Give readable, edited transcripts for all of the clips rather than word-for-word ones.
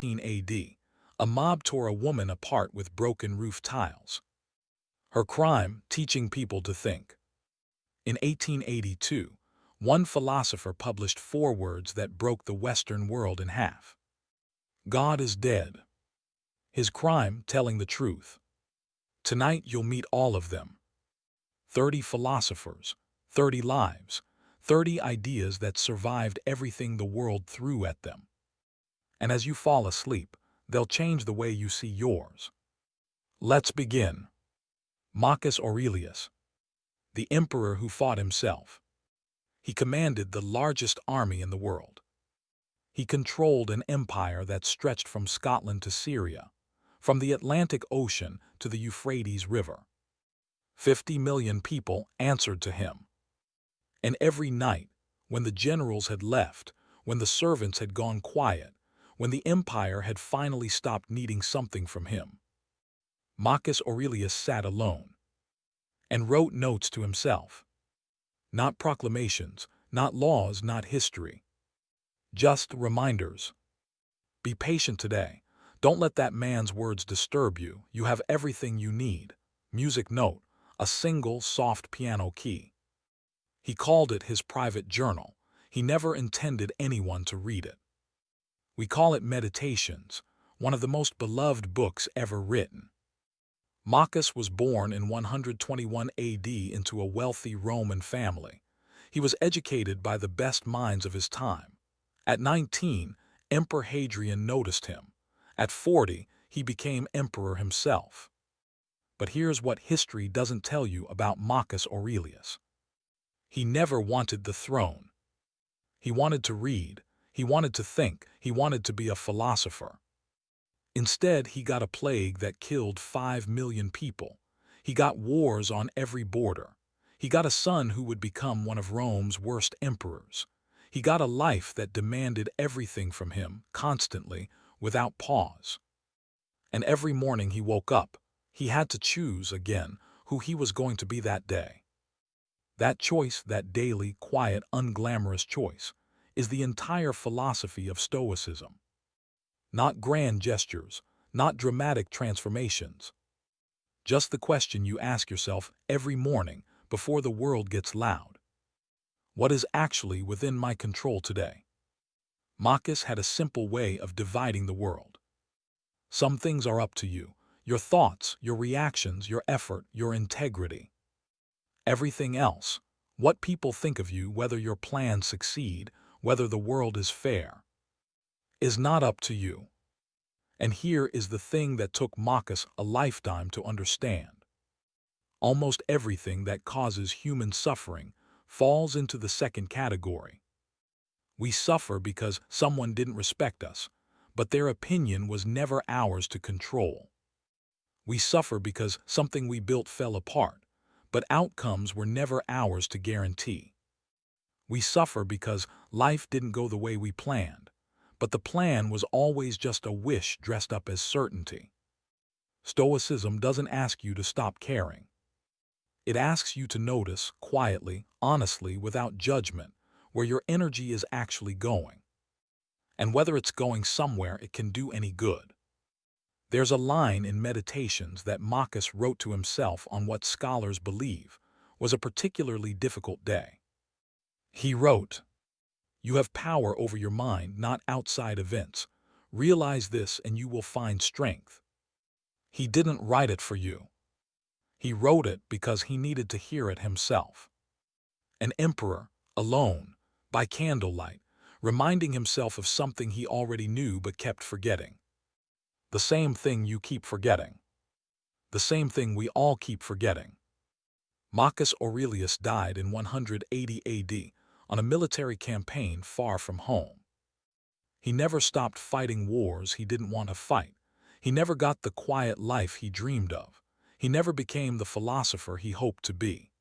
AD, a mob tore a woman apart with broken roof tiles. Her crime, teaching people to think. In 1882, one philosopher published 4 words that broke the Western world in half. God is dead. His crime, telling the truth. Tonight you'll meet all of them. 30 philosophers, 30 lives, 30 ideas that survived everything the world threw at them. And as you fall asleep, they'll change the way you see yours. Let's begin. Marcus Aurelius, the emperor who fought himself. He commanded the largest army in the world. He controlled an empire that stretched from Scotland to Syria, from the Atlantic Ocean to the Euphrates River. 50 million people answered to him. And every night, when the generals had left, when the servants had gone quiet, when the empire had finally stopped needing something from him, Marcus Aurelius sat alone and wrote notes to himself. Not proclamations, not laws, not history. Just reminders. Be patient today. Don't let that man's words disturb you. You have everything you need. Music note, a single soft piano key. He called it his private journal. He never intended anyone to read it. We call it Meditations, one of the most beloved books ever written. Marcus was born in 121 AD into a wealthy Roman family. He was educated by the best minds of his time. At 19, Emperor Hadrian noticed him. At 40, he became emperor himself. But here's what history doesn't tell you about Marcus Aurelius. He never wanted the throne. He wanted to read, he wanted to think, he wanted to be a philosopher. Instead, he got a plague that killed 5 million people. He got wars on every border. He got a son who would become one of Rome's worst emperors. He got a life that demanded everything from him, constantly, without pause. And every morning he woke up, he had to choose again who he was going to be that day. That choice, that daily, quiet, unglamorous choice, is the entire philosophy of Stoicism. Not grand gestures, not dramatic transformations. Just the question you ask yourself every morning before the world gets loud. What is actually within my control today? Marcus had a simple way of dividing the world. Some things are up to you, your thoughts, your reactions, your effort, your integrity. Everything else, what people think of you, whether your plans succeed, whether the world is fair, is not up to you. And here is the thing that took Marcus a lifetime to understand. Almost everything that causes human suffering falls into the second category. We suffer because someone didn't respect us, but their opinion was never ours to control. We suffer because something we built fell apart, but outcomes were never ours to guarantee. We suffer because life didn't go the way we planned, but the plan was always just a wish dressed up as certainty. Stoicism doesn't ask you to stop caring. It asks you to notice, quietly, honestly, without judgment, where your energy is actually going, and whether it's going somewhere it can do any good. There's a line in Meditations that Marcus wrote to himself on what scholars believe was a particularly difficult day. He wrote, "You have power over your mind, not outside events. Realize this and you will find strength." He didn't write it for you. He wrote it because he needed to hear it himself. An emperor, alone, by candlelight, reminding himself of something he already knew but kept forgetting. The same thing you keep forgetting. The same thing we all keep forgetting. Marcus Aurelius died in 180 AD on a military campaign far from home. He never stopped fighting wars he didn't want to fight. He never got the quiet life he dreamed of. He never became the philosopher he hoped to be.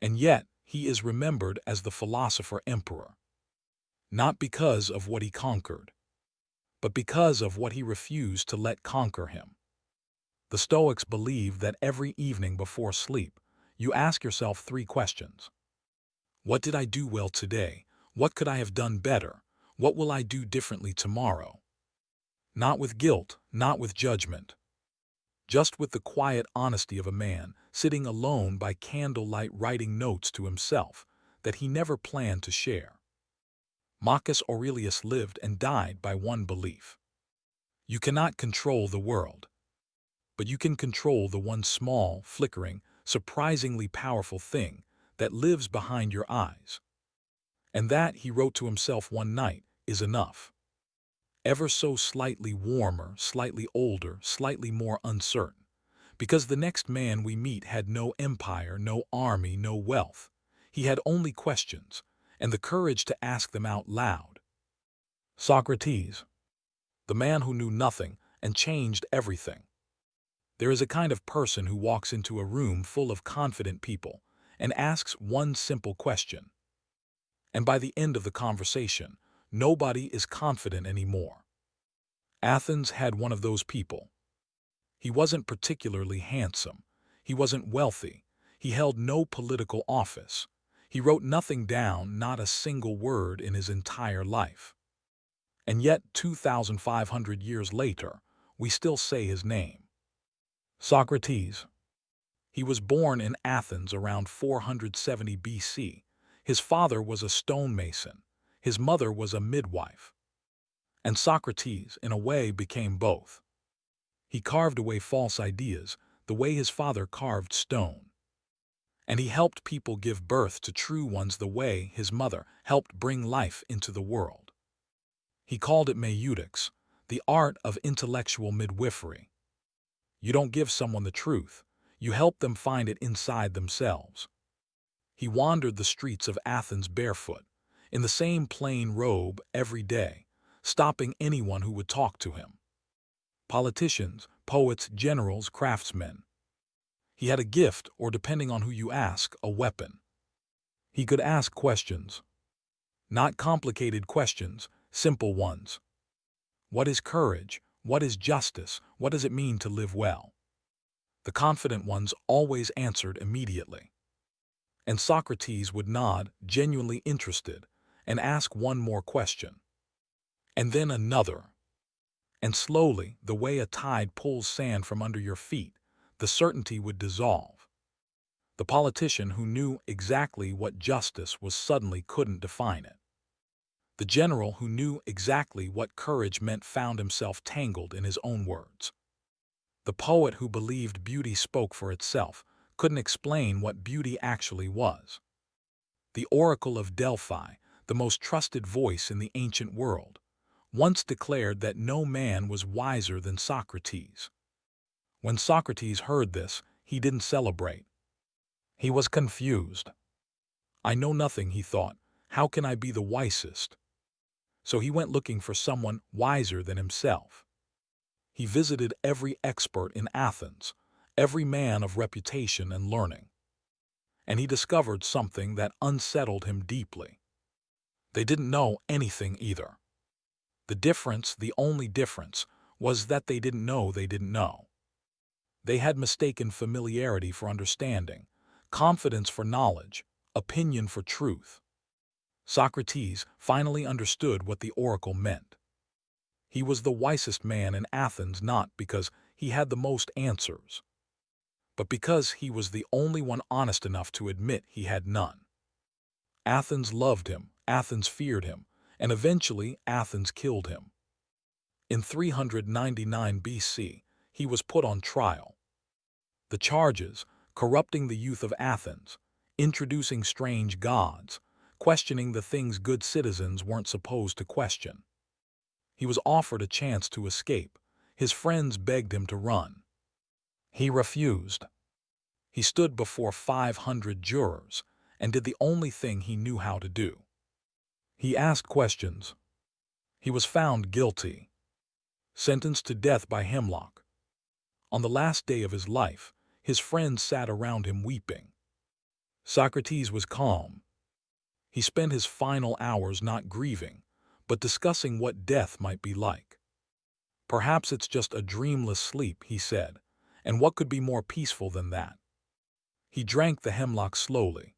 And yet, he is remembered as the philosopher emperor. Not because of what he conquered, but because of what he refused to let conquer him. The Stoics believed that every evening before sleep, you ask yourself 3 questions. What did I do well today? What could I have done better? What will I do differently tomorrow? Not with guilt, not with judgment. Just with the quiet honesty of a man sitting alone by candlelight writing notes to himself that he never planned to share. Marcus Aurelius lived and died by one belief. You cannot control the world, but you can control the one small, flickering, surprisingly powerful thing that lives behind your eyes. And that, he wrote to himself one night, is enough. Ever so slightly warmer, slightly older, slightly more uncertain, because the next man we meet had no empire, no army, no wealth. He had only questions, and the courage to ask them out loud. Socrates, the man who knew nothing and changed everything. There is a kind of person who walks into a room full of confident people and asks one simple question. And by the end of the conversation, nobody is confident anymore. Athens had one of those people. He wasn't particularly handsome. He wasn't wealthy. He held no political office. He wrote nothing down, not a single word in his entire life. And yet, 2,500 years later, we still say his name. Socrates. He was born in Athens around 470 BC. His father was a stonemason. His mother was a midwife. And Socrates, in a way, became both. He carved away false ideas the way his father carved stone. And he helped people give birth to true ones the way his mother helped bring life into the world. He called it meutics, the art of intellectual midwifery. You don't give someone the truth, you help them find it inside themselves. He wandered the streets of Athens barefoot, in the same plain robe every day, stopping anyone who would talk to him. Politicians, poets, generals, craftsmen. He had a gift, or depending on who you ask, a weapon. He could ask questions. Not complicated questions, simple ones. What is courage? What is justice? What does it mean to live well? The confident ones always answered immediately. And Socrates would nod, genuinely interested, and ask one more question. And then another. And slowly, the way a tide pulls sand from under your feet, the certainty would dissolve. The politician who knew exactly what justice was suddenly couldn't define it. The general who knew exactly what courage meant found himself tangled in his own words. The poet who believed beauty spoke for itself couldn't explain what beauty actually was. The oracle of Delphi, the most trusted voice in the ancient world, once declared that no man was wiser than Socrates. When Socrates heard this, he didn't celebrate. He was confused. I know nothing, he thought. How can I be the wisest? So he went looking for someone wiser than himself. He visited every expert in Athens, every man of reputation and learning. And he discovered something that unsettled him deeply. They didn't know anything either. The difference, the only difference, was that they didn't know they didn't know. They had mistaken familiarity for understanding, confidence for knowledge, opinion for truth. Socrates finally understood what the oracle meant. He was the wisest man in Athens not because he had the most answers, but because he was the only one honest enough to admit he had none. Athens loved him, Athens feared him, and eventually Athens killed him. In 399 BC, he was put on trial. The charges: corrupting the youth of Athens, introducing strange gods, questioning the things good citizens weren't supposed to question. He was offered a chance to escape. His friends begged him to run. He refused. He stood before 500 jurors and did the only thing he knew how to do. He asked questions. He was found guilty, sentenced to death by hemlock. On the last day of his life, his friends sat around him weeping. Socrates was calm. He spent his final hours not grieving, but discussing what death might be like. Perhaps it's just a dreamless sleep, he said, and what could be more peaceful than that? He drank the hemlock slowly,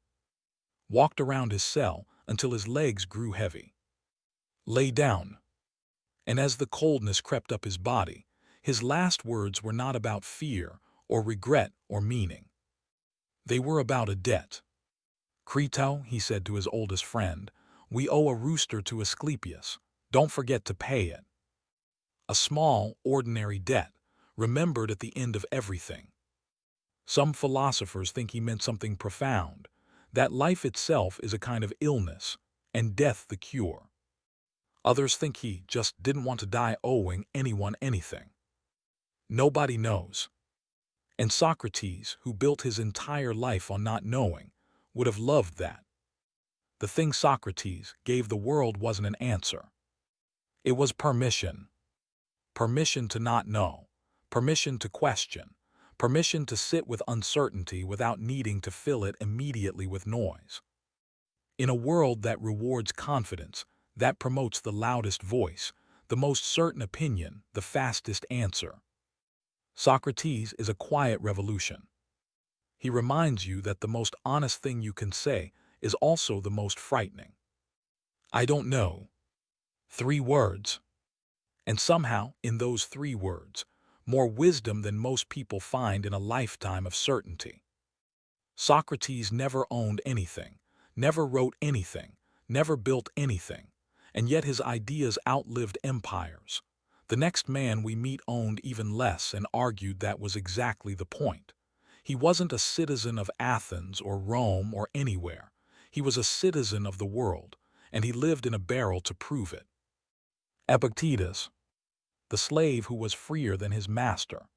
walked around his cell until his legs grew heavy. Lay down. And as the coldness crept up his body, his last words were not about fear or regret or meaning. They were about a debt. "Crito," he said to his oldest friend, "we owe a rooster to Asclepius. Don't forget to pay it." A small, ordinary debt, remembered at the end of everything. Some philosophers think he meant something profound, that life itself is a kind of illness, and death the cure. Others think he just didn't want to die owing anyone anything. Nobody knows. And Socrates, who built his entire life on not knowing, would have loved that. The thing Socrates gave the world wasn't an answer. It was permission. Permission to not know. Permission to question. Permission to sit with uncertainty without needing to fill it immediately with noise. In a world that rewards confidence, that promotes the loudest voice, the most certain opinion, the fastest answer, Socrates is a quiet revolution. He reminds you that the most honest thing you can say is also the most frightening. "I don't know." 3 words. And somehow, in those 3 words, more wisdom than most people find in a lifetime of certainty. Socrates never owned anything, never wrote anything, never built anything, and yet his ideas outlived empires. The next man we meet owned even less and argued that was exactly the point. He wasn't a citizen of Athens or Rome or anywhere. He was a citizen of the world, and he lived in a barrel to prove it. Epictetus, the slave who was freer than his master.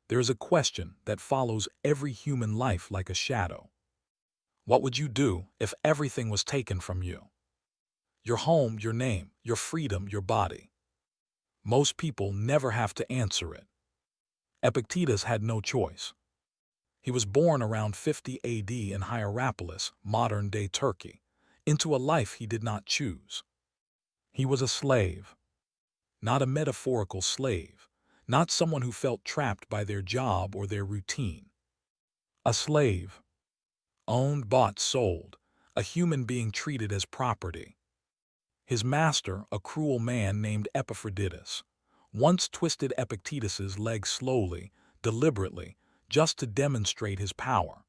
There is a question that follows every human life like a shadow. What would you do if everything was taken from you? Your home, your name, your freedom, your body. Most people never have to answer it. Epictetus had no choice. He was born around 50 AD in Hierapolis, modern-day Turkey, into a life he did not choose. He was a slave. Not a metaphorical slave, not someone who felt trapped by their job or their routine. A slave. Owned, bought, sold, a human being treated as property. His master, a cruel man named Epicurus, once twisted Epictetus's leg slowly, deliberately, just to demonstrate his power.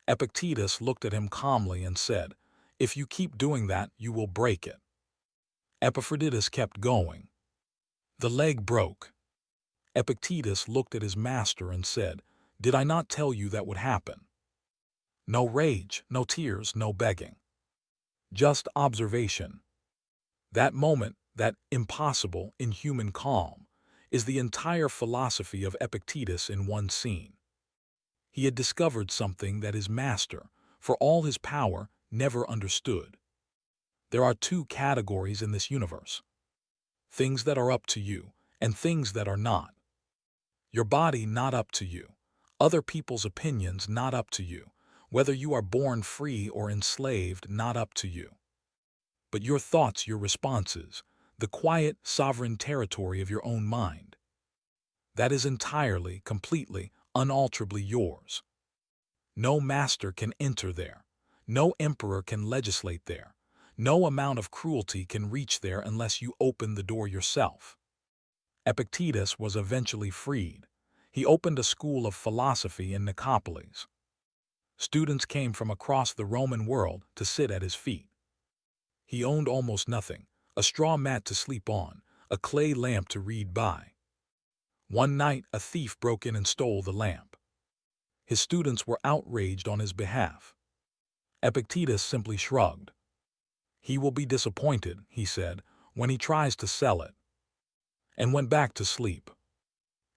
Epictetus looked at him calmly and said, "If you keep doing that, you will break it." Epicurus kept going. The leg broke. Epictetus looked at his master and said, "Did I not tell you that would happen?" No rage, no tears, no begging. Just observation. That moment, that impossible, inhuman calm, is the entire philosophy of Epictetus in one scene. He had discovered something that his master, for all his power, never understood. There are 2 categories in this universe. Things that are up to you, and things that are not. Your body not up to you. Other people's opinions not up to you. Whether you are born free or enslaved not up to you. But your thoughts, your responses, the quiet, sovereign territory of your own mind. That is entirely, completely, unalterably yours. No master can enter there. No emperor can legislate there. No amount of cruelty can reach there unless you open the door yourself. Epictetus was eventually freed. He opened a school of philosophy in Nicopolis. Students came from across the Roman world to sit at his feet. He owned almost nothing, a straw mat to sleep on, a clay lamp to read by. One night, a thief broke in and stole the lamp. His students were outraged on his behalf. Epictetus simply shrugged. "He will be disappointed," he said, "when he tries to sell it," and went back to sleep.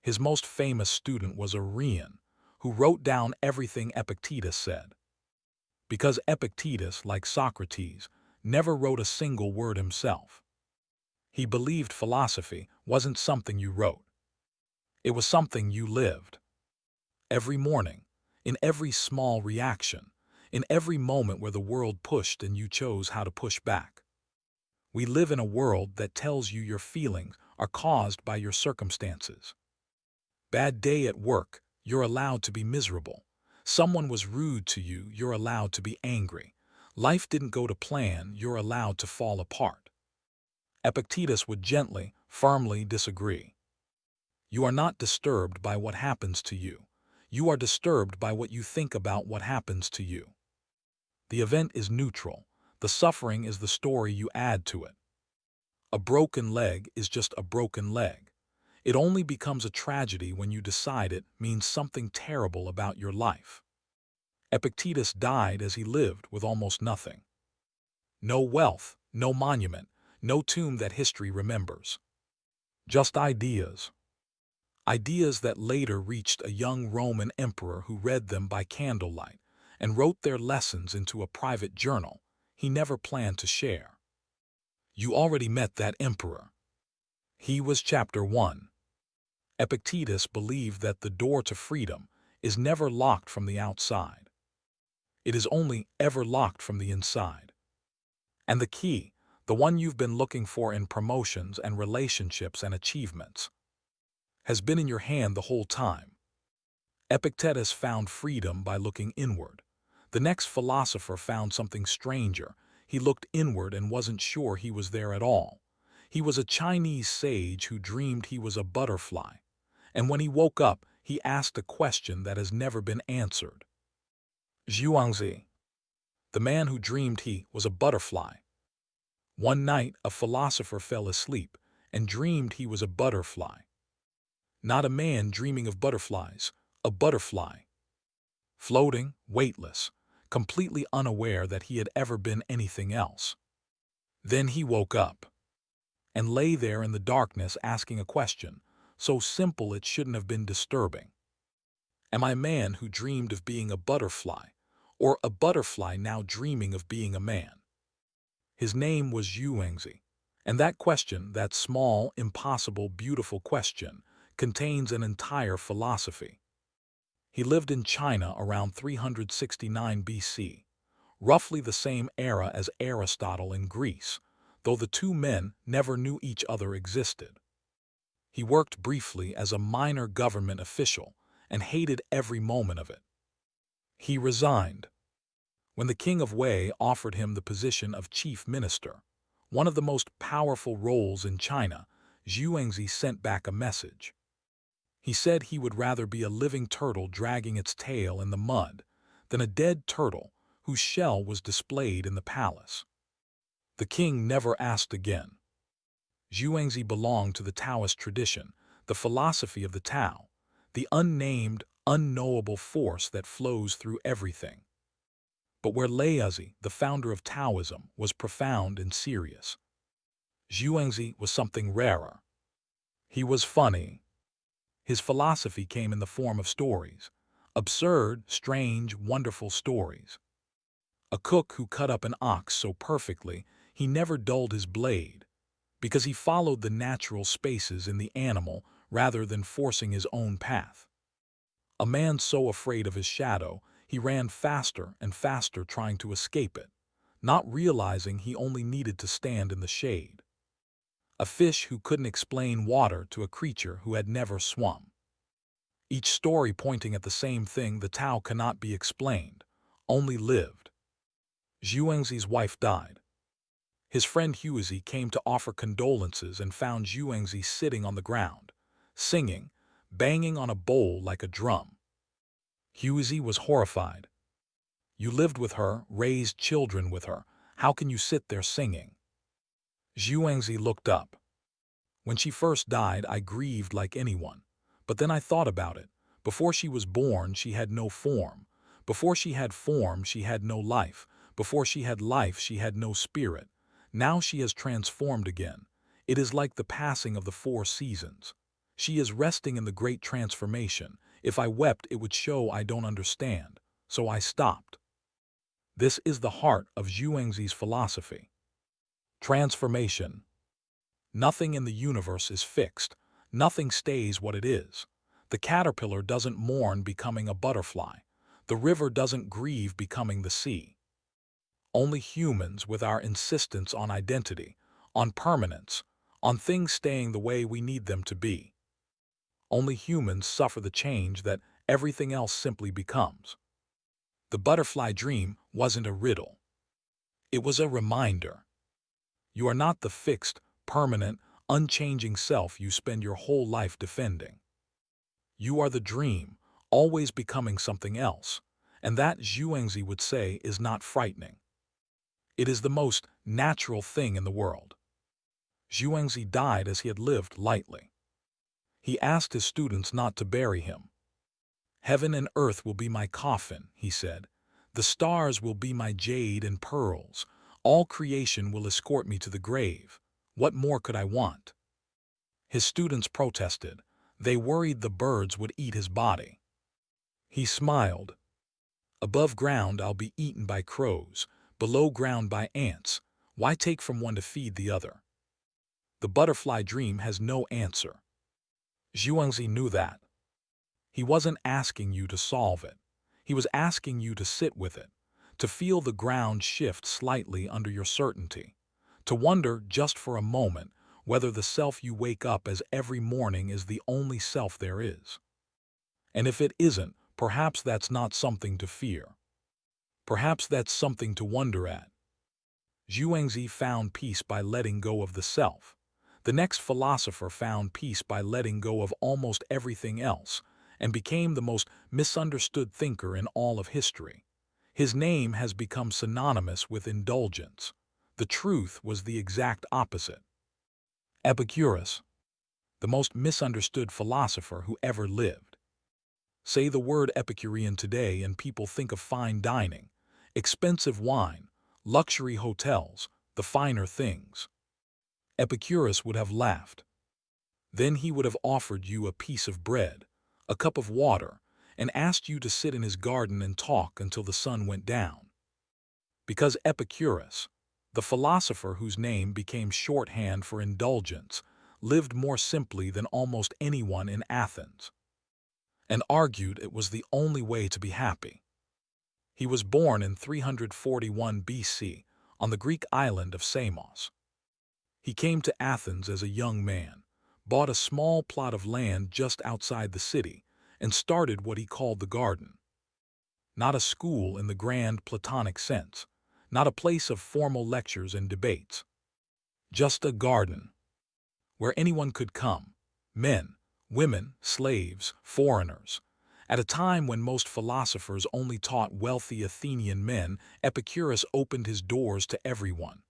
His most famous student was Aristotle, who wrote down everything Epictetus said. Because Epictetus, like Socrates, never wrote a single word himself. He believed philosophy wasn't something you wrote. It was something you lived. Every morning, in every small reaction, in every moment where the world pushed and you chose how to push back. We live in a world that tells you your feelings are caused by your circumstances. Bad day at work, you're allowed to be miserable. Someone was rude to you, you're allowed to be angry. Life didn't go to plan, you're allowed to fall apart. Epictetus would gently, firmly disagree. You are not disturbed by what happens to you. You are disturbed by what you think about what happens to you. The event is neutral. The suffering is the story you add to it. A broken leg is just a broken leg. It only becomes a tragedy when you decide it means something terrible about your life. Epictetus died as he lived with almost nothing. No wealth, no monument, no tomb that history remembers. Just ideas. Ideas that later reached a young Roman emperor who read them by candlelight and wrote their lessons into a private journal he never planned to share. You already met that emperor. He was chapter 1. Epictetus believed that the door to freedom is never locked from the outside. It is only ever locked from the inside. And the key, the one you've been looking for in promotions and relationships and achievements, has been in your hand the whole time. Epictetus found freedom by looking inward. The next philosopher found something stranger. He looked inward and wasn't sure he was there at all. He was a Chinese sage who dreamed he was a butterfly. And when he woke up, he asked a question that has never been answered. Zhuangzi, the man who dreamed he was a butterfly. One night, a philosopher fell asleep and dreamed he was a butterfly. Not a man dreaming of butterflies, a butterfly. Floating, weightless, completely unaware that he had ever been anything else. Then he woke up and lay there in the darkness asking a question, so simple it shouldn't have been disturbing. Am I a man who dreamed of being a butterfly, or a butterfly now dreaming of being a man? His name was Zhuangzi, and that question, that small, impossible, beautiful question, contains an entire philosophy. He lived in China around 369 BC, roughly the same era as Aristotle in Greece, though the two men never knew each other existed. He worked briefly as a minor government official and hated every moment of it. He resigned when the king of Wei offered him the position of chief minister, one of the most powerful roles in China. Zhuangzi sent back a message. He said he would rather be a living turtle dragging its tail in the mud than a dead turtle whose shell was displayed in the palace. The king never asked again. Zhuangzi belonged to the Taoist tradition, the philosophy of the Tao, the unnamed, unknowable force that flows through everything. But where Laozi, the founder of Taoism, was profound and serious, Zhuangzi was something rarer. He was funny. His philosophy came in the form of stories, absurd, strange, wonderful stories. A cook who cut up an ox so perfectly he never dulled his blade, because he followed the natural spaces in the animal rather than forcing his own path. A man so afraid of his shadow, he ran faster and faster trying to escape it, not realizing he only needed to stand in the shade. A fish who couldn't explain water to a creature who had never swum. Each story pointing at the same thing: the Tao cannot be explained, only lived. Zhuangzi's wife died. His friend Huizi came to offer condolences and found Zhuangzi sitting on the ground, singing, banging on a bowl like a drum. Huizi was horrified. You lived with her, raised children with her. How can you sit there singing? Zhuangzi looked up. When she first died, I grieved like anyone. But then I thought about it. Before she was born, she had no form. Before she had form, she had no life. Before she had life, she had no spirit. Now she has transformed again. It is like the passing of the 4 seasons. She is resting in the great transformation. If I wept, it would show I don't understand. So I stopped. This is the heart of Zhuangzi's philosophy. Transformation. Nothing in the universe is fixed. Nothing stays what it is. The caterpillar doesn't mourn becoming a butterfly. The river doesn't grieve becoming the sea. Only humans, with our insistence on identity, on permanence, on things staying the way we need them to be. Only humans suffer the change that everything else simply becomes. The butterfly dream wasn't a riddle. It was a reminder. You are not the fixed, permanent, unchanging self you spend your whole life defending. You are the dream, always becoming something else, and that, Zhuangzi would say, is not frightening. It is the most natural thing in the world. Zhuangzi died as he had lived lightly. He asked his students not to bury him. "Heaven and earth will be my coffin," he said. "The stars will be my jade and pearls. All creation will escort me to the grave. What more could I want?" His students protested. They worried the birds would eat his body. He smiled. "Above ground I'll be eaten by crows, below ground by ants. Why take from one to feed the other?" The butterfly dream has no answer. Zhuangzi knew that. He wasn't asking you to solve it. He was asking you to sit with it, to feel the ground shift slightly under your certainty, to wonder just for a moment whether the self you wake up as every morning is the only self there is. And if it isn't, perhaps that's not something to fear. Perhaps that's something to wonder at. Zhuangzi found peace by letting go of the self. The next philosopher found peace by letting go of almost everything else, and became the most misunderstood thinker in all of history. His name has become synonymous with indulgence. The truth was the exact opposite. Epicurus, the most misunderstood philosopher who ever lived. Say the word Epicurean today and people think of fine dining, expensive wine, luxury hotels, the finer things. Epicurus would have laughed. Then he would have offered you a piece of bread, a cup of water, and asked you to sit in his garden and talk until the sun went down. Because Epicurus, the philosopher whose name became shorthand for indulgence, lived more simply than almost anyone in Athens, and argued it was the only way to be happy. He was born in 341 BC on the Greek island of Samos. He came to Athens as a young man, bought a small plot of land just outside the city, and started what he called the garden. Not a school in the grand Platonic sense, not a place of formal lectures and debates. Just a garden, where anyone could come, men, women, slaves, foreigners. At a time when most philosophers only taught wealthy Athenian men, Epicurus opened his doors to everyone.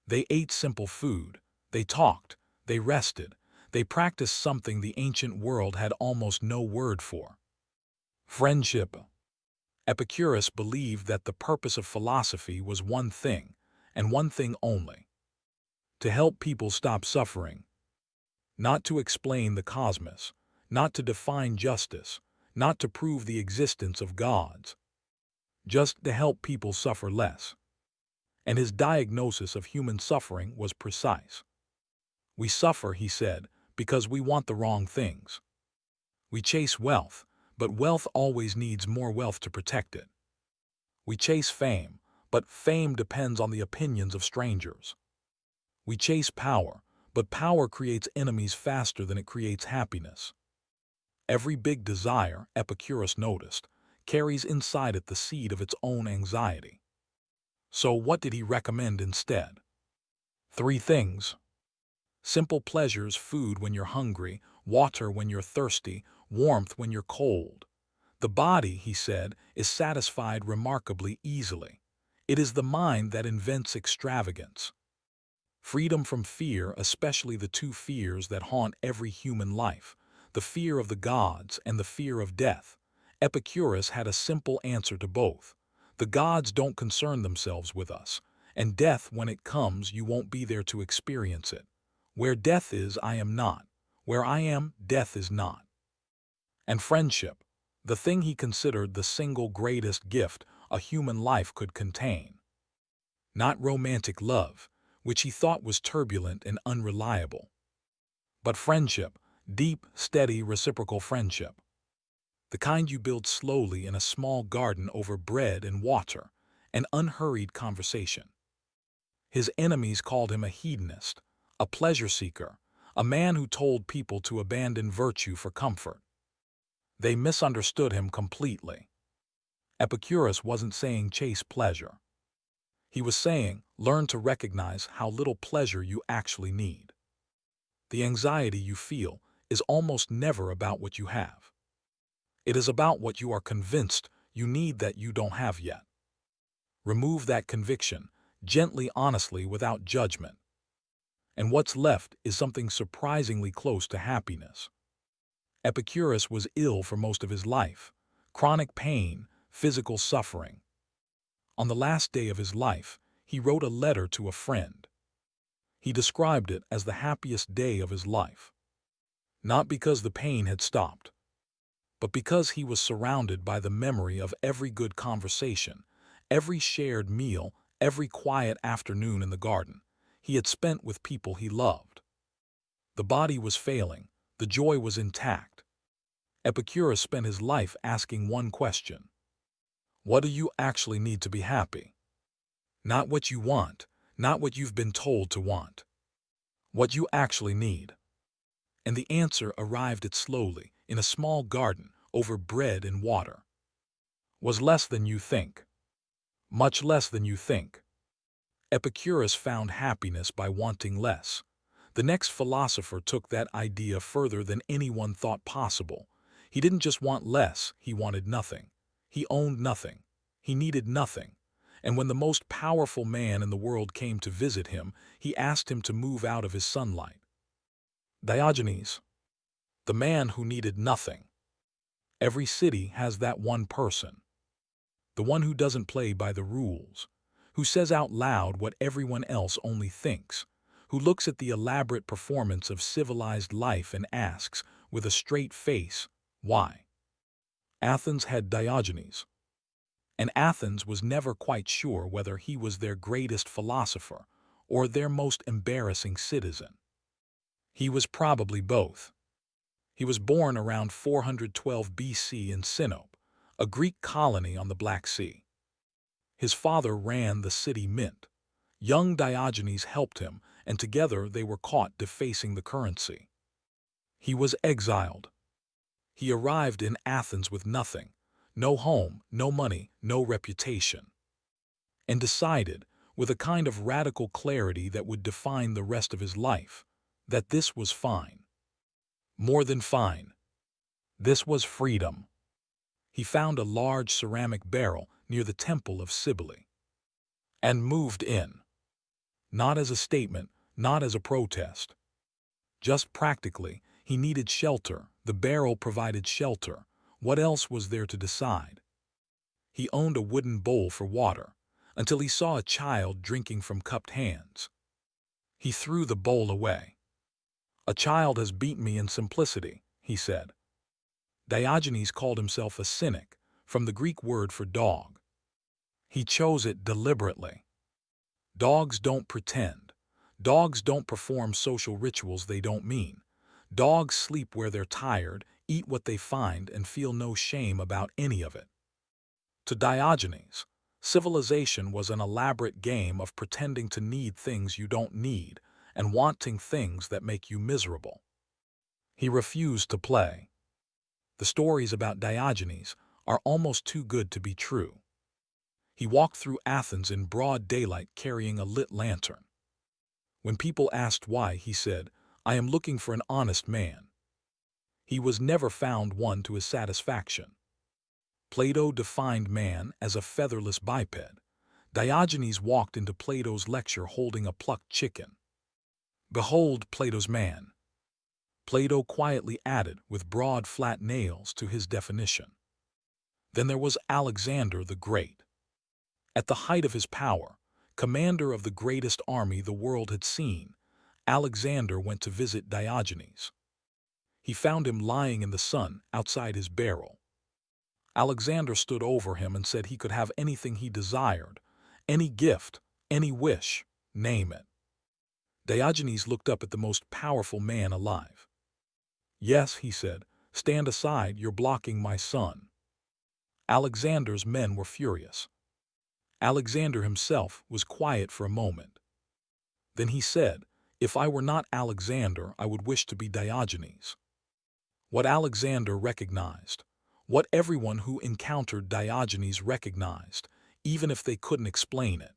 They ate simple food, they talked, they rested, they practiced something the ancient world had almost no word for: friendship. Epicurus believed that the purpose of philosophy was one thing, and one thing only: to help people stop suffering. Not to explain the cosmos, not to define justice, not to prove the existence of gods. Just to help people suffer less. And his diagnosis of human suffering was precise. We suffer, he said, because we want the wrong things. We chase wealth, but wealth always needs more wealth to protect it. We chase fame, but fame depends on the opinions of strangers. We chase power, but power creates enemies faster than it creates happiness. Every big desire, Epicurus noticed, carries inside it the seed of its own anxiety. So what did he recommend instead? 3 things. Simple pleasures: food when you're hungry, water when you're thirsty, warmth when you're cold. The body, he said, is satisfied remarkably easily. It is the mind that invents extravagance. Freedom from fear, especially the 2 fears that haunt every human life, the fear of the gods and the fear of death. Epicurus had a simple answer to both. The gods don't concern themselves with us, and death, when it comes, you won't be there to experience it. Where death is, I am not. Where I am, death is not. And friendship, the thing he considered the single greatest gift a human life could contain. Not romantic love, which he thought was turbulent and unreliable, but friendship, deep, steady, reciprocal friendship. The kind you build slowly in a small garden over bread and water, an unhurried conversation. His enemies called him a hedonist, a pleasure seeker, a man who told people to abandon virtue for comfort. They misunderstood him completely. Epicurus wasn't saying chase pleasure. He was saying, learn to recognize how little pleasure you actually need. The anxiety you feel is almost never about what you have. It is about what you are convinced you need that you don't have yet. Remove that conviction, gently, honestly, without judgment. And what's left is something surprisingly close to happiness. Epicurus was ill for most of his life, chronic pain, physical suffering. On the last day of his life, he wrote a letter to a friend. He described it as the happiest day of his life. Not because the pain had stopped, but because he was surrounded by the memory of every good conversation, every shared meal, every quiet afternoon in the garden he had spent with people he loved. The body was failing, the joy was intact. Epicurus spent his life asking one question: what do you actually need to be happy? Not what you want, not what you've been told to want. What you actually need. And the answer arrived it slowly, in a small garden, over bread and water. Was less than you think. Much less than you think. Epicurus found happiness by wanting less. The next philosopher took that idea further than anyone thought possible. He didn't just want less, he wanted nothing. He owned nothing. He needed nothing. And when the most powerful man in the world came to visit him, he asked him to move out of his sunlight. Diogenes, the man who needed nothing. Every city has that one person. The one who doesn't play by the rules, who says out loud what everyone else only thinks, who looks at the elaborate performance of civilized life and asks, with a straight face, why? Athens had Diogenes. And Athens was never quite sure whether he was their greatest philosopher or their most embarrassing citizen. He was probably both. He was born around 412 BC in Sinope, a Greek colony on the Black Sea. His father ran the city mint. Young Diogenes helped him, and together they were caught defacing the currency. He was exiled. He arrived in Athens with nothing, no home, no money, no reputation, and decided, with a kind of radical clarity that would define the rest of his life, that this was fine. More than fine. This was freedom. He found a large ceramic barrel near the temple of Cybele and moved in. Not as a statement, not as a protest. Just practically, he needed shelter. The barrel provided shelter. What else was there to decide? He owned a wooden bowl for water, until he saw a child drinking from cupped hands. He threw the bowl away. A child has beaten me in simplicity, he said. Diogenes called himself a cynic, from the Greek word for dog. He chose it deliberately. Dogs don't pretend. Dogs don't perform social rituals they don't mean. Dogs sleep where they're tired, eat what they find, and feel no shame about any of it. To Diogenes, civilization was an elaborate game of pretending to need things you don't need and wanting things that make you miserable. He refused to play. The stories about Diogenes are almost too good to be true. He walked through Athens in broad daylight carrying a lit lantern. When people asked why, he said, "I am looking for an honest man." He was never found one to his satisfaction. Plato defined man as a featherless biped. Diogenes walked into Plato's lecture holding a plucked chicken. Behold Plato's man. Plato quietly added with broad flat nails to his definition. Then there was Alexander the Great. At the height of his power, commander of the greatest army the world had seen, Alexander went to visit Diogenes. He found him lying in the sun outside his barrel. Alexander stood over him and said he could have anything he desired, any gift, any wish, name it. Diogenes looked up at the most powerful man alive. "Yes," he said, "stand aside, you're blocking my sun." Alexander's men were furious. Alexander himself was quiet for a moment. Then he said, "If I were not Alexander, I would wish to be Diogenes." What Alexander recognized, what everyone who encountered Diogenes recognized, even if they couldn't explain it.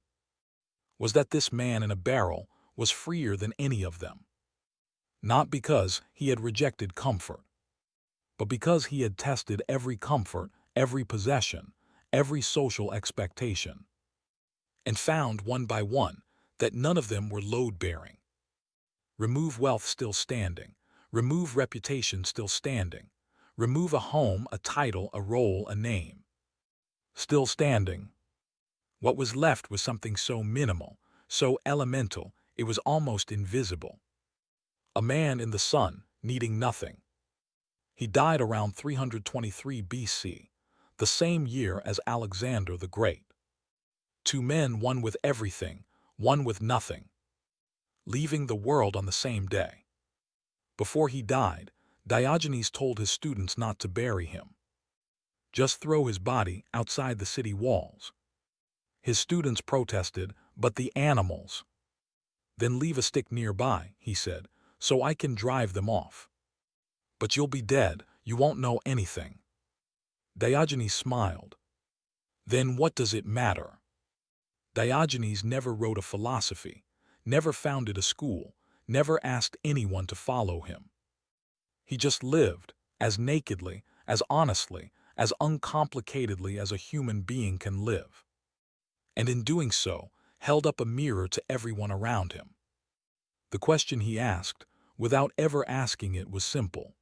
was that this man in a barrel was freer than any of them. Not because he had rejected comfort, but because he had tested every comfort, every possession, every social expectation, and found one by one that none of them were load-bearing. Remove wealth, still standing. Remove reputation, still standing. Remove a home, a title, a role, a name. Still standing. What was left was something so minimal, so elemental, it was almost invisible. A man in the sun, needing nothing. He died around 323 BC, the same year as Alexander the Great. Two men, one with everything, one with nothing, leaving the world on the same day. Before he died, Diogenes told his students not to bury him. Just throw his body outside the city walls. His students protested, but the animals. Then leave a stick nearby, he said, so I can drive them off. But you'll be dead, you won't know anything. Diogenes smiled. Then what does it matter? Diogenes never wrote a philosophy, never founded a school, never asked anyone to follow him. He just lived, as nakedly, as honestly, as uncomplicatedly as a human being can live. And in doing so, held up a mirror to everyone around him. The question he asked, without ever asking it, was simple.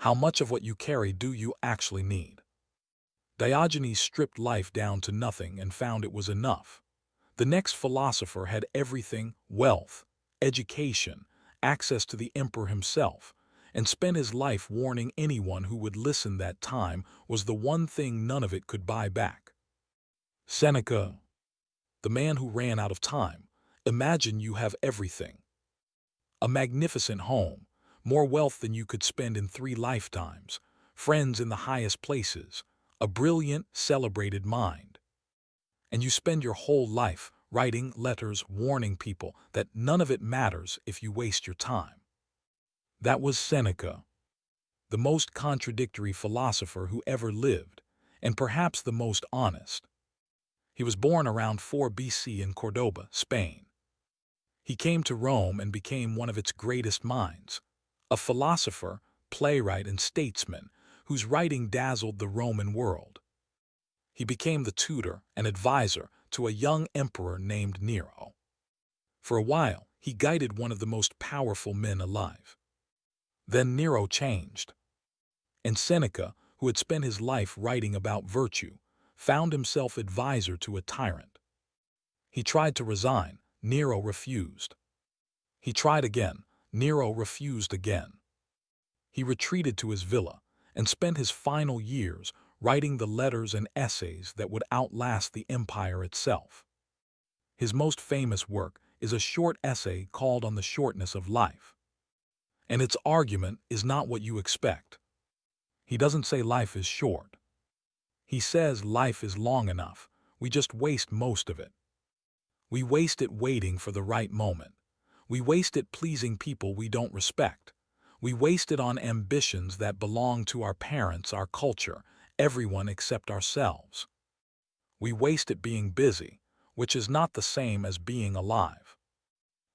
How much of what you carry do you actually need? Diogenes stripped life down to nothing and found it was enough. The next philosopher had everything: wealth, education, access to the emperor himself, and spent his life warning anyone who would listen that time was the one thing none of it could buy back. Seneca, the man who ran out of time. Imagine you have everything. A magnificent home, more wealth than you could spend in 3 lifetimes, friends in the highest places, a brilliant, celebrated mind. And you spend your whole life writing letters warning people that none of it matters if you waste your time. That was Seneca, the most contradictory philosopher who ever lived, and perhaps the most honest. He was born around 4 BC in Cordoba, Spain. He came to Rome and became one of its greatest minds, a philosopher, playwright, and statesman whose writing dazzled the Roman world. He became the tutor and advisor to a young emperor named Nero. For a while, he guided one of the most powerful men alive. Then Nero changed, and Seneca, who had spent his life writing about virtue, found himself advisor to a tyrant. He tried to resign. Nero refused. He tried again. Nero refused again. He retreated to his villa and spent his final years writing the letters and essays that would outlast the empire itself. His most famous work is a short essay called On the Shortness of Life. And its argument is not what you expect. He doesn't say life is short. He says life is long enough, we just waste most of it. We waste it waiting for the right moment. We waste it pleasing people we don't respect. We waste it on ambitions that belong to our parents, our culture, everyone except ourselves. We waste it being busy, which is not the same as being alive.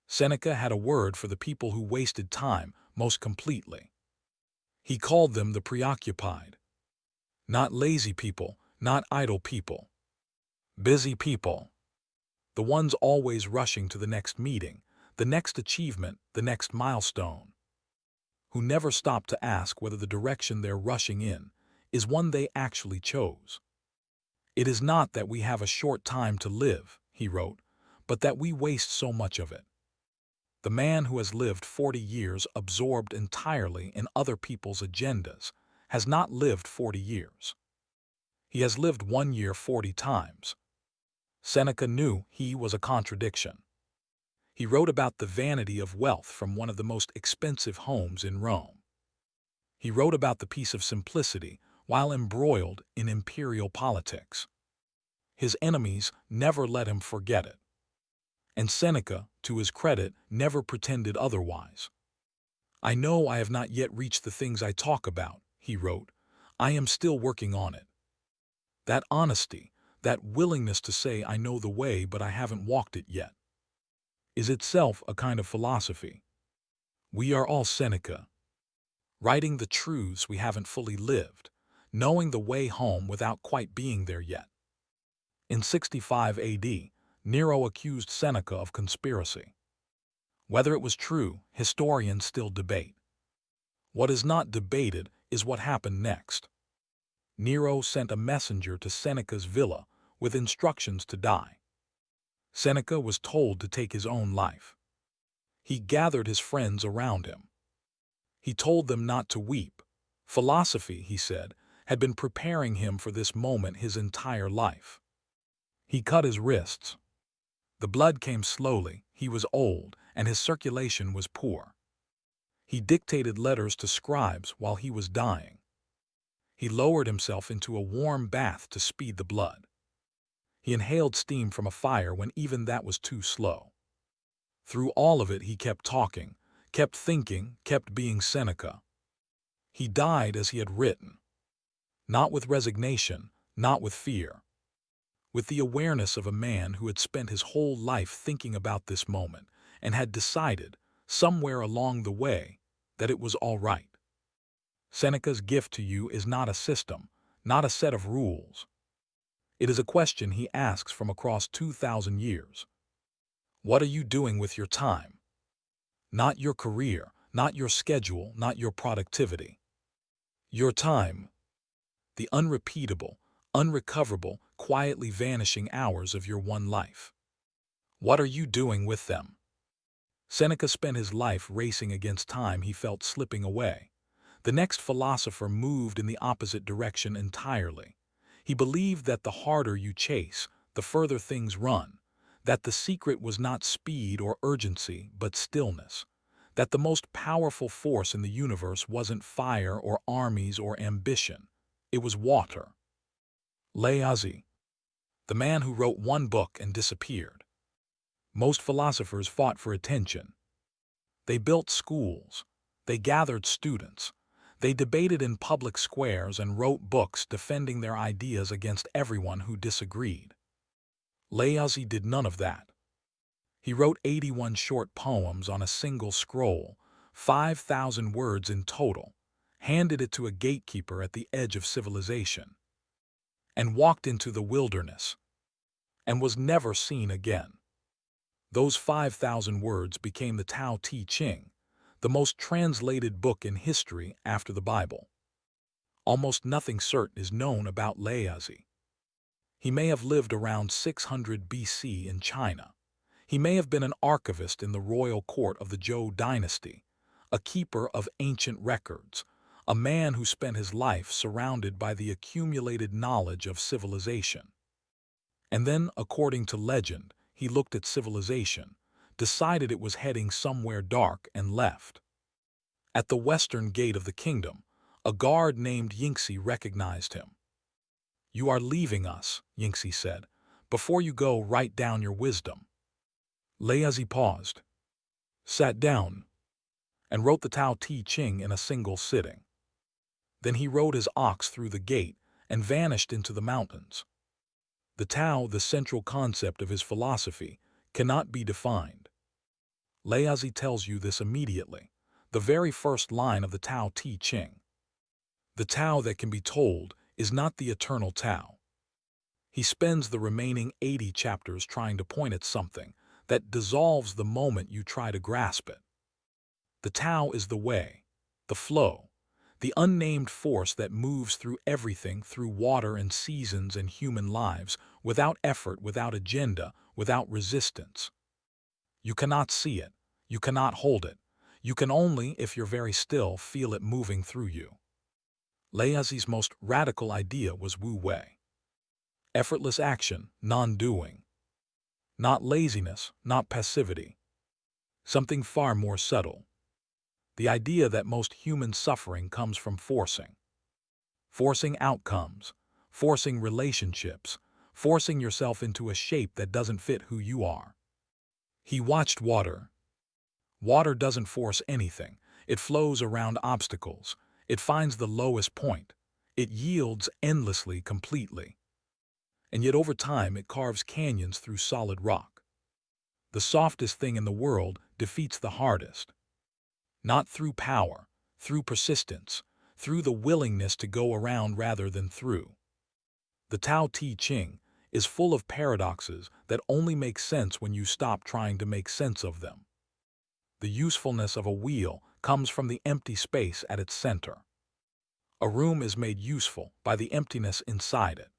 Seneca had a word for the people who wasted time most completely. He called them the preoccupied. Not lazy people, not idle people. Busy people. The ones always rushing to the next meeting, the next achievement, the next milestone. Who never stop to ask whether the direction they're rushing in is one they actually chose. It is not that we have a short time to live, he wrote, but that we waste so much of it. The man who has lived 40 years absorbed entirely in other people's agendas has not lived 40 years. He has lived 1 year 40 times. Seneca knew he was a contradiction. He wrote about the vanity of wealth from one of the most expensive homes in Rome. He wrote about the peace of simplicity while embroiled in imperial politics. His enemies never let him forget it. And Seneca, to his credit, never pretended otherwise. I know I have not yet reached the things I talk about, he wrote. I am still working on it. That honesty, That willingness to say, I know the way, but I haven't walked it yet, is itself a kind of philosophy. We are all Seneca, writing the truths we haven't fully lived, knowing the way home without quite being there yet. In 65 AD, Nero accused Seneca of conspiracy. Whether it was true, historians still debate. What is not debated is what happened next. Nero sent a messenger to Seneca's villa with instructions to die. Seneca was told to take his own life. He gathered his friends around him. He told them not to weep. Philosophy, he said, had been preparing him for this moment his entire life. He cut his wrists. The blood came slowly, he was old, and his circulation was poor. He dictated letters to scribes while he was dying. He lowered himself into a warm bath to speed the blood. He inhaled steam from a fire when even that was too slow. Through all of it he kept talking, kept thinking, kept being Seneca. He died as he had written. Not with resignation, not with fear. With the awareness of a man who had spent his whole life thinking about this moment and had decided, somewhere along the way, that it was all right. Seneca's gift to you is not a system, not a set of rules. It is a question he asks from across 2,000 years. What are you doing with your time? Not your career, not your schedule, not your productivity. Your time. The unrepeatable, unrecoverable, quietly vanishing hours of your one life. What are you doing with them? Seneca spent his life racing against time he felt slipping away. The next philosopher moved in the opposite direction entirely. He believed that the harder you chase, the further things run, that the secret was not speed or urgency, but stillness, that the most powerful force in the universe wasn't fire or armies or ambition, it was water. Laozi, the man who wrote one book and disappeared. Most philosophers fought for attention. They built schools. They gathered students. They debated in public squares and wrote books defending their ideas against everyone who disagreed. Laozi did none of that. He wrote 81 short poems on a single scroll, 5,000 words in total, handed it to a gatekeeper at the edge of civilization, and walked into the wilderness, and was never seen again. Those 5,000 words became the Tao Te Ching, the most translated book in history after the Bible. Almost nothing certain is known about Laozi. He may have lived around 600 BC in China. He may have been an archivist in the royal court of the Zhou dynasty, a keeper of ancient records, a man who spent his life surrounded by the accumulated knowledge of civilization. And then, according to legend, he looked at civilization, decided it was heading somewhere dark, and left. At the western gate of the kingdom, a guard named Yingxi recognized him. "You are leaving us," Yingxi said. "Before you go, write down your wisdom." Laozi paused, sat down, and wrote the Tao Te Ching in a single sitting. Then he rode his ox through the gate and vanished into the mountains. The Tao, the central concept of his philosophy, cannot be defined. Laozi tells you this immediately, the very first line of the Tao Te Ching. The Tao that can be told is not the eternal Tao. He spends the remaining 80 chapters trying to point at something that dissolves the moment you try to grasp it. The Tao is the way, the flow, the unnamed force that moves through everything, through water and seasons and human lives, without effort, without agenda, without resistance. You cannot see it, you cannot hold it, you can only, if you're very still, feel it moving through you. Laozi's most radical idea was Wu Wei. Effortless action, non-doing. Not laziness, not passivity. Something far more subtle. The idea that most human suffering comes from forcing. Forcing outcomes, forcing relationships, forcing yourself into a shape that doesn't fit who you are. He watched water. Water doesn't force anything. It flows around obstacles. It finds the lowest point. It yields endlessly, completely. and yet over time it carves canyons through solid rock. The softest thing in the world defeats the hardest. Not through power, through persistence, through the willingness to go around rather than through. The Tao Te Ching is full of paradoxes that only make sense when you stop trying to make sense of them. The usefulness of a wheel comes from the empty space at its center. A room is made useful by the emptiness inside it.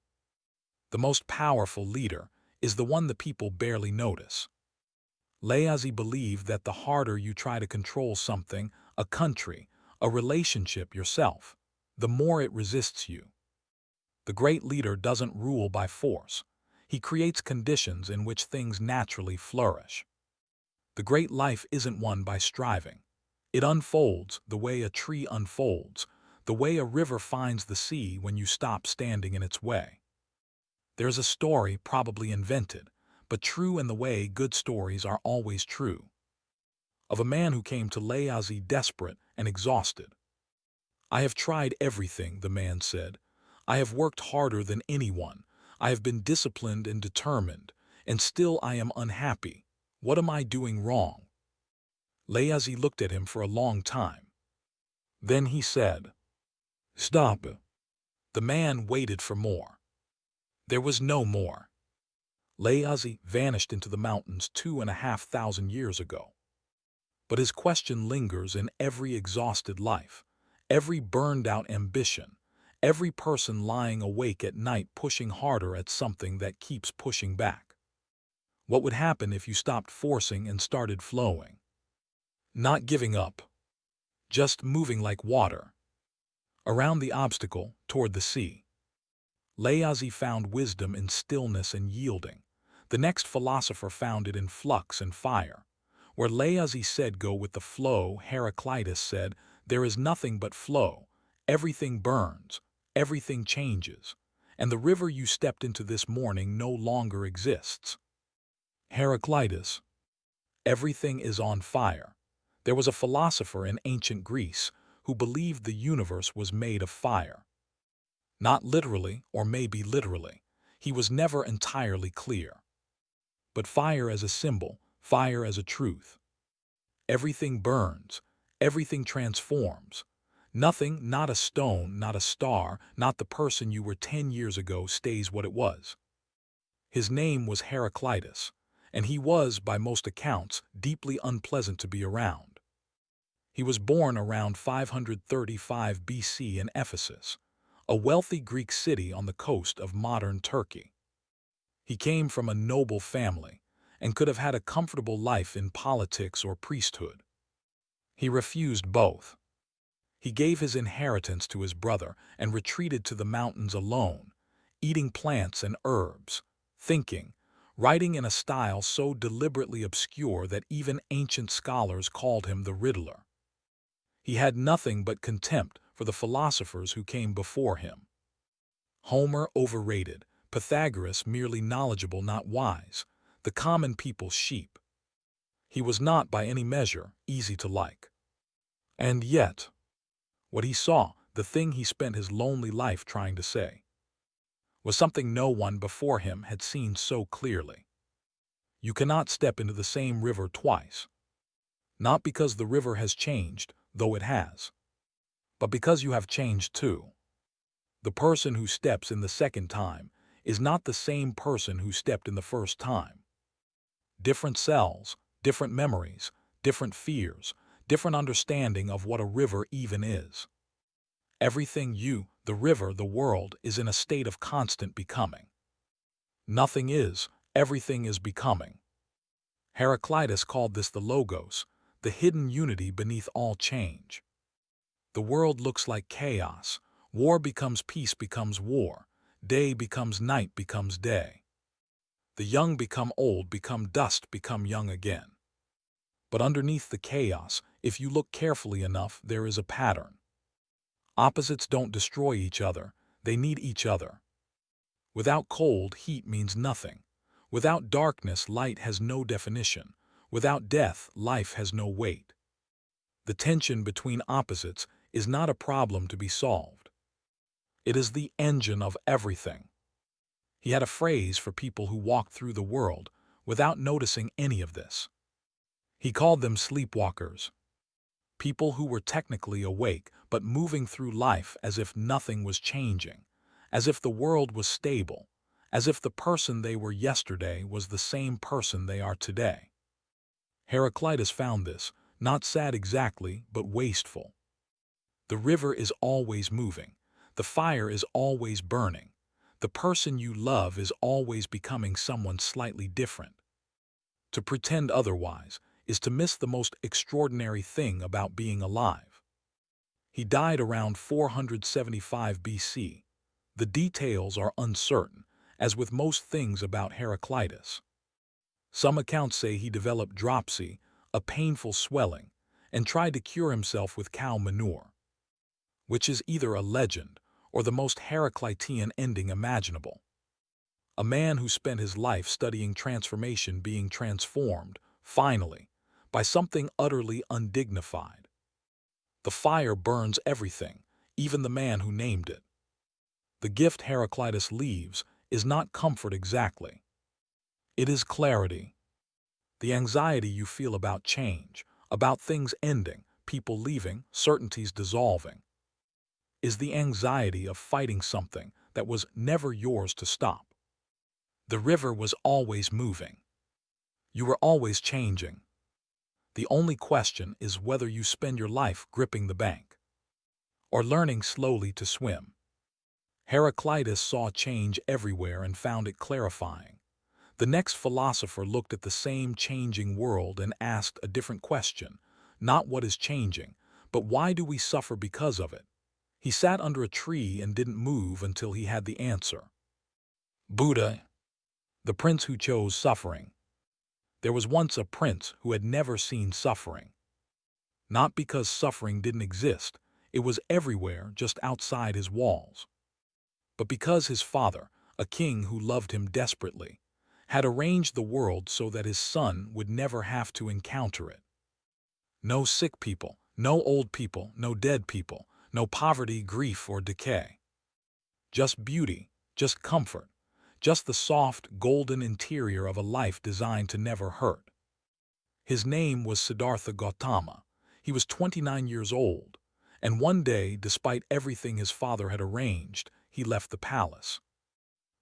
The most powerful leader is the one the people barely notice. Laozi believed that the harder you try to control something, a country, a relationship, yourself, the more it resists you. The great leader doesn't rule by force. He creates conditions in which things naturally flourish. The great life isn't won by striving. It unfolds the way a tree unfolds, the way a river finds the sea when you stop standing in its way. There's a story probably invented, but true in the way good stories are always true, of a man who came to Laozi desperate and exhausted. "I have tried everything," the man said. "I have worked harder than anyone. I have been disciplined and determined, and still I am unhappy. What am I doing wrong?" Laozi looked at him for a long time. Then he said, "Stop." The man waited for more. There was no more. Laozi vanished into the mountains 2,500 years ago. But his question lingers in every exhausted life, every burned-out ambition, every person lying awake at night pushing harder at something that keeps pushing back. What would happen if you stopped forcing and started flowing? Not giving up, just moving like water, around the obstacle toward the sea. Laozi found wisdom in stillness and yielding. The next philosopher found it in flux and fire. Where Laozi said, "Go with the flow," Heraclitus said, "There is nothing but flow. Everything burns, everything changes, and the river you stepped into this morning no longer exists." Heraclitus. Everything is on fire. There was a philosopher in ancient Greece who believed the universe was made of fire. Not literally, or maybe literally. He was never entirely clear. But fire as a symbol, fire as a truth. Everything burns, everything transforms. Nothing, not a stone, not a star, not the person you were 10 years ago, stays what it was. His name was Heraclitus, and he was, by most accounts, deeply unpleasant to be around. He was born around 535 BC in Ephesus, a wealthy Greek city on the coast of modern Turkey. He came from a noble family and could have had a comfortable life in politics or priesthood. He refused both. He gave his inheritance to his brother and retreated to the mountains alone, eating plants and herbs, thinking, writing in a style so deliberately obscure that even ancient scholars called him the Riddler. He had nothing but contempt for the philosophers who came before him. Homer overrated, Pythagoras merely knowledgeable, not wise, the common people's sheep. He was not by any measure easy to like. And yet, what he saw, the thing he spent his lonely life trying to say, was something no one before him had seen so clearly. You cannot step into the same river twice. Not because the river has changed, though it has, but because you have changed too. The person who steps in the second time is not the same person who stepped in the first time. Different cells, different memories, different fears, different understanding of what a river even is. Everything you, the river, the world, is in a state of constant becoming. Nothing is, everything is becoming. Heraclitus called this the logos, the hidden unity beneath all change. The world looks like chaos. War becomes peace, becomes war. Day becomes night, becomes day. The young become old, become dust, become young again. But underneath the chaos, if you look carefully enough, there is a pattern. Opposites don't destroy each other, they need each other. Without cold, heat means nothing. Without darkness, light has no definition. Without death, life has no weight. The tension between opposites is not a problem to be solved. It is the engine of everything. He had a phrase for people who walked through the world without noticing any of this. He called them sleepwalkers, people who were technically awake but moving through life as if nothing was changing, as if the world was stable, as if the person they were yesterday was the same person they are today. Heraclitus found this, not sad exactly, but wasteful. The river is always moving. The fire is always burning. The person you love is always becoming someone slightly different. To pretend otherwise is to miss the most extraordinary thing about being alive. He died around 475 BC. The details are uncertain, as with most things about Heraclitus. Some accounts say he developed dropsy, a painful swelling, and tried to cure himself with cow manure, which is either a legend or the most Heraclitean ending imaginable. A man who spent his life studying transformation being transformed, finally, by something utterly undignified. The fire burns everything, even the man who named it. The gift Heraclitus leaves is not comfort exactly. It is clarity. The anxiety you feel about change, about things ending, people leaving, certainties dissolving, is the anxiety of fighting something that was never yours to stop. The river was always moving. You were always changing. The only question is whether you spend your life gripping the bank or learning slowly to swim. Heraclitus saw change everywhere and found it clarifying. The next philosopher looked at the same changing world and asked a different question, not what is changing, but why do we suffer because of it? He sat under a tree and didn't move until he had the answer. Buddha, the prince who chose suffering. There was once a prince who had never seen suffering. Not because suffering didn't exist, it was everywhere just outside his walls, but because his father, a king who loved him desperately, had arranged the world so that his son would never have to encounter it. No sick people, no old people, no dead people, no poverty, grief, or decay. Just beauty, just comfort, just the soft, golden interior of a life designed to never hurt. His name was Siddhartha Gautama. He was 29 years old, and one day, despite everything his father had arranged, he left the palace.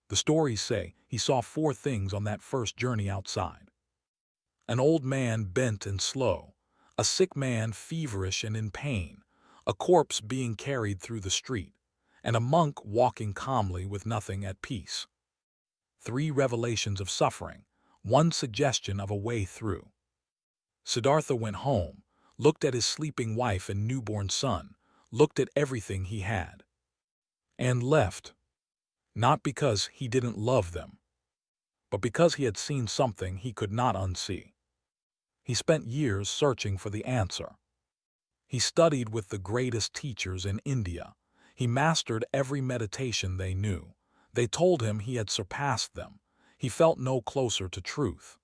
The stories say he saw 4 things on that first journey outside. An old man bent and slow, a sick man feverish and in pain, a corpse being carried through the street, and a monk walking calmly with nothing at peace. 3 revelations of suffering, 1 suggestion of a way through. Siddhartha went home, looked at his sleeping wife and newborn son, looked at everything he had, and left. Not because he didn't love them, but because he had seen something he could not unsee. He spent years searching for the answer. He studied with the greatest teachers in India. He mastered every meditation they knew. They told him he had surpassed them. He felt no closer to truth.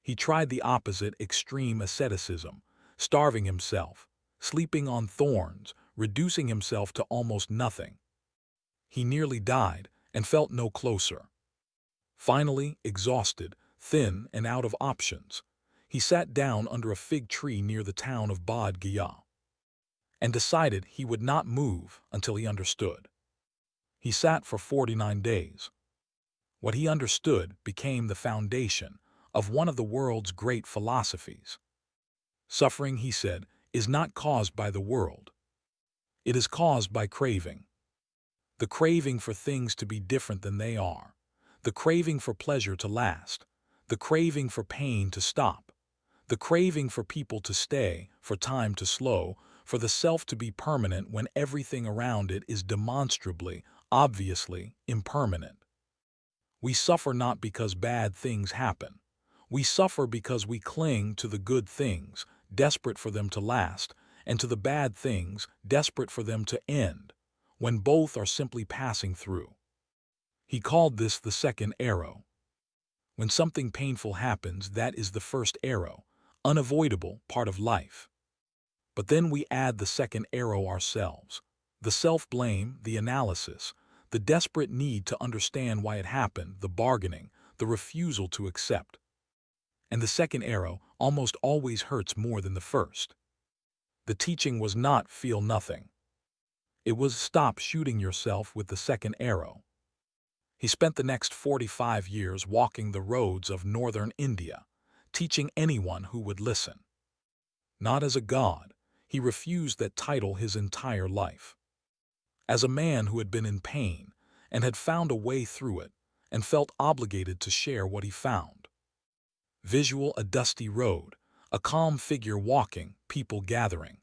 He tried the opposite extreme asceticism, starving himself, sleeping on thorns, reducing himself to almost nothing. He nearly died and felt no closer. Finally, exhausted, thin, and out of options, he sat down under a fig tree near the town of Bodh Gaya and decided he would not move until he understood. He sat for 49 days. What he understood became the foundation of one of the world's great philosophies. Suffering, he said, is not caused by the world. It is caused by craving. The craving for things to be different than they are, the craving for pleasure to last, the craving for pain to stop, the craving for people to stay, for time to slow, for the self to be permanent when everything around it is demonstrably, obviously, impermanent. We suffer not because bad things happen. We suffer because we cling to the good things, desperate for them to last, and to the bad things, desperate for them to end, when both are simply passing through. He called this the second arrow. When something painful happens, that is the first arrow, unavoidable part of life. But then we add the second arrow ourselves, the self-blame, the analysis, the desperate need to understand why it happened, the bargaining, the refusal to accept. And the second arrow almost always hurts more than the first. The teaching was not feel nothing. It was stop shooting yourself with the second arrow. He spent the next 45 years walking the roads of northern India, teaching anyone who would listen. Not as a god, he refused that title his entire life. As a man who had been in pain and had found a way through it and felt obligated to share what he found. Visual, a dusty road, a calm figure walking, people gathering.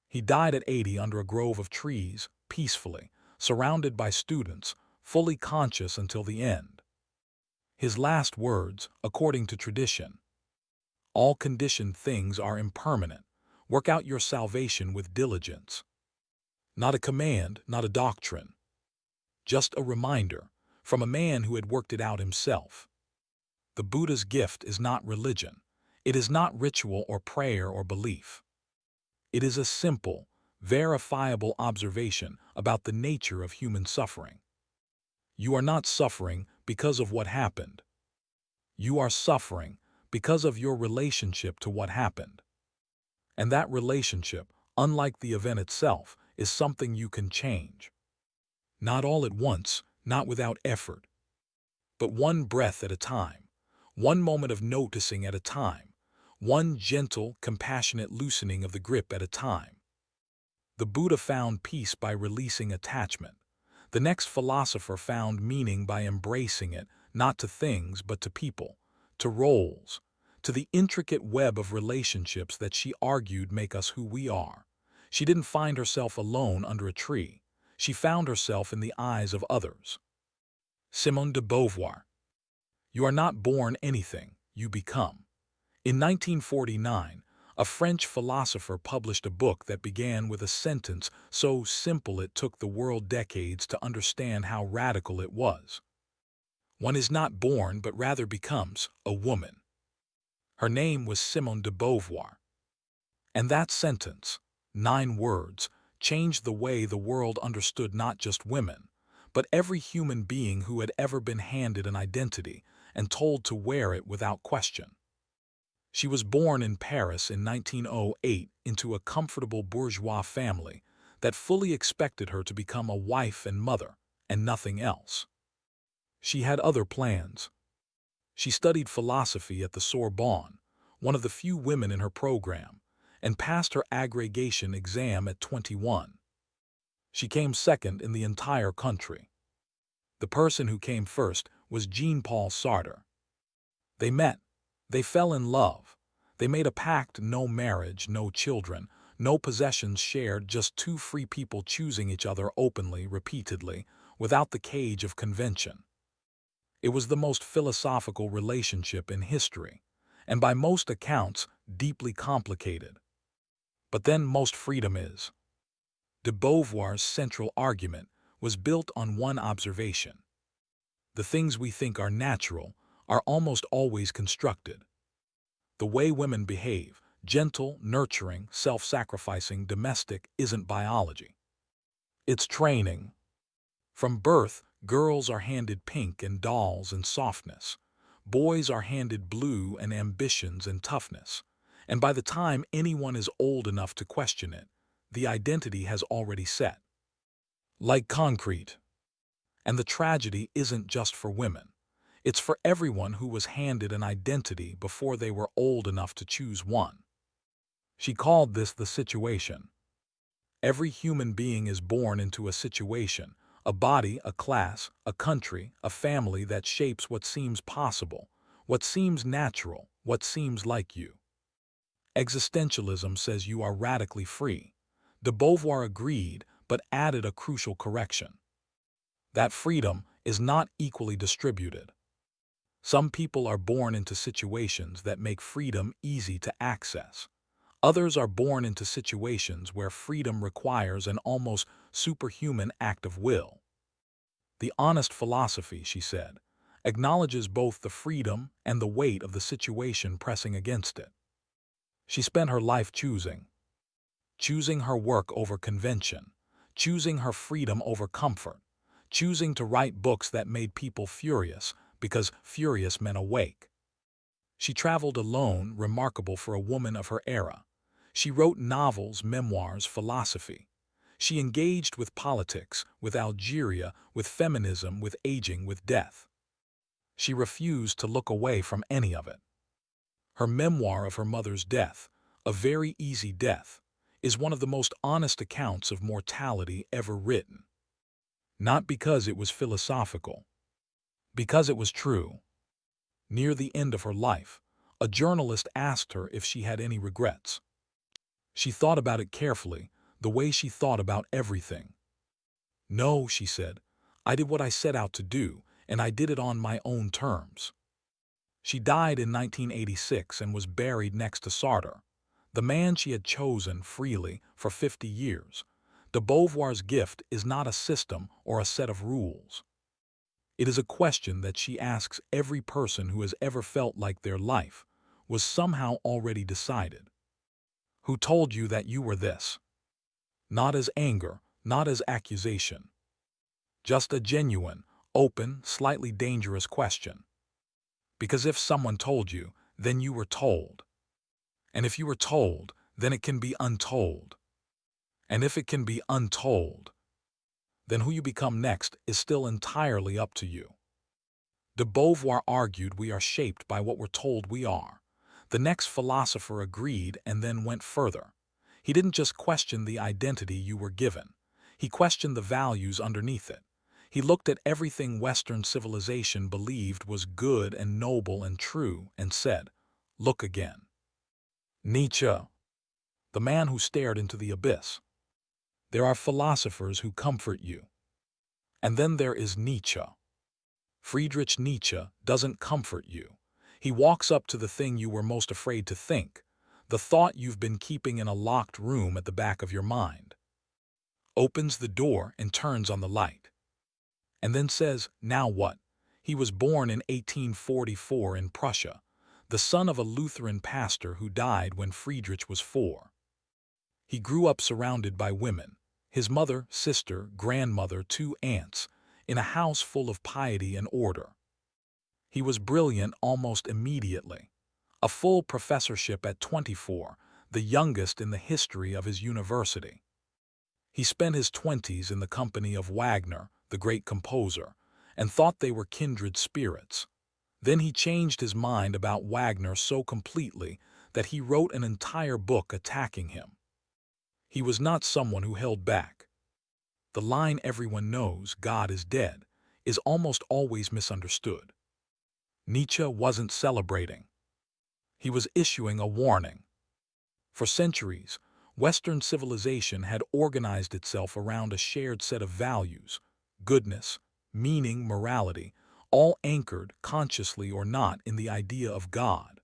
He died at 80 under a grove of trees, peacefully, surrounded by students, fully conscious until the end. His last words, according to tradition: all conditioned things are impermanent. Work out your salvation with diligence. Not a command, not a doctrine. Just a reminder, from a man who had worked it out himself. The Buddha's gift is not religion. It is not ritual or prayer or belief. It is a simple, verifiable observation about the nature of human suffering. You are not suffering because of what happened. You are suffering because of your relationship to what happened. And that relationship, unlike the event itself, is something you can change. Not all at once, not without effort, but one breath at a time, one moment of noticing at a time, one gentle, compassionate loosening of the grip at a time. The Buddha found peace by releasing attachment. The next philosopher found meaning by embracing it, not to things but to people, to roles, to the intricate web of relationships that she argued make us who we are. She didn't find herself alone under a tree. She found herself in the eyes of others. Simone de Beauvoir. You are not born anything, you become. In 1949, a French philosopher published a book that began with a sentence so simple it took the world decades to understand how radical it was. One is not born but rather becomes a woman. Her name was Simone de Beauvoir. And that sentence, 9 words, changed the way the world understood not just women, but every human being who had ever been handed an identity and told to wear it without question. She was born in Paris in 1908 into a comfortable bourgeois family that fully expected her to become a wife and mother, and nothing else. She had other plans. She studied philosophy at the Sorbonne, one of the few women in her program, and passed her agrégation exam at 21. She came second in the entire country. The person who came first was Jean-Paul Sartre. They met. They fell in love. They made a pact: no marriage, no children, no possessions shared, just two free people choosing each other openly, repeatedly, without the cage of convention. It was the most philosophical relationship in history, and by most accounts, deeply complicated. But then most freedom is. De Beauvoir's central argument was built on one observation. The things we think are natural are almost always constructed. The way women behave, gentle, nurturing, self-sacrificing, domestic, isn't biology. It's training. From birth, girls are handed pink and dolls and softness. Boys are handed blue and ambitions and toughness. And by the time anyone is old enough to question it, the identity has already set. Like concrete. And the tragedy isn't just for women. It's for everyone who was handed an identity before they were old enough to choose one. She called this the situation. Every human being is born into a situation, a body, a class, a country, a family that shapes what seems possible, what seems natural, what seems like you. Existentialism says you are radically free. De Beauvoir agreed, but added a crucial correction. That freedom is not equally distributed. Some people are born into situations that make freedom easy to access. Others are born into situations where freedom requires an almost superhuman act of will. The honest philosophy, she said, acknowledges both the freedom and the weight of the situation pressing against it. She spent her life choosing her work over convention, choosing her freedom over comfort, choosing to write books that made people furious because furious meant awake. She traveled alone, remarkable for a woman of her era. She wrote novels, memoirs, philosophy. She engaged with politics, with Algeria, with feminism, with aging, with death. She refused to look away from any of it. Her memoir of her mother's death, A Very Easy Death, is one of the most honest accounts of mortality ever written. Not because it was philosophical, because it was true. Near the end of her life, a journalist asked her if she had any regrets. She thought about it carefully, the way she thought about everything. "No," she said, "I did what I set out to do, and I did it on my own terms." She died in 1986 and was buried next to Sartre, the man she had chosen freely for 50 years. De Beauvoir's gift is not a system or a set of rules. It is a question that she asks every person who has ever felt like their life was somehow already decided. Who told you that you were this? Not as anger, not as accusation. Just a genuine, open, slightly dangerous question. Because if someone told you, then you were told. And if you were told, then it can be untold. And if it can be untold, then who you become next is still entirely up to you. De Beauvoir argued we are shaped by what we're told we are. The next philosopher agreed and then went further. He didn't just question the identity you were given. He questioned the values underneath it. He looked at everything Western civilization believed was good and noble and true and said, "Look again." Nietzsche, the man who stared into the abyss. There are philosophers who comfort you. And then there is Nietzsche. Friedrich Nietzsche doesn't comfort you. He walks up to the thing you were most afraid to think, the thought you've been keeping in a locked room at the back of your mind, opens the door and turns on the light, and then says, "Now what?" He was born in 1844 in Prussia, the son of a Lutheran pastor who died when Friedrich was 4. He grew up surrounded by women, his mother, sister, grandmother, 2 aunts, in a house full of piety and order. He was brilliant almost immediately. A full professorship at 24, the youngest in the history of his university. He spent his 20s in the company of Wagner, the great composer, and thought they were kindred spirits. Then he changed his mind about Wagner so completely that he wrote an entire book attacking him. He was not someone who held back. The line everyone knows, "God is dead," is almost always misunderstood. Nietzsche wasn't celebrating. He was issuing a warning. For centuries, Western civilization had organized itself around a shared set of values, goodness, meaning, morality, all anchored, consciously or not, in the idea of God.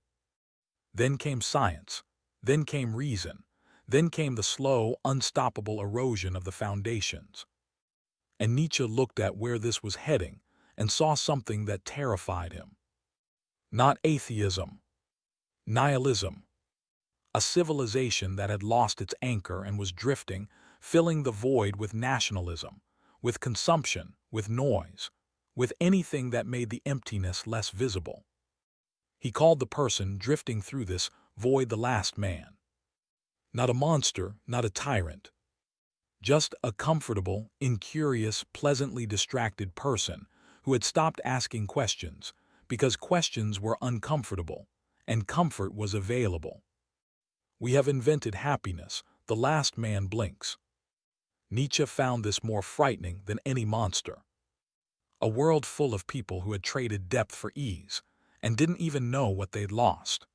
Then came science, then came reason, then came the slow, unstoppable erosion of the foundations. And Nietzsche looked at where this was heading and saw something that terrified him. Not atheism, nihilism. A civilization that had lost its anchor and was drifting, filling the void with nationalism, with consumption, with noise, with anything that made the emptiness less visible. He called the person drifting through this void the last man. Not a monster, not a tyrant. Just a comfortable, incurious, pleasantly distracted person who had stopped asking questions because questions were uncomfortable and comfort was available. We have invented happiness, the last man blinks. Nietzsche found this more frightening than any monster. A world full of people who had traded depth for ease and didn't even know what they'd lost.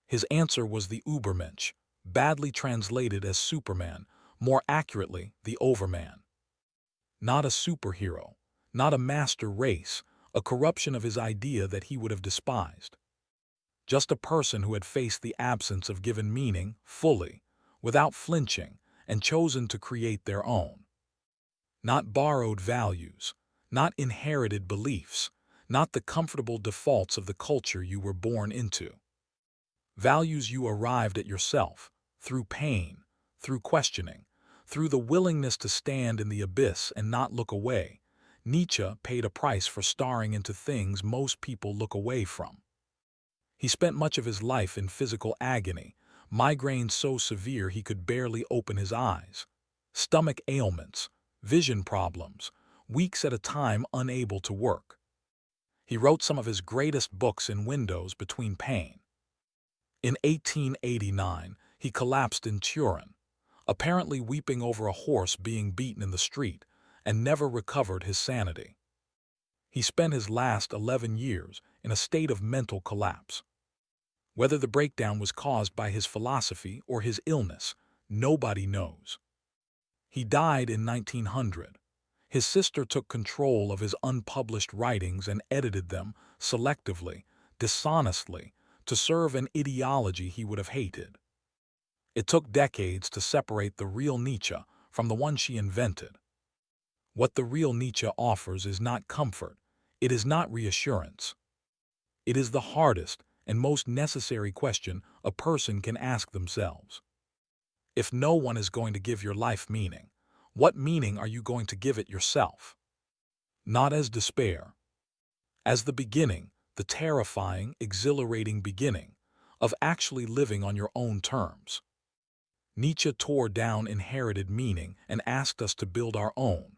His answer was the Übermensch, badly translated as Superman, more accurately, the Overman. Not a superhero, not a master race, a corruption of his idea that he would have despised. Just a person who had faced the absence of given meaning fully, without flinching, and chosen to create their own. Not borrowed values, not inherited beliefs, not the comfortable defaults of the culture you were born into. Values you arrived at yourself, through pain, through questioning, through the willingness to stand in the abyss and not look away, Nietzsche paid a price for staring into things most people look away from. He spent much of his life in physical agony, migraines so severe he could barely open his eyes, stomach ailments, vision problems, weeks at a time unable to work. He wrote some of his greatest books in windows between pain. In 1889, he collapsed in Turin, apparently weeping over a horse being beaten in the street, and never recovered his sanity. He spent his last 11 years in a state of mental collapse. Whether the breakdown was caused by his philosophy or his illness, nobody knows. He died in 1900. His sister took control of his unpublished writings and edited them selectively, dishonestly, to serve an ideology he would have hated. It took decades to separate the real Nietzsche from the one she invented. What the real Nietzsche offers is not comfort, it is not reassurance. It is the hardest and most necessary question a person can ask themselves. If no one is going to give your life meaning, what meaning are you going to give it yourself? Not as despair. As the beginning, the terrifying, exhilarating beginning of actually living on your own terms. Nietzsche tore down inherited meaning and asked us to build our own.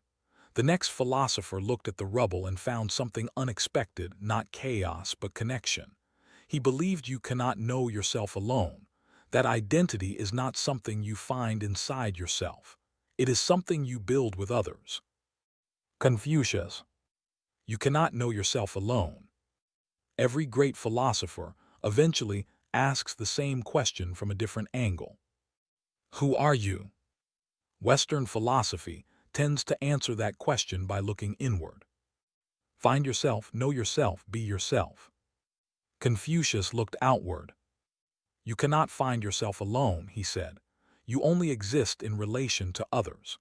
The next philosopher looked at the rubble and found something unexpected, not chaos but connection. He believed you cannot know yourself alone, that identity is not something you find inside yourself. It is something you build with others. Confucius. You cannot know yourself alone. Every great philosopher eventually asks the same question from a different angle. Who are you? Western philosophy tends to answer that question by looking inward. Find yourself, know yourself, be yourself. Confucius looked outward. You cannot find yourself alone, he said. You only exist in relation to others.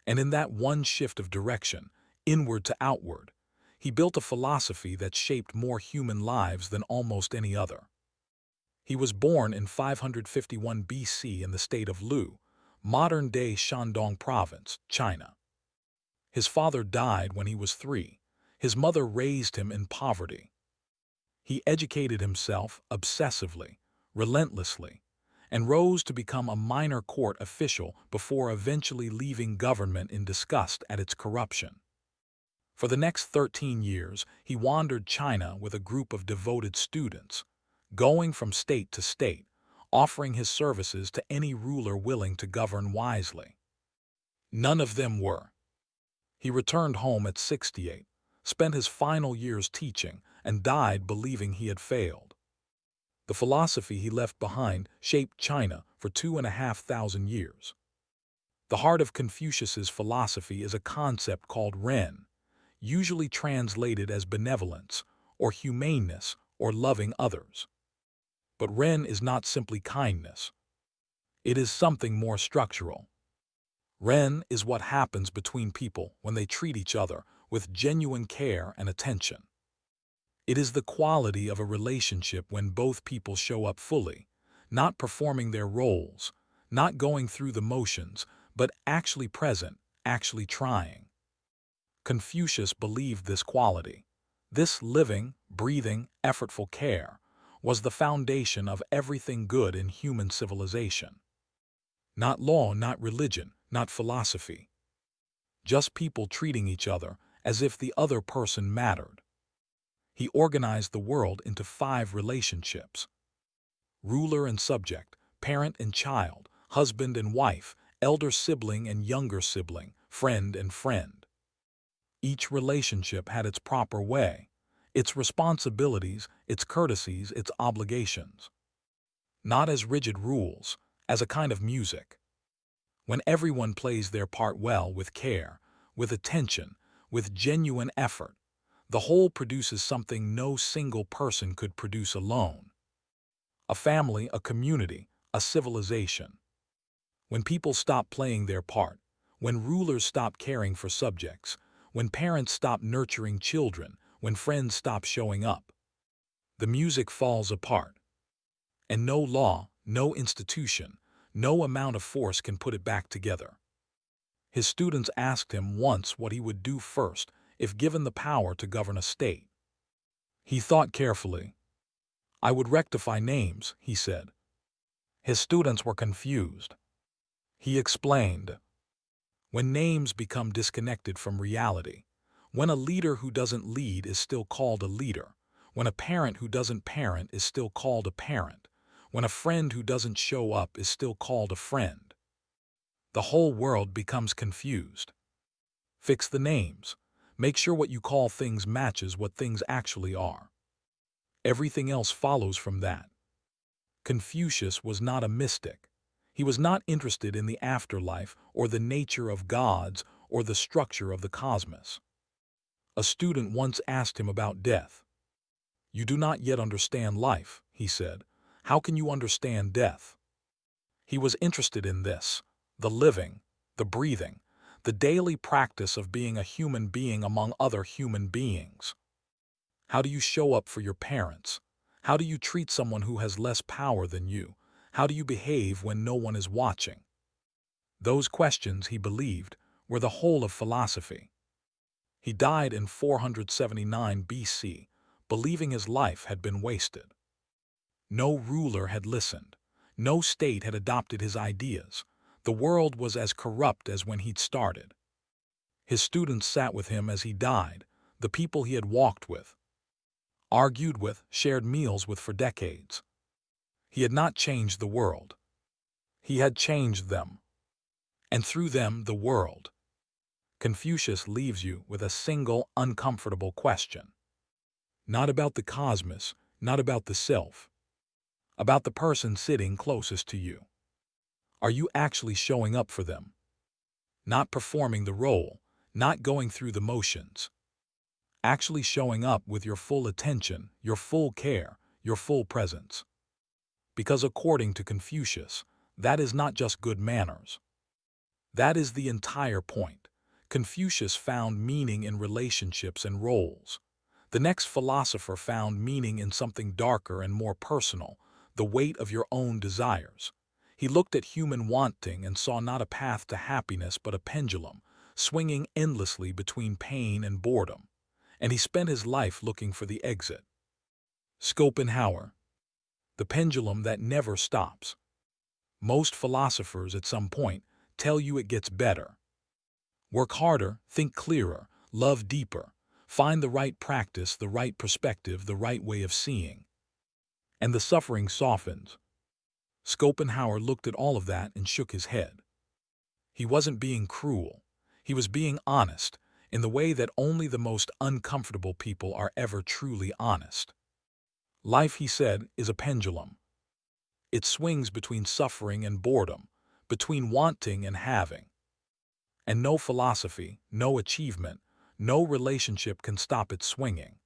And in that one shift of direction, inward to outward, he built a philosophy that shaped more human lives than almost any other. He was born in 551 BC in the state of Lu, modern-day Shandong Province, China. His father died when he was 3. His mother raised him in poverty. He educated himself obsessively, relentlessly, and rose to become a minor court official before eventually leaving government in disgust at its corruption. For the next 13 years, he wandered China with a group of devoted students, going from state to state, offering his services to any ruler willing to govern wisely. None of them were. He returned home at 68, spent his final years teaching, and died believing he had failed. The philosophy he left behind shaped China for 2,500 years. The heart of Confucius's philosophy is a concept called Ren, usually translated as benevolence, or humaneness, or loving others. But Ren is not simply kindness. It is something more structural. Ren is what happens between people when they treat each other with genuine care and attention. It is the quality of a relationship when both people show up fully, not performing their roles, not going through the motions, but actually present, actually trying. Confucius believed this quality. This living, breathing, effortful care was the foundation of everything good in human civilization. Not law, not religion, not philosophy. Just people treating each other as if the other person mattered. He organized the world into 5 relationships: ruler and subject, parent and child, husband and wife, elder sibling and younger sibling, friend and friend. Each relationship had its proper way, its responsibilities, its courtesies, its obligations. Not as rigid rules, as a kind of music. When everyone plays their part well, with care, with attention, with genuine effort, the whole produces something no single person could produce alone. A family, a community, a civilization. When people stop playing their part, when rulers stop caring for subjects, when parents stop nurturing children, when friends stop showing up, the music falls apart. And no law, no institution, no amount of force can put it back together. His students asked him once what he would do first if given the power to govern a state. He thought carefully. "I would rectify names," he said. His students were confused. He explained, "When names become disconnected from reality, when a leader who doesn't lead is still called a leader, when a parent who doesn't parent is still called a parent, when a friend who doesn't show up is still called a friend, the whole world becomes confused. Fix the names. Make sure what you call things matches what things actually are. Everything else follows from that." Confucius was not a mystic. He was not interested in the afterlife or the nature of gods or the structure of the cosmos. A student once asked him about death. "You do not yet understand life," he said. "How can you understand death?" He was interested in this, the living, the breathing, the daily practice of being a human being among other human beings. How do you show up for your parents? How do you treat someone who has less power than you? How do you behave when no one is watching? Those questions, he believed, were the whole of philosophy. He died in 479 BC, believing his life had been wasted. No ruler had listened. No state had adopted his ideas. The world was as corrupt as when he'd started. His students sat with him as he died, the people he had walked with, argued with, shared meals with for decades. He had not changed the world. He had changed them. And through them, the world. Confucius leaves you with a single, uncomfortable question. Not about the cosmos, not about the self. About the person sitting closest to you. Are you actually showing up for them? Not performing the role, not going through the motions. Actually showing up with your full attention, your full care, your full presence. Because according to Confucius, that is not just good manners. That is the entire point. Confucius found meaning in relationships and roles. The next philosopher found meaning in something darker and more personal, the weight of your own desires. He looked at human wanting and saw not a path to happiness but a pendulum, swinging endlessly between pain and boredom. And he spent his life looking for the exit. Schopenhauer. The pendulum that never stops. Most philosophers at some point tell you it gets better. Work harder, think clearer, love deeper, find the right practice, the right perspective, the right way of seeing. And the suffering softens. Schopenhauer looked at all of that and shook his head. He wasn't being cruel. He was being honest, in the way that only the most uncomfortable people are ever truly honest. Life, he said, is a pendulum. It swings between suffering and boredom, between wanting and having. And no philosophy, no achievement, no relationship can stop it swinging.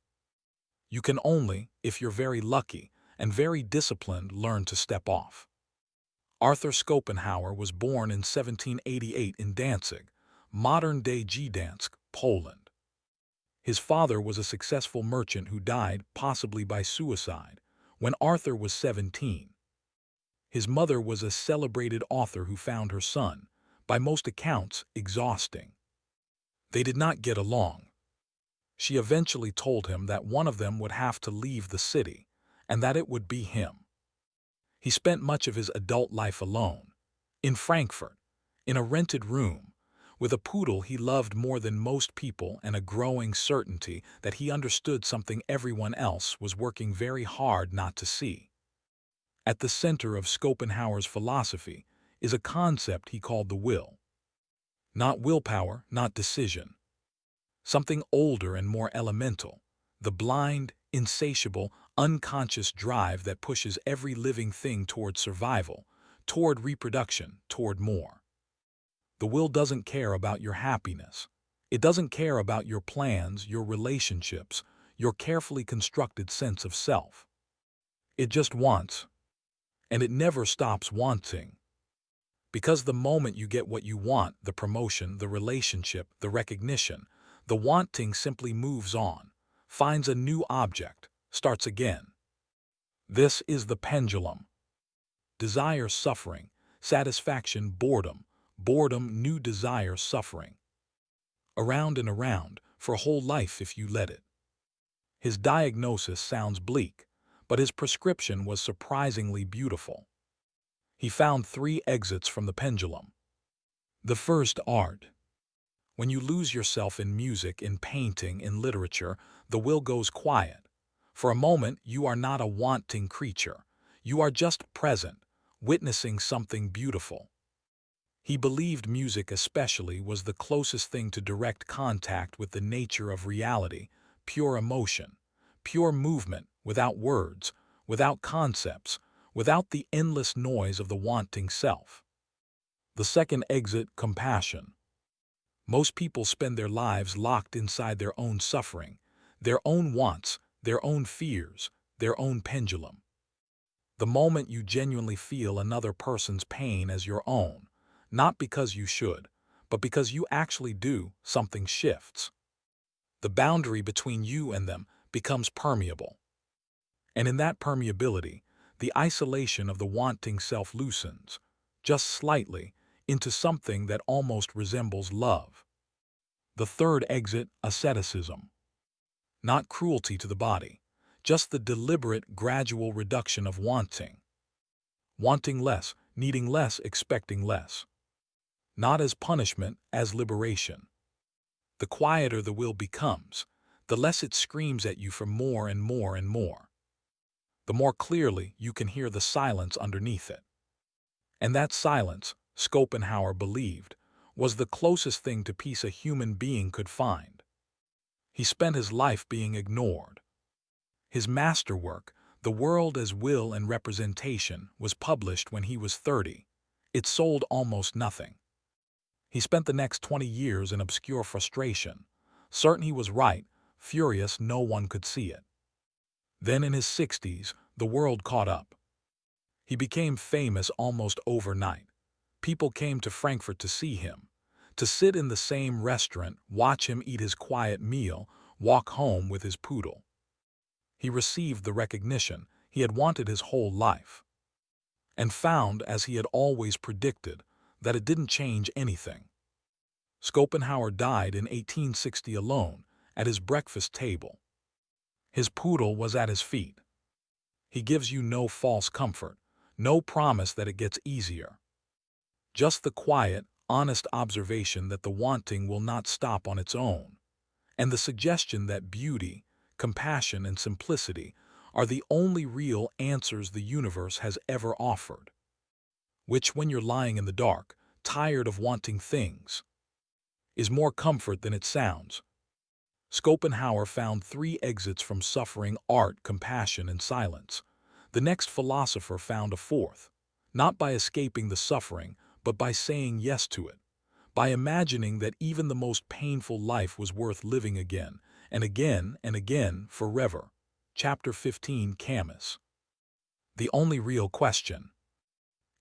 You can only, if you're very lucky and very disciplined, learn to step off. Arthur Schopenhauer was born in 1788 in Danzig, modern-day Gdansk, Poland. His father was a successful merchant who died, possibly by suicide, when Arthur was 17. His mother was a celebrated author who found her son, by most accounts, exhausting. They did not get along. She eventually told him that one of them would have to leave the city, and that it would be him. He spent much of his adult life alone, in Frankfurt, in a rented room, with a poodle he loved more than most people and a growing certainty that he understood something everyone else was working very hard not to see. At the center of Schopenhauer's philosophy is a concept he called the will. Not willpower, not decision. Something older and more elemental, the blind, insatiable, unconscious drive that pushes every living thing toward survival, toward reproduction, toward more. The will doesn't care about your happiness. It doesn't care about your plans, your relationships, your carefully constructed sense of self. It just wants. And it never stops wanting. Because the moment you get what you want, the promotion, the relationship, the recognition, the wanting simply moves on, finds a new object, starts again. This is the pendulum. Desire, suffering, satisfaction, boredom, boredom, new desire, suffering. Around and around, for a whole life if you let it. His diagnosis sounds bleak, but his prescription was surprisingly beautiful. He found 3 exits from the pendulum. The first, art. When you lose yourself in music, in painting, in literature, the will goes quiet. For a moment, you are not a wanting creature. You are just present, witnessing something beautiful. He believed music especially was the closest thing to direct contact with the nature of reality, pure emotion, pure movement, without words, without concepts, without the endless noise of the wanting self. The second exit, compassion. Most people spend their lives locked inside their own suffering, their own wants, their own fears, their own pendulum. The moment you genuinely feel another person's pain as your own, not because you should, but because you actually do, something shifts. The boundary between you and them becomes permeable. And in that permeability, the isolation of the wanting self loosens, just slightly, into something that almost resembles love. The third exit, asceticism. Not cruelty to the body, just the deliberate, gradual reduction of wanting. Wanting less, needing less, expecting less. Not as punishment, as liberation. The quieter the will becomes, the less it screams at you for more and more and more. The more clearly you can hear the silence underneath it. And that silence, Schopenhauer believed, was the closest thing to peace a human being could find. He spent his life being ignored. His masterwork, The World as Will and Representation, was published when he was 30. It sold almost nothing. He spent the next 20 years in obscure frustration, certain he was right, furious no one could see it. Then in his 60s, the world caught up. He became famous almost overnight. People came to Frankfurt to see him, to sit in the same restaurant, watch him eat his quiet meal, walk home with his poodle. He received the recognition he had wanted his whole life, and found, as he had always predicted, that it didn't change anything. Schopenhauer died in 1860 alone, at his breakfast table. His poodle was at his feet. He gives you no false comfort, no promise that it gets easier. Just the quiet, honest observation that the wanting will not stop on its own, and the suggestion that beauty, compassion, and simplicity are the only real answers the universe has ever offered. Which, when you're lying in the dark, tired of wanting things, is more comfort than it sounds. Schopenhauer found 3 exits from suffering: art, compassion, and silence. The next philosopher found a 4th, not by escaping the suffering, but by saying yes to it, by imagining that even the most painful life was worth living again, and again, and again, forever. Chapter 15, Camus. The only real question.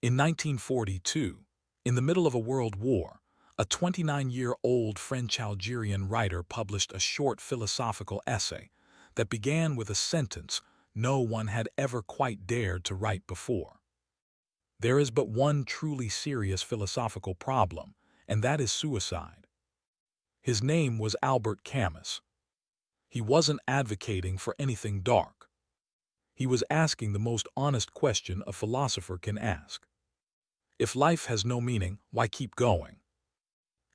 In 1942, in the middle of a world war, a 29-year-old French-Algerian writer published a short philosophical essay that began with a sentence no one had ever quite dared to write before. There is but one truly serious philosophical problem, and that is suicide. His name was Albert Camus. He wasn't advocating for anything dark. He was asking the most honest question a philosopher can ask. If life has no meaning, why keep going?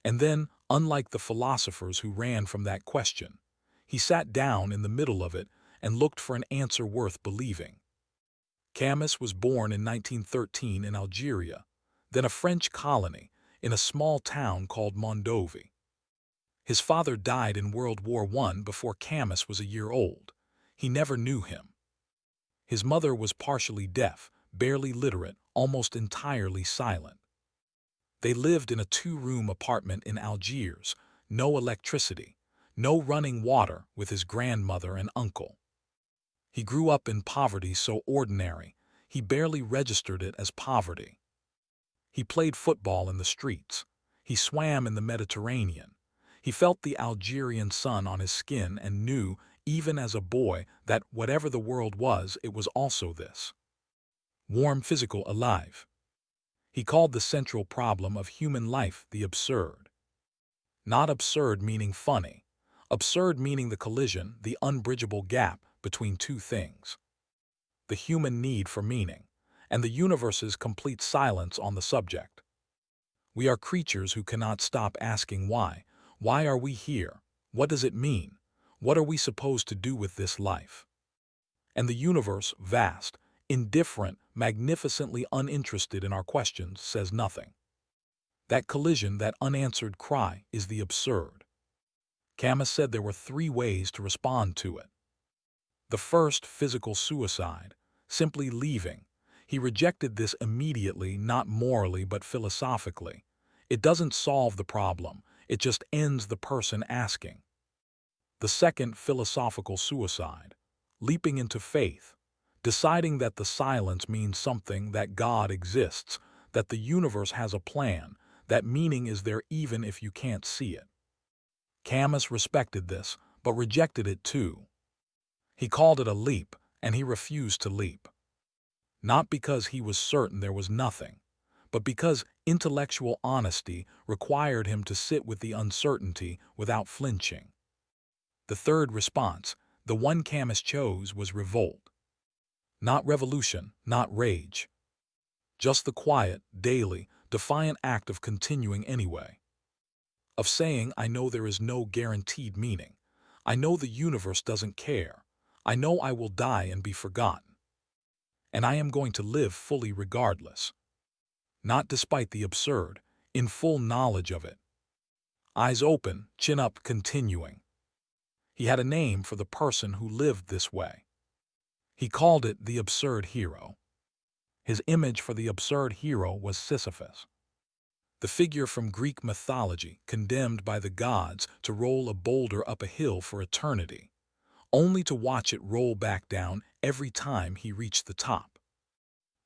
And then, unlike the philosophers who ran from that question, he sat down in the middle of it and looked for an answer worth believing. Camus was born in 1913 in Algeria, then a French colony, in a small town called Mondovi. His father died in World War I before Camus was a year old. He never knew him. His mother was partially deaf, barely literate, almost entirely silent. They lived in a 2-room apartment in Algiers, no electricity, no running water, with his grandmother and uncle. He grew up in poverty so ordinary, he barely registered it as poverty. He played football in the streets. He swam in the Mediterranean. He felt the Algerian sun on his skin and knew, even as a boy, that whatever the world was, it was also this. Warm, physical, alive. He called the central problem of human life the absurd. Not absurd meaning funny, absurd meaning the collision, the unbridgeable gap between two things: the human need for meaning, and the universe's complete silence on the subject. We are creatures who cannot stop asking why. Why are we here? What does it mean? What are we supposed to do with this life? And the universe, vast, indifferent, magnificently uninterested in our questions, says nothing. That collision, that unanswered cry, is the absurd. Camus said there were three ways to respond to it. The first, physical suicide, simply leaving. He rejected this immediately, not morally but philosophically. It doesn't solve the problem, it just ends the person asking. The second, philosophical suicide, leaping into faith, deciding that the silence means something, that God exists, that the universe has a plan, that meaning is there even if you can't see it. Camus respected this, but rejected it too. He called it a leap, and he refused to leap. Not because he was certain there was nothing, but because intellectual honesty required him to sit with the uncertainty without flinching. The third response, the one Camus chose, was revolt. Not revolution, not rage. Just the quiet, daily, defiant act of continuing anyway. Of saying, I know there is no guaranteed meaning. I know the universe doesn't care. I know I will die and be forgotten. And I am going to live fully regardless. Not despite the absurd, in full knowledge of it. Eyes open, chin up, continuing. He had a name for the person who lived this way. He called it the absurd hero. His image for the absurd hero was Sisyphus, the figure from Greek mythology condemned by the gods to roll a boulder up a hill for eternity, only to watch it roll back down every time he reached the top.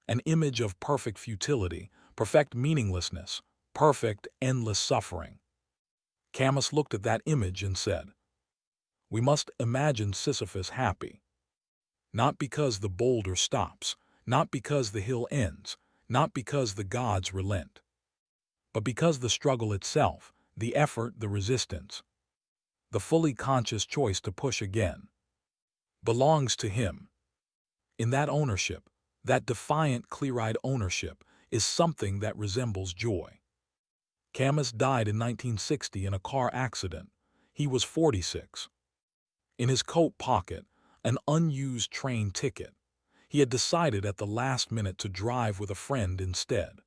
An image of perfect futility, perfect meaninglessness, perfect, endless suffering. Camus looked at that image and said, we must imagine Sisyphus happy. Not because the boulder stops, not because the hill ends, not because the gods relent, but because the struggle itself, the effort, the resistance, the fully conscious choice to push again, belongs to him. In that ownership, that defiant, clear-eyed ownership, is something that resembles joy. Camus died in 1960 in a car accident. He was 46. In his coat pocket, an unused train ticket. He had decided at the last minute to drive with a friend instead.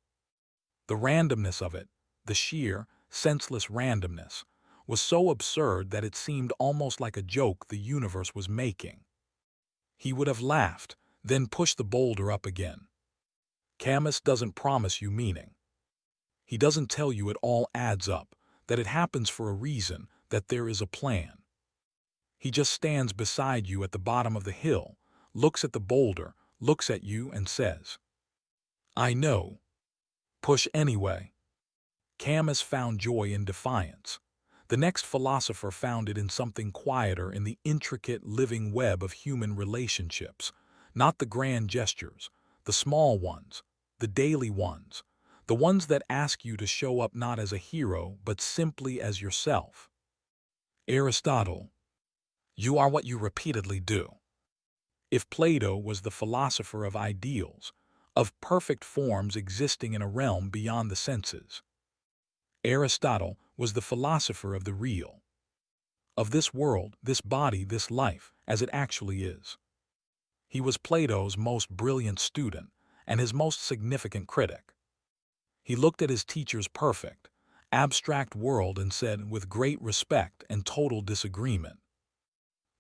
The randomness of it, the sheer, senseless randomness, was so absurd that it seemed almost like a joke the universe was making. He would have laughed, then pushed the boulder up again. Camus doesn't promise you meaning. He doesn't tell you it all adds up, that it happens for a reason, that there is a plan. He just stands beside you at the bottom of the hill, looks at the boulder, looks at you and says, I know. Push anyway. Camus found joy in defiance. The next philosopher found it in something quieter, in the intricate living web of human relationships, not the grand gestures, the small ones, the daily ones, the ones that ask you to show up not as a hero but simply as yourself. Aristotle. You are what you repeatedly do. If Plato was the philosopher of ideals, of perfect forms existing in a realm beyond the senses, Aristotle was the philosopher of the real, of this world, this body, this life, as it actually is. He was Plato's most brilliant student and his most significant critic. He looked at his teacher's perfect, abstract world and said, with great respect and total disagreement,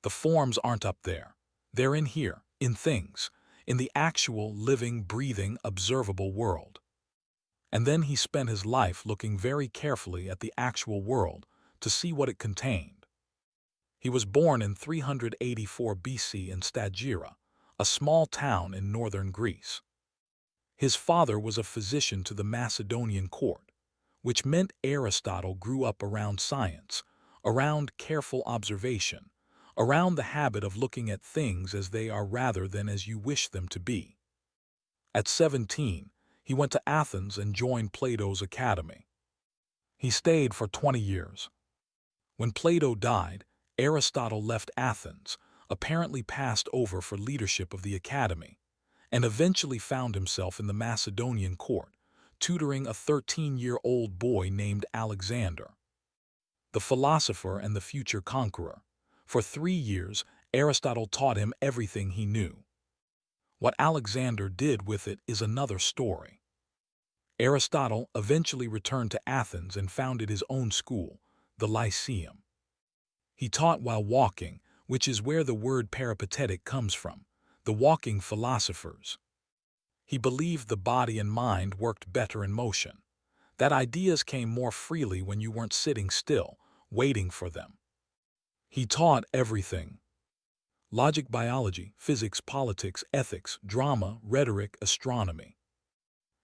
the forms aren't up there. They're in here, in things, in the actual, living, breathing, observable world. And then he spent his life looking very carefully at the actual world to see what it contained. He was born in 384 BC in Stagira, a small town in northern Greece. His father was a physician to the Macedonian court, which meant Aristotle grew up around science, around careful observation, around the habit of looking at things as they are rather than as you wish them to be. At 17, He went to Athens and joined Plato's academy. He stayed for 20 years. When Plato died, Aristotle left Athens, apparently passed over for leadership of the academy, and eventually found himself in the Macedonian court, tutoring a 13-year-old boy named Alexander, the philosopher and the future conqueror. For 3 years, Aristotle taught him everything he knew. What Alexander did with it is another story. Aristotle eventually returned to Athens and founded his own school, the Lyceum. He taught while walking, which is where the word peripatetic comes from, the walking philosophers. He believed the body and mind worked better in motion, that ideas came more freely when you weren't sitting still, waiting for them. He taught everything: logic, biology, physics, politics, ethics, drama, rhetoric, astronomy.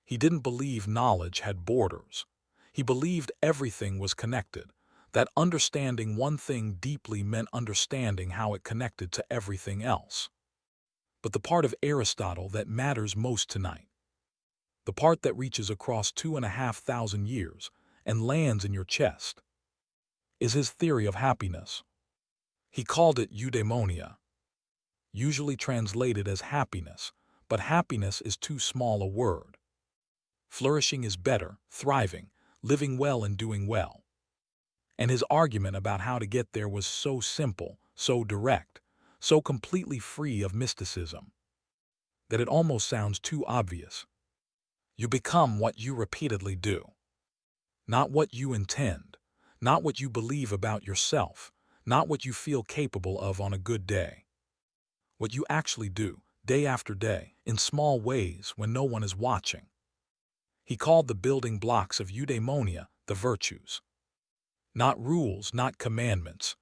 He didn't believe knowledge had borders. He believed everything was connected, that understanding one thing deeply meant understanding how it connected to everything else. But the part of Aristotle that matters most tonight, the part that reaches across 2,500 years and lands in your chest, is his theory of happiness. He called it eudaimonia, usually translated as happiness, but happiness is too small a word. Flourishing is better, thriving, living well and doing well. And his argument about how to get there was so simple, so direct, so completely free of mysticism, that it almost sounds too obvious. You become what you repeatedly do. Not what you intend, not what you believe about yourself, not what you feel capable of on a good day. What you actually do, day after day, in small ways when no one is watching. He called the building blocks of eudaimonia the virtues. Not rules, not commandments.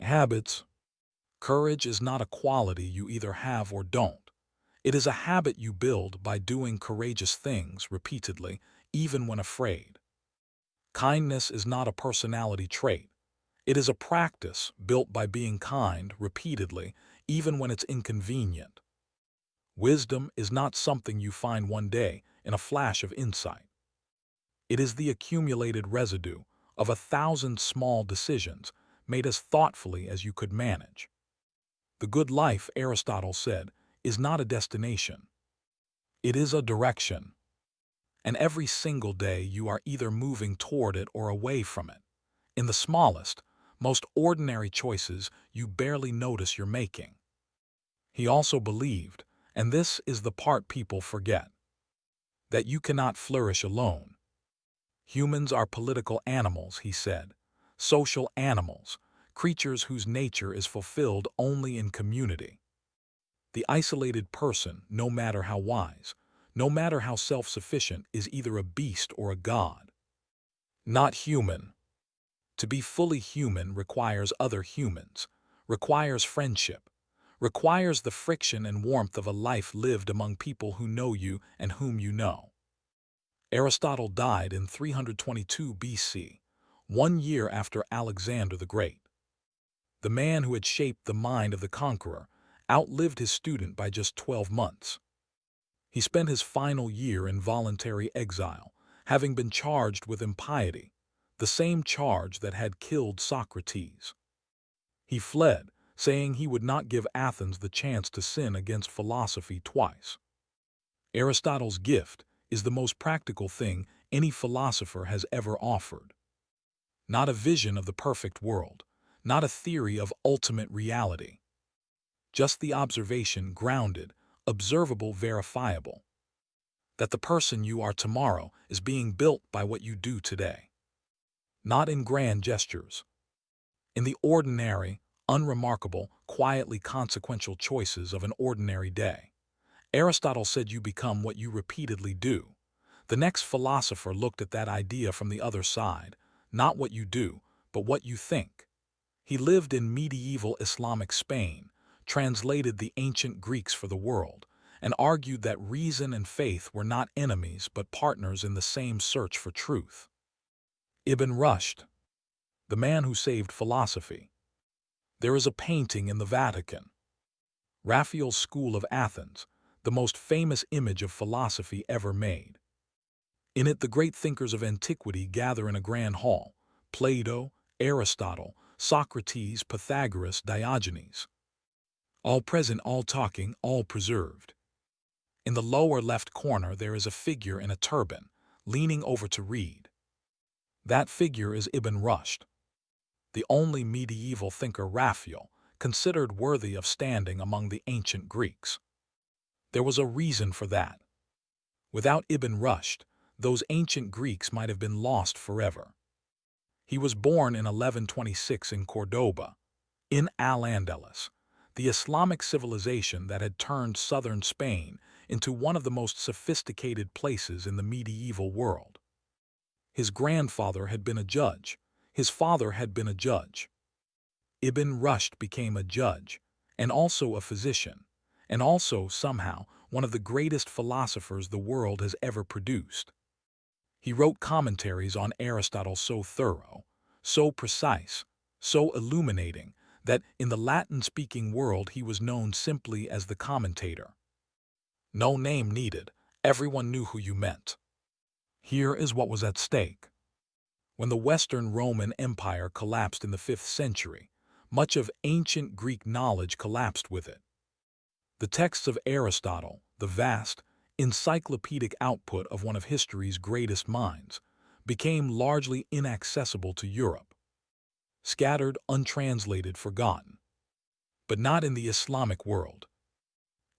Habits. Courage is not a quality you either have or don't. It is a habit you build by doing courageous things repeatedly, even when afraid. Kindness is not a personality trait. It is a practice built by being kind repeatedly, even when it's inconvenient. Wisdom is not something you find one day in a flash of insight. It is the accumulated residue of 1,000 small decisions made as thoughtfully as you could manage. The good life, Aristotle said, is not a destination. It is a direction. And every single day you are either moving toward it or away from it. In the smallest, most ordinary choices you barely notice you're making. He also believed, and this is the part people forget, that you cannot flourish alone. Humans are political animals, he said, social animals, creatures whose nature is fulfilled only in community. The isolated person, no matter how wise, no matter how self-sufficient, is either a beast or a god. Not human. To be fully human requires other humans, requires friendship, requires the friction and warmth of a life lived among people who know you and whom you know. Aristotle died in 322 BC, 1 year after Alexander the Great. The man who had shaped the mind of the conqueror outlived his student by just 12 months. He spent his final year in voluntary exile, having been charged with impiety, the same charge that had killed Socrates. He fled, saying he would not give Athens the chance to sin against philosophy twice. Aristotle's gift is the most practical thing any philosopher has ever offered. Not a vision of the perfect world, not a theory of ultimate reality. Just the observation, grounded, observable, verifiable, that the person you are tomorrow is being built by what you do today. Not in grand gestures. In the ordinary, unremarkable, quietly consequential choices of an ordinary day. Aristotle said you become what you repeatedly do. The next philosopher looked at that idea from the other side, not what you do, but what you think. He lived in medieval Islamic Spain, translated the ancient Greeks for the world, and argued that reason and faith were not enemies but partners in the same search for truth. Ibn Rushd, the man who saved philosophy. There is a painting in the Vatican. Raphael's School of Athens, the most famous image of philosophy ever made. In it, the great thinkers of antiquity gather in a grand hall: Plato, Aristotle, Socrates, Pythagoras, Diogenes. All present, all talking, all preserved. In the lower left corner there is a figure in a turban, leaning over to read. That figure is Ibn Rushd, the only medieval thinker Raphael considered worthy of standing among the ancient Greeks. There was a reason for that. Without Ibn Rushd, those ancient Greeks might have been lost forever. He was born in 1126 in Cordoba, in Al-Andalus, the Islamic civilization that had turned southern Spain into one of the most sophisticated places in the medieval world. His grandfather had been a judge. His father had been a judge. Ibn Rushd became a judge, and also a physician, and also, somehow, one of the greatest philosophers the world has ever produced. He wrote commentaries on Aristotle so thorough, so precise, so illuminating, that in the Latin-speaking world he was known simply as the commentator. No name needed, everyone knew who you meant. Here is what was at stake. When the Western Roman Empire collapsed in the 5th century, much of ancient Greek knowledge collapsed with it. The texts of Aristotle, the vast, encyclopedic output of one of history's greatest minds, became largely inaccessible to Europe. Scattered, untranslated, forgotten. But not in the Islamic world.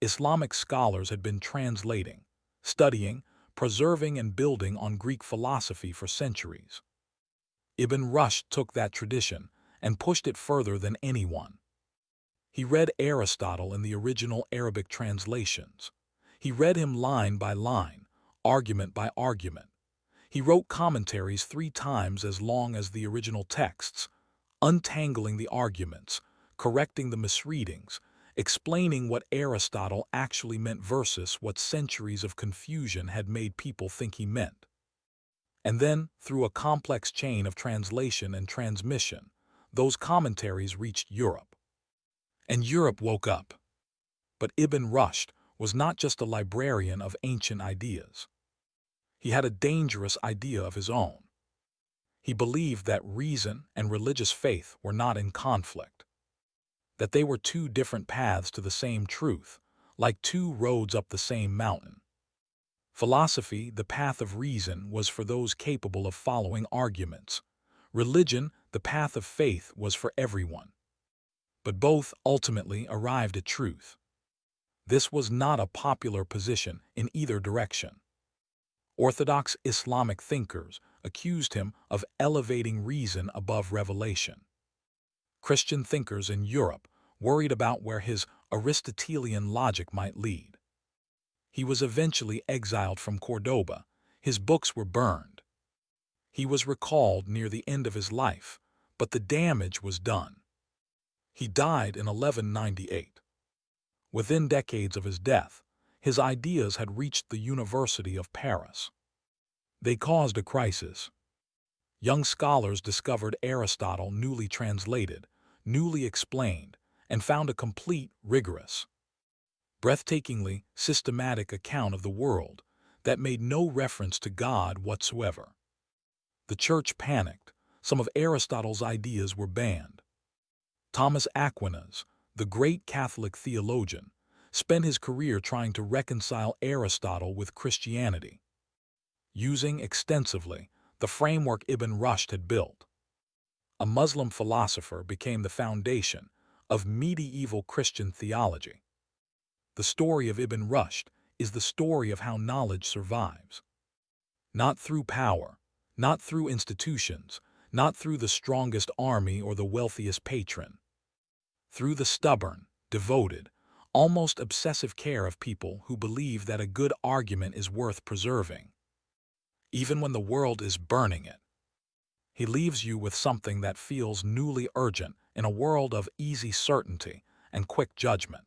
Islamic scholars had been translating, studying, preserving, and building on Greek philosophy for centuries. Ibn Rushd took that tradition and pushed it further than anyone. He read Aristotle in the original Arabic translations. He read him line by line, argument by argument. He wrote commentaries 3 times as long as the original texts, untangling the arguments, correcting the misreadings, explaining what Aristotle actually meant versus what centuries of confusion had made people think he meant. And then, through a complex chain of translation and transmission, those commentaries reached Europe. And Europe woke up. But Ibn Rushd was not just a librarian of ancient ideas. He had a dangerous idea of his own. He believed that reason and religious faith were not in conflict, that they were 2 different paths to the same truth, like 2 roads up the same mountain. Philosophy, the path of reason, was for those capable of following arguments. Religion, the path of faith, was for everyone. But both ultimately arrived at truth. This was not a popular position in either direction. Orthodox Islamic thinkers accused him of elevating reason above revelation. Christian thinkers in Europe worried about where his Aristotelian logic might lead. He was eventually exiled from Cordoba. His books were burned. He was recalled near the end of his life, but the damage was done. He died in 1198. Within decades of his death, his ideas had reached the University of Paris. They caused a crisis. Young scholars discovered Aristotle newly translated, newly explained, and found a complete, rigorous, breathtakingly systematic account of the world that made no reference to God whatsoever. The church panicked. Some of Aristotle's ideas were banned. Thomas Aquinas, the great Catholic theologian, spent his career trying to reconcile Aristotle with Christianity, using extensively the framework Ibn Rushd had built. A Muslim philosopher became the foundation of medieval Christian theology. The story of Ibn Rushd is the story of how knowledge survives. Not through power, not through institutions, not through the strongest army or the wealthiest patron. Through the stubborn, devoted, almost obsessive care of people who believe that a good argument is worth preserving, even when the world is burning it. He leaves you with something that feels newly urgent in a world of easy certainty and quick judgment.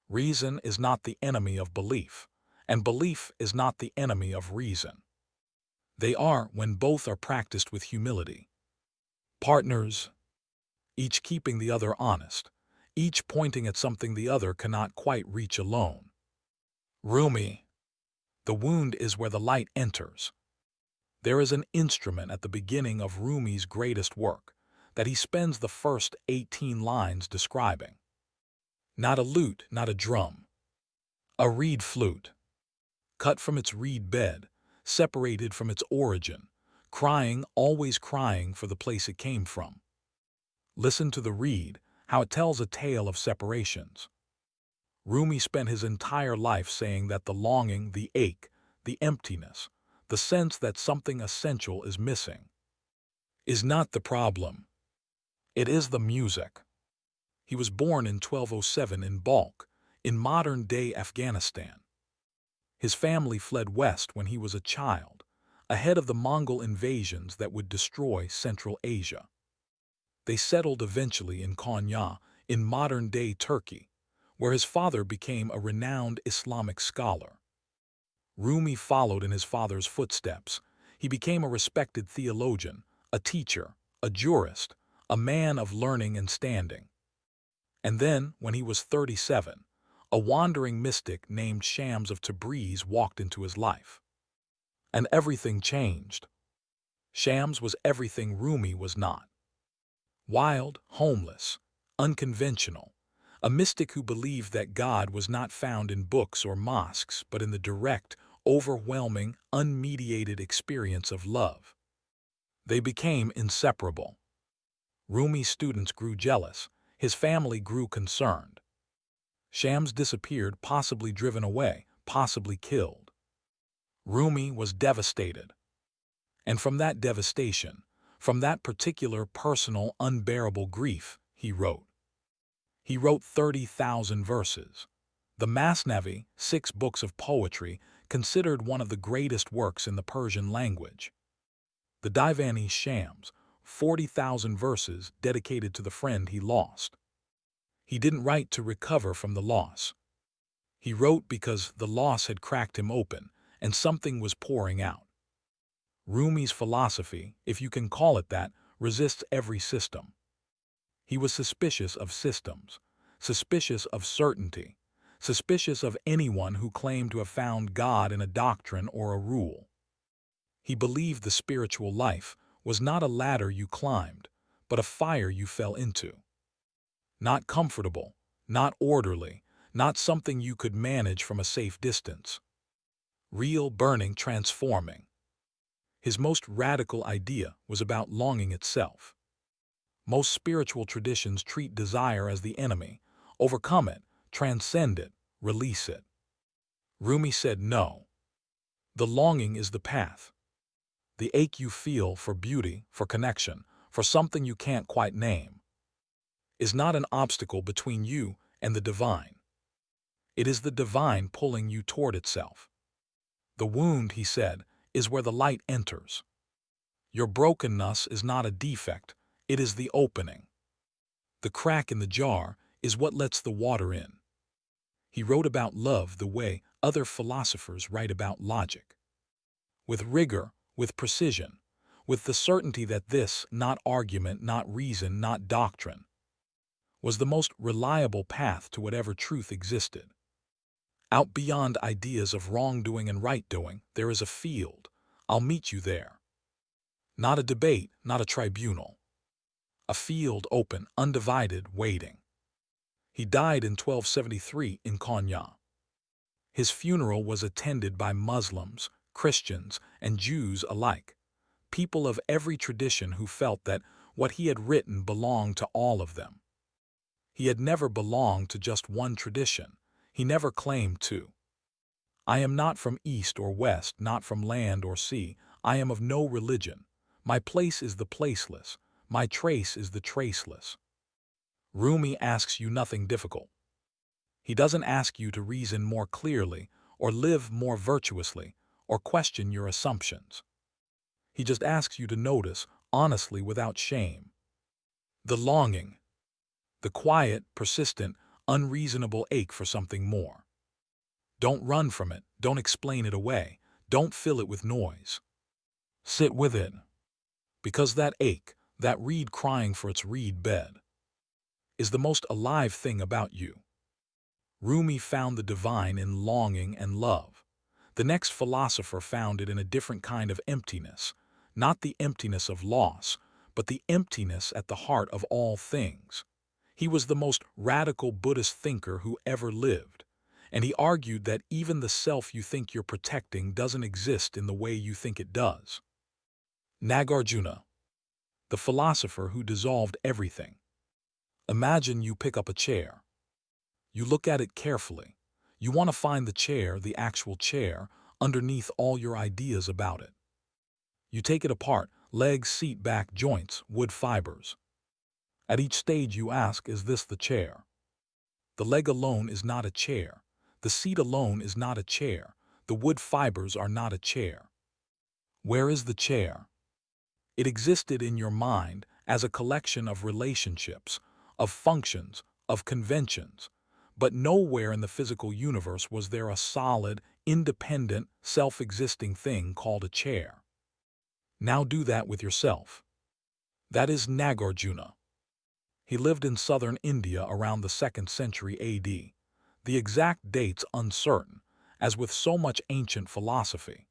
Reason is not the enemy of belief, and belief is not the enemy of reason. They are when both are practiced with humility. Partners, each keeping the other honest, each pointing at something the other cannot quite reach alone. Rumi. The wound is where the light enters. There is an instrument at the beginning of Rumi's greatest work that he spends the first 18 lines describing. Not a lute, not a drum. A reed flute, cut from its reed bed, separated from its origin, crying, always crying for the place it came from. Listen to the reed, how it tells a tale of separations. Rumi spent his entire life saying that the longing, the ache, the emptiness, the sense that something essential is missing, is not the problem. It is the music. He was born in 1207 in Balkh, in modern-day Afghanistan. His family fled west when he was a child, ahead of the Mongol invasions that would destroy Central Asia. They settled eventually in Konya, in modern-day Turkey, where his father became a renowned Islamic scholar. Rumi followed in his father's footsteps. He became a respected theologian, a teacher, a jurist, a man of learning and standing. And then, when he was 37, a wandering mystic named Shams of Tabriz walked into his life. And everything changed. Shams was everything Rumi was not. Wild, homeless, unconventional, a mystic who believed that God was not found in books or mosques, but in the direct, overwhelming, unmediated experience of love. They became inseparable. Rumi's students grew jealous. His family grew concerned. Shams disappeared, possibly driven away, possibly killed. Rumi was devastated. And from that devastation, from that particular personal, unbearable grief, he wrote. He wrote 30,000 verses. The Masnavi, 6 books of poetry, considered one of the greatest works in the Persian language. The Divani Shams, 40,000 verses dedicated to the friend he lost. He didn't write to recover from the loss. He wrote because the loss had cracked him open and something was pouring out. Rumi's philosophy, if you can call it that, resists every system. He was suspicious of systems, suspicious of certainty, suspicious of anyone who claimed to have found God in a doctrine or a rule. He believed the spiritual life was not a ladder you climbed, but a fire you fell into. Not comfortable, not orderly, not something you could manage from a safe distance. Real, burning, transforming. His most radical idea was about longing itself. Most spiritual traditions treat desire as the enemy, overcome it, transcend it, release it. Rumi said no. The longing is the path. The ache you feel for beauty, for connection, for something you can't quite name, is not an obstacle between you and the divine. It is the divine pulling you toward itself. The wound, he said, is where the light enters. Your brokenness is not a defect, it is the opening. The crack in the jar is what lets the water in. He wrote about love the way other philosophers write about logic. With rigor, with precision, with the certainty that this, not argument, not reason, not doctrine, was the most reliable path to whatever truth existed. Out beyond ideas of wrongdoing and right-doing, there is a field. I'll meet you there. Not a debate, not a tribunal. A field open, undivided, waiting. He died in 1273 in Konya. His funeral was attended by Muslims, Christians, and Jews alike, people of every tradition who felt that what he had written belonged to all of them. He had never belonged to just one tradition. He never claimed to. I am not from east or west, not from land or sea. I am of no religion. My place is the placeless. My trace is the traceless. Rumi asks you nothing difficult. He doesn't ask you to reason more clearly or live more virtuously or question your assumptions. He just asks you to notice, honestly, without shame. The longing. The quiet, persistent, unreasonable ache for something more. Don't run from it, don't explain it away, don't fill it with noise. Sit with it. Because that ache, that reed crying for its reed bed, is the most alive thing about you. Rumi found the divine in longing and love. The next philosopher found it in a different kind of emptiness, not the emptiness of loss, but the emptiness at the heart of all things. He was the most radical Buddhist thinker who ever lived, and he argued that even the self you think you're protecting doesn't exist in the way you think it does. Nagarjuna, the philosopher who dissolved everything. Imagine you pick up a chair. You look at it carefully. You want to find the chair, the actual chair, underneath all your ideas about it. You take it apart, legs, seat, back, joints, wood fibers. At each stage you ask, is this the chair? The leg alone is not a chair. The seat alone is not a chair. The wood fibers are not a chair. Where is the chair? It existed in your mind as a collection of relationships, of functions, of conventions, but nowhere in the physical universe was there a solid, independent, self-existing thing called a chair. Now do that with yourself. That is Nagarjuna. He lived in southern India around the 2nd century AD. The exact date's uncertain, as with so much ancient philosophy.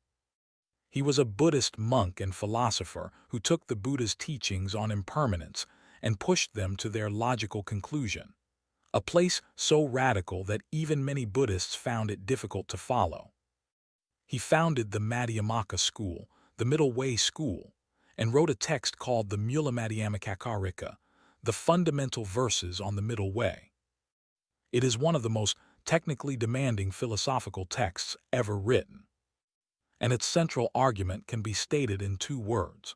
He was a Buddhist monk and philosopher who took the Buddha's teachings on impermanence and pushed them to their logical conclusion, a place so radical that even many Buddhists found it difficult to follow. He founded the Madhyamaka school, the Middle Way school, and wrote a text called the Mula Madhyamakakarika, the fundamental verses on the Middle Way. It is one of the most technically demanding philosophical texts ever written, and its central argument can be stated in 2 words.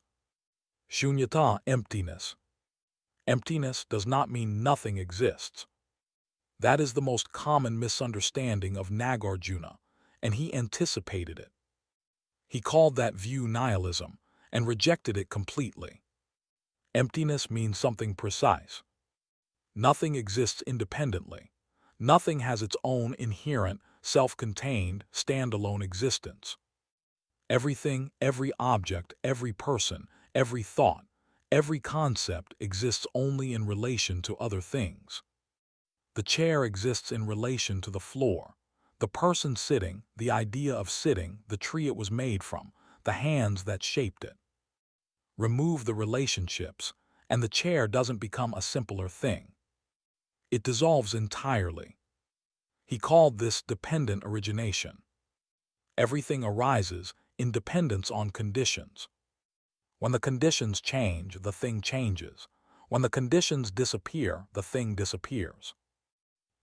Shunyata, emptiness. Emptiness does not mean nothing exists. That is the most common misunderstanding of Nagarjuna, and he anticipated it. He called that view nihilism and rejected it completely. Emptiness means something precise. Nothing exists independently. Nothing has its own inherent, self-contained, standalone existence. Everything, every object, every person, every thought, every concept exists only in relation to other things. The chair exists in relation to the floor, the person sitting, the idea of sitting, the tree it was made from, the hands that shaped it. Remove the relationships, and the chair doesn't become a simpler thing. It dissolves entirely. He called this dependent origination. Everything arises in dependence on conditions. When the conditions change, the thing changes. When the conditions disappear, the thing disappears.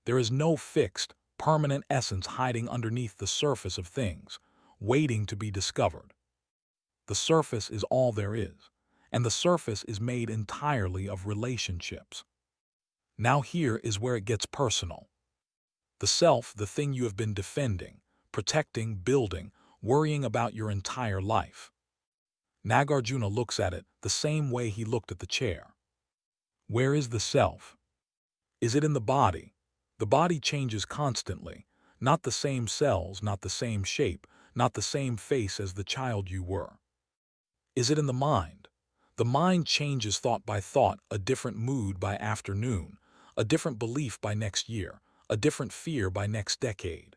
There is no fixed, permanent essence hiding underneath the surface of things, waiting to be discovered. The surface is all there is, and the surface is made entirely of relationships. Now here is where it gets personal. The self, the thing you have been defending, protecting, building, worrying about your entire life. Nagarjuna looks at it the same way he looked at the chair. Where is the self? Is it in the body? The body changes constantly, not the same cells, not the same shape, not the same face as the child you were. Is it in the mind? The mind changes thought by thought, a different mood by afternoon, a different belief by next year, a different fear by next decade.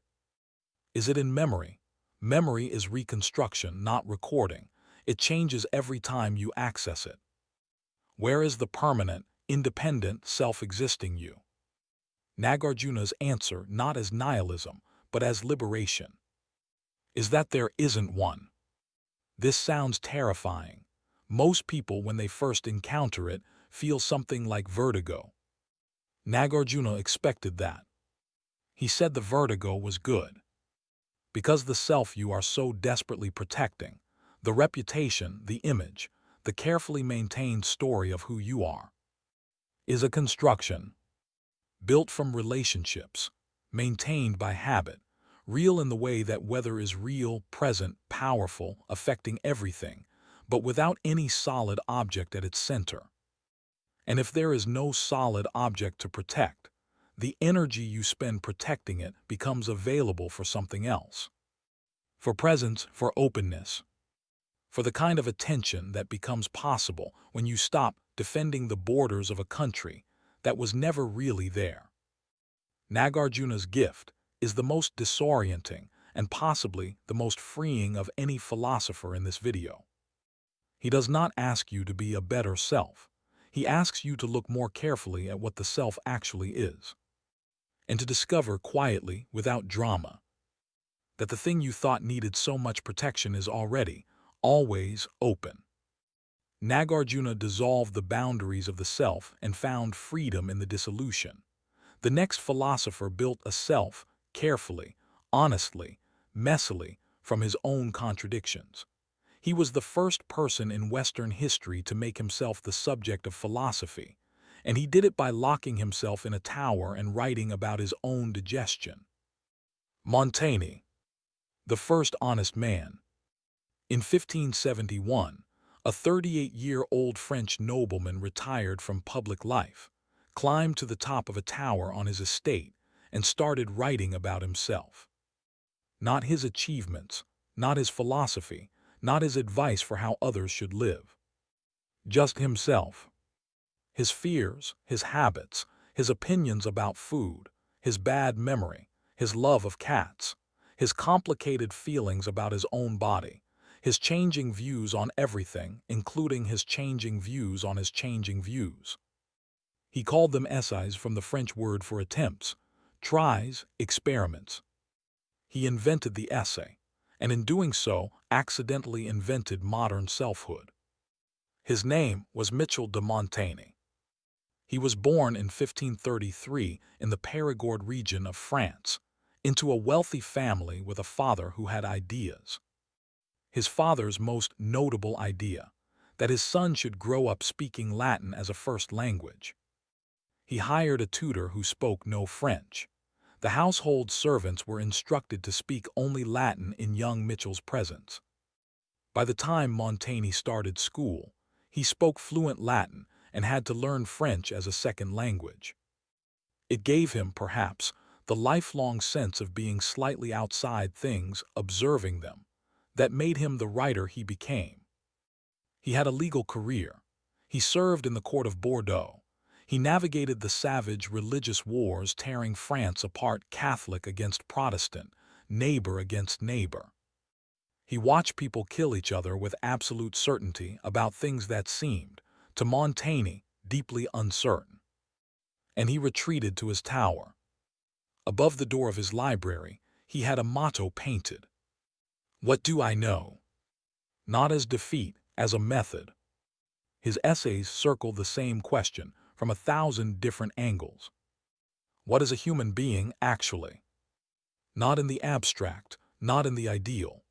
Is it in memory? Memory is reconstruction, not recording. It changes every time you access it. Where is the permanent, independent, self-existing you? Nagarjuna's answer, not as nihilism, but as liberation, is that there isn't one. This sounds terrifying. Most people, when they first encounter it, feel something like vertigo. Nagarjuna expected that. He said the vertigo was good. Because the self you are so desperately protecting, the reputation, the image, the carefully maintained story of who you are, is a construction, built from relationships, maintained by habit, real in the way that weather is real, present, powerful, affecting everything, but without any solid object at its center. And if there is no solid object to protect, the energy you spend protecting it becomes available for something else. For presence, for openness, for the kind of attention that becomes possible when you stop defending the borders of a country that was never really there. Nagarjuna's gift is the most disorienting and possibly the most freeing of any philosopher in this video. He does not ask you to be a better self. He asks you to look more carefully at what the self actually is, and to discover quietly, without drama, that the thing you thought needed so much protection is already, always open. Nagarjuna dissolved the boundaries of the self and found freedom in the dissolution. The next philosopher built a self, carefully, honestly, messily, from his own contradictions. He was the first person in Western history to make himself the subject of philosophy, and he did it by locking himself in a tower and writing about his own digestion. Montaigne, the first honest man. In 1571, a 38-year-old French nobleman retired from public life, climbed to the top of a tower on his estate, and started writing about himself. Not his achievements, not his philosophy, not his advice for how others should live. Just himself. His fears, his habits, his opinions about food, his bad memory, his love of cats, his complicated feelings about his own body, his changing views on everything, including his changing views on his changing views. He called them essays from the French word for attempts, tries, experiments. He invented the essay, and in doing so, accidentally invented modern selfhood. His name was Michel de Montaigne. He was born in 1533 in the Périgord region of France, into a wealthy family with a father who had ideas. His father's most notable idea, that his son should grow up speaking Latin as a first language. He hired a tutor who spoke no French. The household servants were instructed to speak only Latin in young Michel's presence. By the time Montaigne started school, he spoke fluent Latin and had to learn French as a second language. It gave him, perhaps, the lifelong sense of being slightly outside things, observing them, that made him the writer he became. He had a legal career. He served in the court of Bordeaux. He navigated the savage religious wars tearing France apart, Catholic against Protestant, neighbor against neighbor. He watched people kill each other with absolute certainty about things that seemed, to Montaigne, deeply uncertain. And he retreated to his tower. Above the door of his library, he had a motto painted. What do I know? Not as defeat, as a method. His essays circle the same question from 1,000 different angles. What is a human being actually? Not in the abstract, not in the ideal.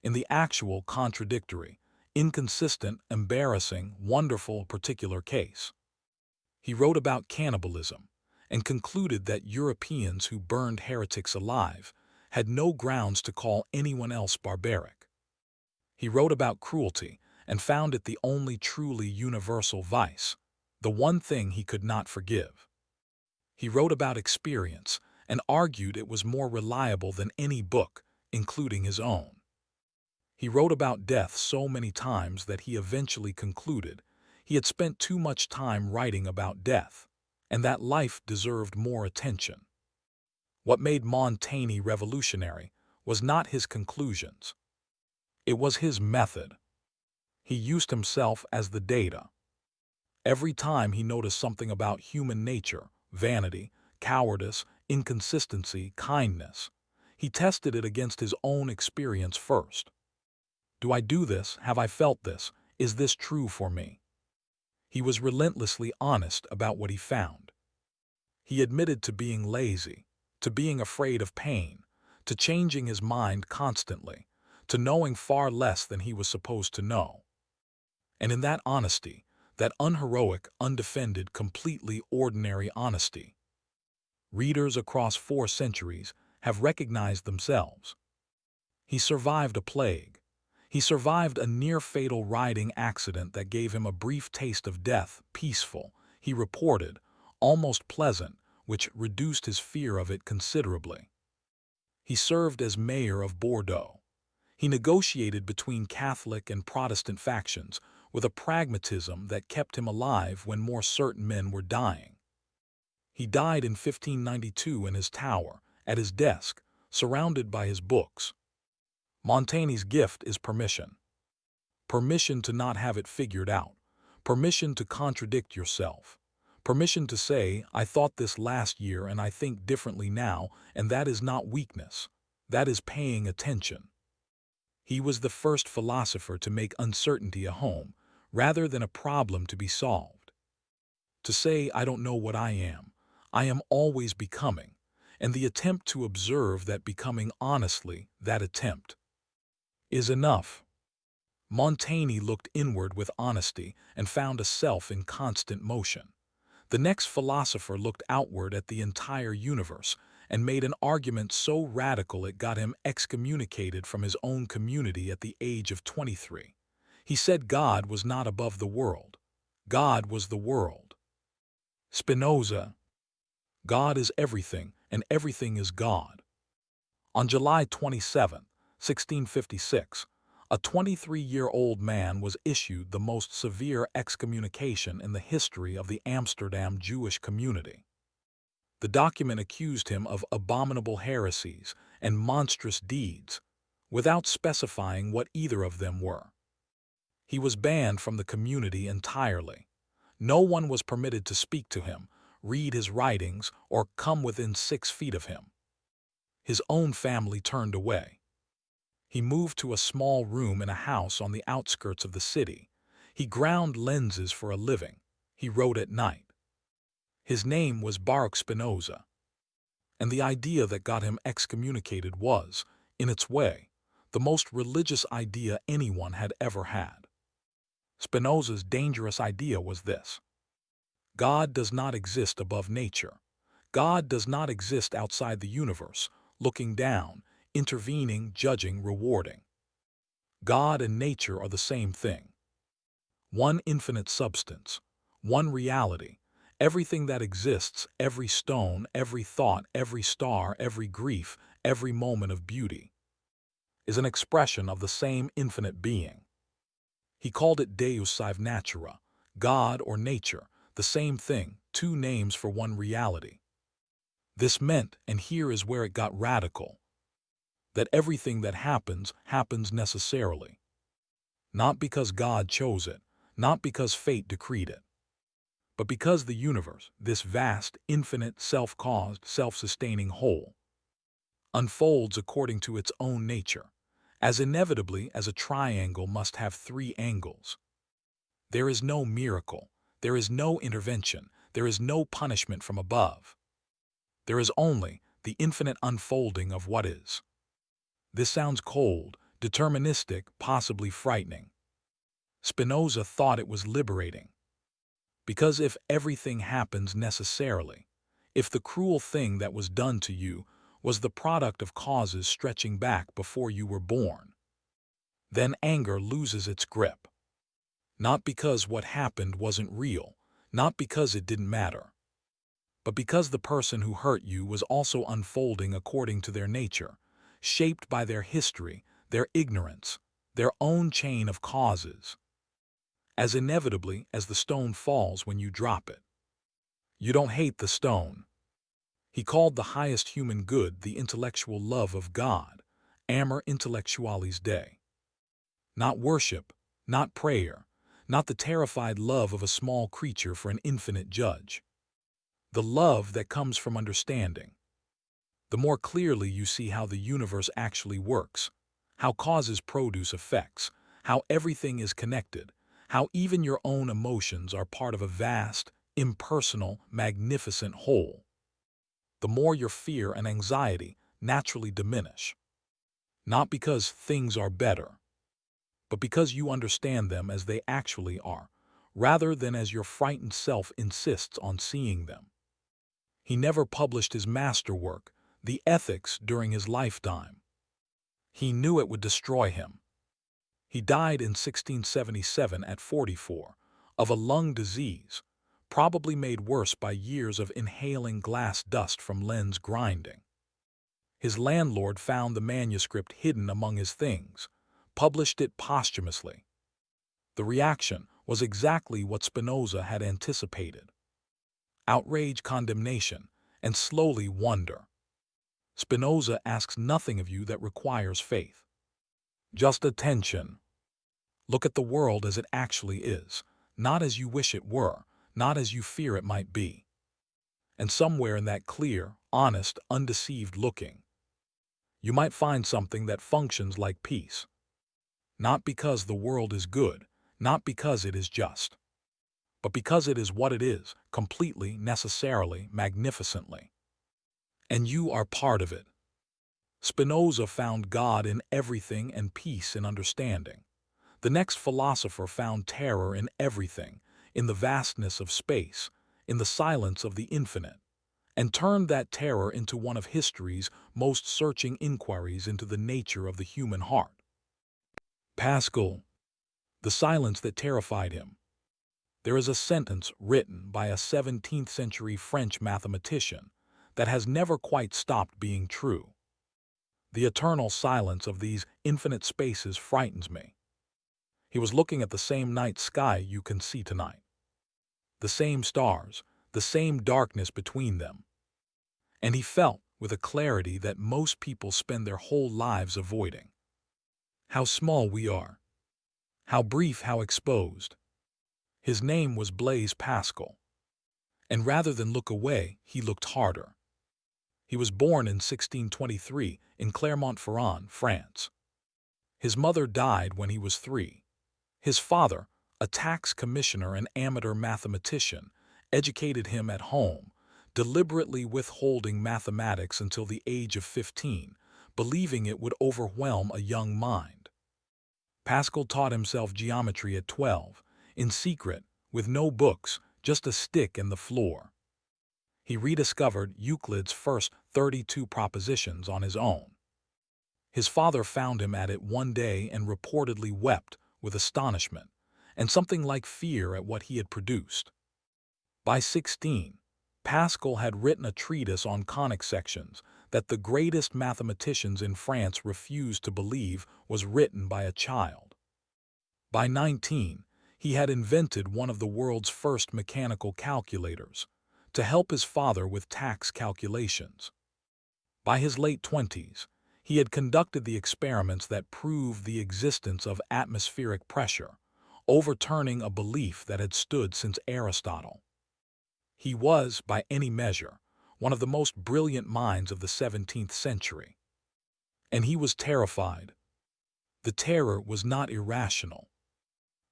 In the actual, contradictory, inconsistent, embarrassing, wonderful particular case. He wrote about cannibalism and concluded that Europeans who burned heretics alive had no grounds to call anyone else barbaric. He wrote about cruelty and found it the only truly universal vice, the one thing he could not forgive. He wrote about experience and argued it was more reliable than any book, including his own. He wrote about death so many times that he eventually concluded he had spent too much time writing about death, and that life deserved more attention. What made Montaigne revolutionary was not his conclusions. It was his method. He used himself as the data. Every time he noticed something about human nature, vanity, cowardice, inconsistency, kindness, he tested it against his own experience first. Do I do this? Have I felt this? Is this true for me? He was relentlessly honest about what he found. He admitted to being lazy, to being afraid of pain, to changing his mind constantly, to knowing far less than he was supposed to know. And in that honesty, that unheroic, undefended, completely ordinary honesty, readers across 4 centuries have recognized themselves. He survived a plague. He survived a near-fatal riding accident that gave him a brief taste of death, peaceful, he reported, almost pleasant, which reduced his fear of it considerably. He served as mayor of Bordeaux. He negotiated between Catholic and Protestant factions with a pragmatism that kept him alive when more certain men were dying. He died in 1592 in his tower, at his desk, surrounded by his books. Montaigne's gift is permission. Permission to not have it figured out. Permission to contradict yourself. Permission to say, I thought this last year and I think differently now, and that is not weakness. That is paying attention. He was the first philosopher to make uncertainty a home, rather than a problem to be solved. To say, I don't know what I am always becoming, and the attempt to observe that becoming honestly, that attempt, is enough. Montaigne looked inward with honesty and found a self in constant motion. The next philosopher looked outward at the entire universe and made an argument so radical it got him excommunicated from his own community at the age of 23. He said God was not above the world. God was the world. Spinoza. God is everything, and everything is God. On July 27, 1656, a 23-year-old man was issued the most severe excommunication in the history of the Amsterdam Jewish community. The document accused him of abominable heresies and monstrous deeds, without specifying what either of them were. He was banned from the community entirely. No one was permitted to speak to him, read his writings, or come within 6 feet of him. His own family turned away. He moved to a small room in a house on the outskirts of the city. He ground lenses for a living. He wrote at night. His name was Baruch Spinoza. And the idea that got him excommunicated was, in its way, the most religious idea anyone had ever had. Spinoza's dangerous idea was this: God does not exist above nature. God does not exist outside the universe, looking down, intervening, judging, rewarding. God and nature are the same thing. One infinite substance, one reality. Everything that exists, every stone, every thought, every star, every grief, every moment of beauty, is an expression of the same infinite being. He called it Deus sive natura, God or nature, the same thing, 2 names for one reality. This meant, and here is where it got radical, that everything that happens, happens necessarily. Not because God chose it, not because fate decreed it, but because the universe, this vast, infinite, self-caused, self-sustaining whole, unfolds according to its own nature, as inevitably as a triangle must have 3 angles. There is no miracle, there is no intervention, there is no punishment from above. There is only the infinite unfolding of what is. This sounds cold, deterministic, possibly frightening. Spinoza thought it was liberating. Because if everything happens necessarily, if the cruel thing that was done to you was the product of causes stretching back before you were born, then anger loses its grip. Not because what happened wasn't real, not because it didn't matter, but because the person who hurt you was also unfolding according to their nature, shaped by their history, their ignorance, their own chain of causes, as inevitably as the stone falls when you drop it. You don't hate the stone. He called the highest human good the intellectual love of God, amor intellectualis Dei. Not worship, not prayer, not the terrified love of a small creature for an infinite judge. The love that comes from understanding. The more clearly you see how the universe actually works, how causes produce effects, how everything is connected, how even your own emotions are part of a vast, impersonal, magnificent whole, the more your fear and anxiety naturally diminish. Not because things are better, but because you understand them as they actually are, rather than as your frightened self insists on seeing them. He never published his masterwork, The Ethics, during his lifetime. He knew it would destroy him. He died in 1677 at 44, of a lung disease, probably made worse by years of inhaling glass dust from lens grinding. His landlord found the manuscript hidden among his things, published it posthumously. The reaction was exactly what Spinoza had anticipated. outrage, condemnation, and slowly wonder. Spinoza asks nothing of you that requires faith. Just attention. Look at the world as it actually is, not as you wish it were, not as you fear it might be. And somewhere in that clear, honest, undeceived looking, you might find something that functions like peace. Not because the world is good, not because it is just, but because it is what it is, completely, necessarily, magnificently. And you are part of it. Spinoza found God in everything and peace in understanding. The next philosopher found terror in everything, in the vastness of space, in the silence of the infinite, and turned that terror into one of history's most searching inquiries into the nature of the human heart. Pascal, the silence that terrified him. There is a sentence written by a 17th-century French mathematician that has never quite stopped being true. The eternal silence of these infinite spaces frightens me. He was looking at the same night sky you can see tonight. The same stars, the same darkness between them. And he felt, with a clarity that most people spend their whole lives avoiding, how small we are. How brief, how exposed. His name was Blaise Pascal. And rather than look away, he looked harder. He was born in 1623 in Clermont-Ferrand, France. His mother died when he was 3. His father, a tax commissioner and amateur mathematician, educated him at home, deliberately withholding mathematics until the age of 15, believing it would overwhelm a young mind. Pascal taught himself geometry at 12, in secret, with no books, just a stick and the floor. He rediscovered Euclid's first 32 propositions on his own. His father found him at it one day and reportedly wept with astonishment and something like fear at what he had produced. By 16, Pascal had written a treatise on conic sections that the greatest mathematicians in France refused to believe was written by a child. By 19, he had invented one of the world's first mechanical calculators to help his father with tax calculations. By his late 20s, he had conducted the experiments that proved the existence of atmospheric pressure, overturning a belief that had stood since Aristotle. He was, by any measure, one of the most brilliant minds of the 17th century. And he was terrified. The terror was not irrational.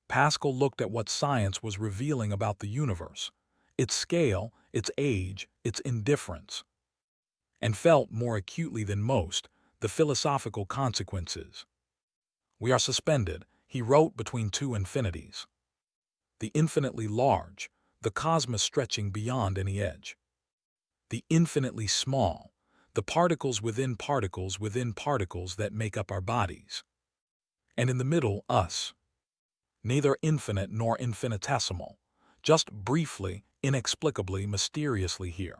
Pascal looked at what science was revealing about the universe, its scale, its age, its indifference, and felt more acutely than most the philosophical consequences. We are suspended, he wrote, between two infinities. The infinitely large, the cosmos stretching beyond any edge. The infinitely small, the particles within particles that make up our bodies. And in the middle, us. Neither infinite nor infinitesimal, just briefly, inexplicably, mysteriously here.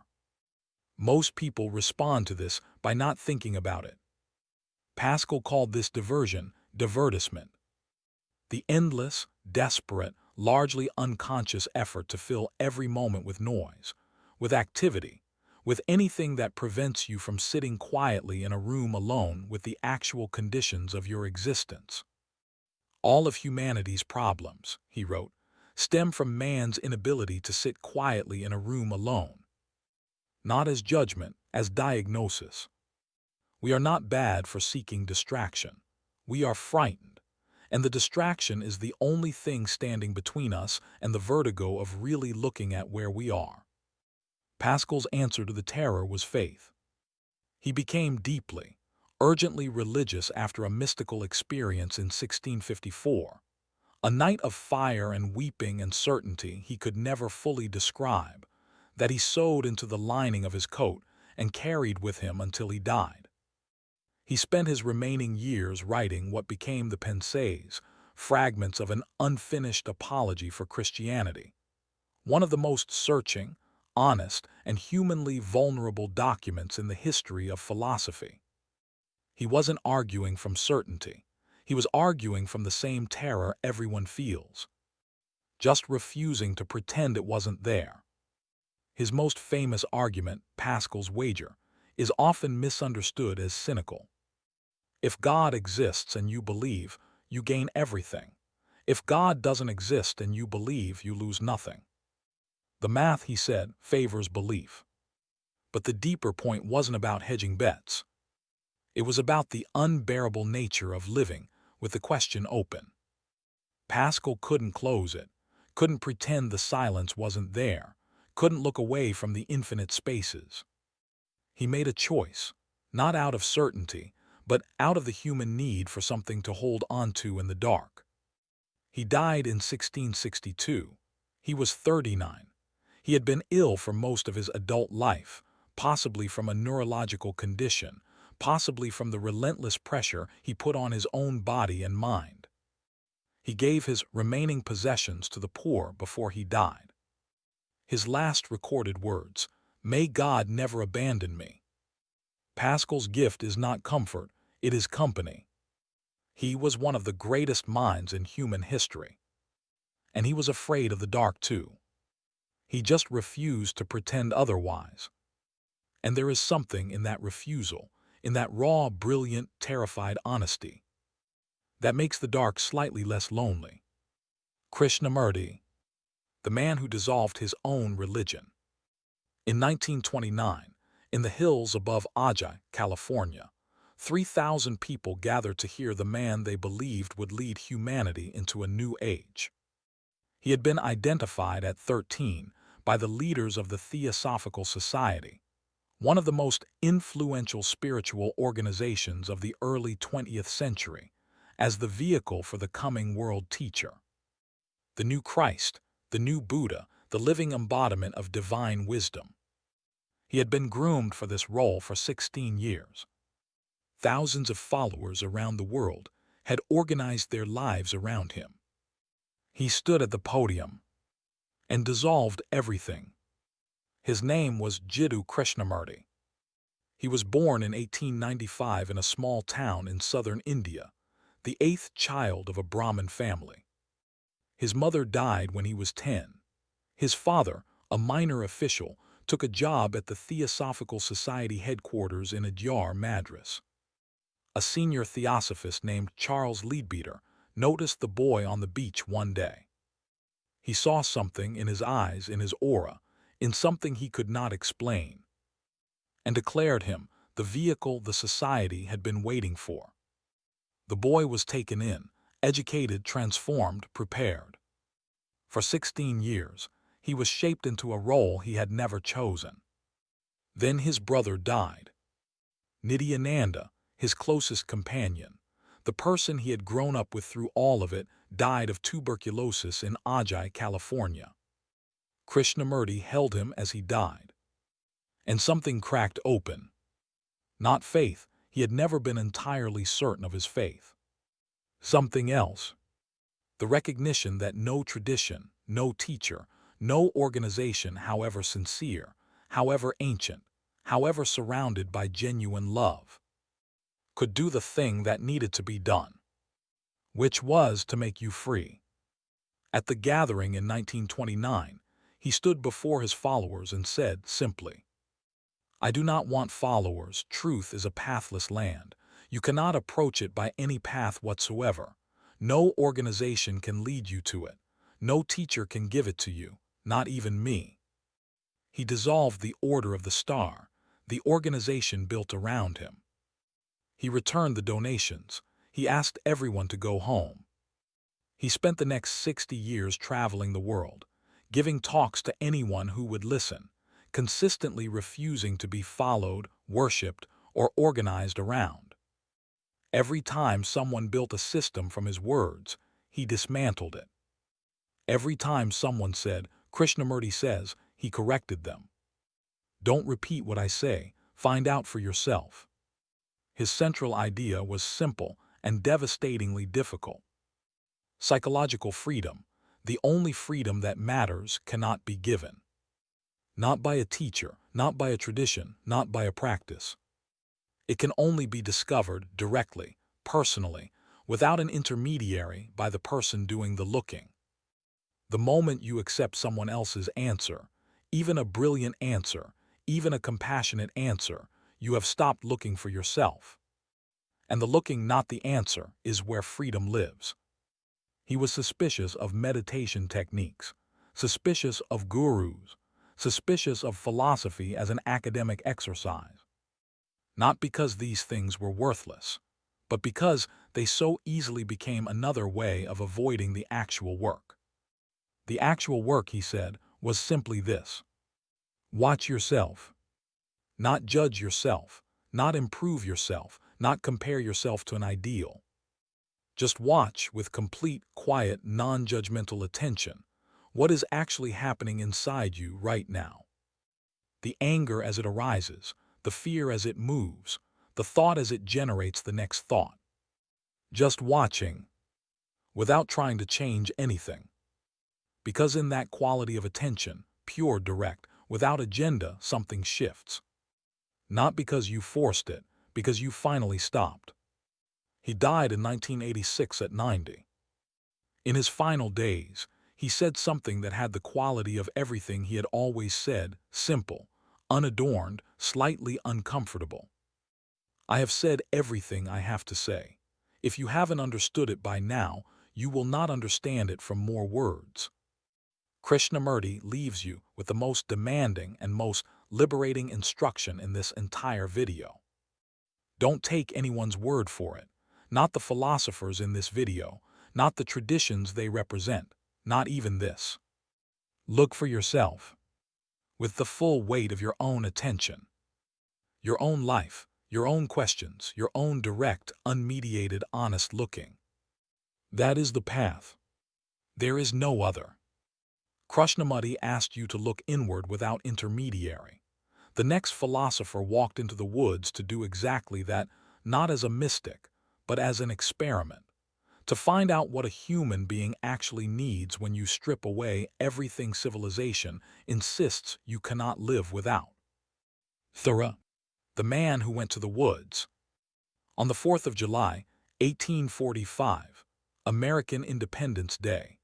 Most people respond to this by not thinking about it. Pascal called this diversion, divertissement. The endless, desperate, largely unconscious effort to fill every moment with noise, with activity, with anything that prevents you from sitting quietly in a room alone with the actual conditions of your existence. All of humanity's problems, he wrote, stem from man's inability to sit quietly in a room alone. Not as judgment, as diagnosis. We are not bad for seeking distraction. We are frightened, and the distraction is the only thing standing between us and the vertigo of really looking at where we are. Pascal's answer to the terror was faith. He became deeply, urgently religious after a mystical experience in 1654, a night of fire and weeping and certainty he could never fully describe, that he sewed into the lining of his coat and carried with him until he died. He spent his remaining years writing what became the Pensées, fragments of an unfinished apology for Christianity, one of the most searching, honest, and humanly vulnerable documents in the history of philosophy. He wasn't arguing from certainty. He was arguing from the same terror everyone feels, just refusing to pretend it wasn't there. His most famous argument, Pascal's wager, is often misunderstood as cynical. If God exists and you believe, you gain everything. If God doesn't exist and you believe, you lose nothing. The math, he said, favors belief. But the deeper point wasn't about hedging bets. It was about the unbearable nature of living with the question open. Pascal couldn't close it, couldn't pretend the silence wasn't there, couldn't look away from the infinite spaces. He made a choice, not out of certainty, but out of the human need for something to hold onto in the dark. He died in 1662. He was 39. He had been ill for most of his adult life, possibly from a neurological condition, possibly from the relentless pressure he put on his own body and mind. He gave his remaining possessions to the poor before he died. His last recorded words, "May God never abandon me." Pascal's gift is not comfort, it is company. He was one of the greatest minds in human history. And he was afraid of the dark too. He just refused to pretend otherwise. And there is something in that refusal, in that raw, brilliant, terrified honesty, that makes the dark slightly less lonely. Krishnamurti, the man who dissolved his own religion. In 1929, in the hills above Ajay, California, 3,000 people gathered to hear the man they believed would lead humanity into a new age. He had been identified at 13 by the leaders of the Theosophical Society, one of the most influential spiritual organizations of the early 20th century, as the vehicle for the coming world teacher. The new Christ, the new Buddha, the living embodiment of divine wisdom. He had been groomed for this role for 16 years. Thousands of followers around the world had organized their lives around him. He stood at the podium and dissolved everything. His name was Jiddu Krishnamurti. He was born in 1895 in a small town in southern India, the 8th child of a Brahmin family. His mother died when he was 10. His father, a minor official, took a job at the Theosophical Society headquarters in Adyar, Madras. A senior theosophist named Charles Leadbeater noticed the boy on the beach one day. He saw something in his eyes, in his aura, in something he could not explain, and declared him the vehicle the society had been waiting for. The boy was taken in, educated, transformed, prepared. For 16 years, he was shaped into a role he had never chosen. Then his brother died. Nityananda, his closest companion, the person he had grown up with through all of it, died of tuberculosis in Ajay, California. Krishnamurti held him as he died. And something cracked open. Not faith, he had never been entirely certain of his faith. Something else. The recognition that no tradition, no teacher, no organization, however sincere, however ancient, however surrounded by genuine love, could do the thing that needed to be done, which was to make you free. At the gathering in 1929, he stood before his followers and said simply, "I do not want followers. Truth is a pathless land. You cannot approach it by any path whatsoever. No organization can lead you to it. No teacher can give it to you, not even me." He dissolved the Order of the Star, the organization built around him. He returned the donations. He asked everyone to go home. He spent the next 60 years traveling the world, giving talks to anyone who would listen, consistently refusing to be followed, worshipped, or organized around. Every time someone built a system from his words, he dismantled it. Every time someone said, "Krishnamurti says," he corrected them. "Don't repeat what I say, find out for yourself." His central idea was simple and devastatingly difficult. Psychological freedom, the only freedom that matters, cannot be given. Not by a teacher, not by a tradition, not by a practice. It can only be discovered directly, personally, without an intermediary, by the person doing the looking. The moment you accept someone else's answer, even a brilliant answer, even a compassionate answer, you have stopped looking for yourself. And the looking, not the answer, is where freedom lives. He was suspicious of meditation techniques, suspicious of gurus, suspicious of philosophy as an academic exercise. Not because these things were worthless, but because they so easily became another way of avoiding the actual work. The actual work, he said, was simply this: watch yourself. Not judge yourself, not improve yourself, not compare yourself to an ideal. Just watch with complete, quiet, non-judgmental attention what is actually happening inside you right now. The anger as it arises, the fear as it moves, the thought as it generates the next thought. Just watching, without trying to change anything. Because in that quality of attention, pure, direct, without agenda, something shifts. Not because you forced it, because you finally stopped. He died in 1986 at 90. In his final days, he said something that had the quality of everything he had always said: simple, unadorned, slightly uncomfortable. I have said everything I have to say. If you haven't understood it by now, you will not understand it from more words. Krishnamurti leaves you with the most demanding and most liberating instruction in this entire video. Don't take anyone's word for it, not the philosophers in this video, not the traditions they represent, not even this. Look for yourself, with the full weight of your own attention, your own life, your own questions, your own direct, unmediated, honest looking. That is the path. There is no other. Krishnamurti asked you to look inward without intermediary. The next philosopher walked into the woods to do exactly that, not as a mystic, but as an experiment, to find out what a human being actually needs when you strip away everything civilization insists you cannot live without. Thoreau, the man who went to the woods. On the 4th of July, 1845, American Independence Day,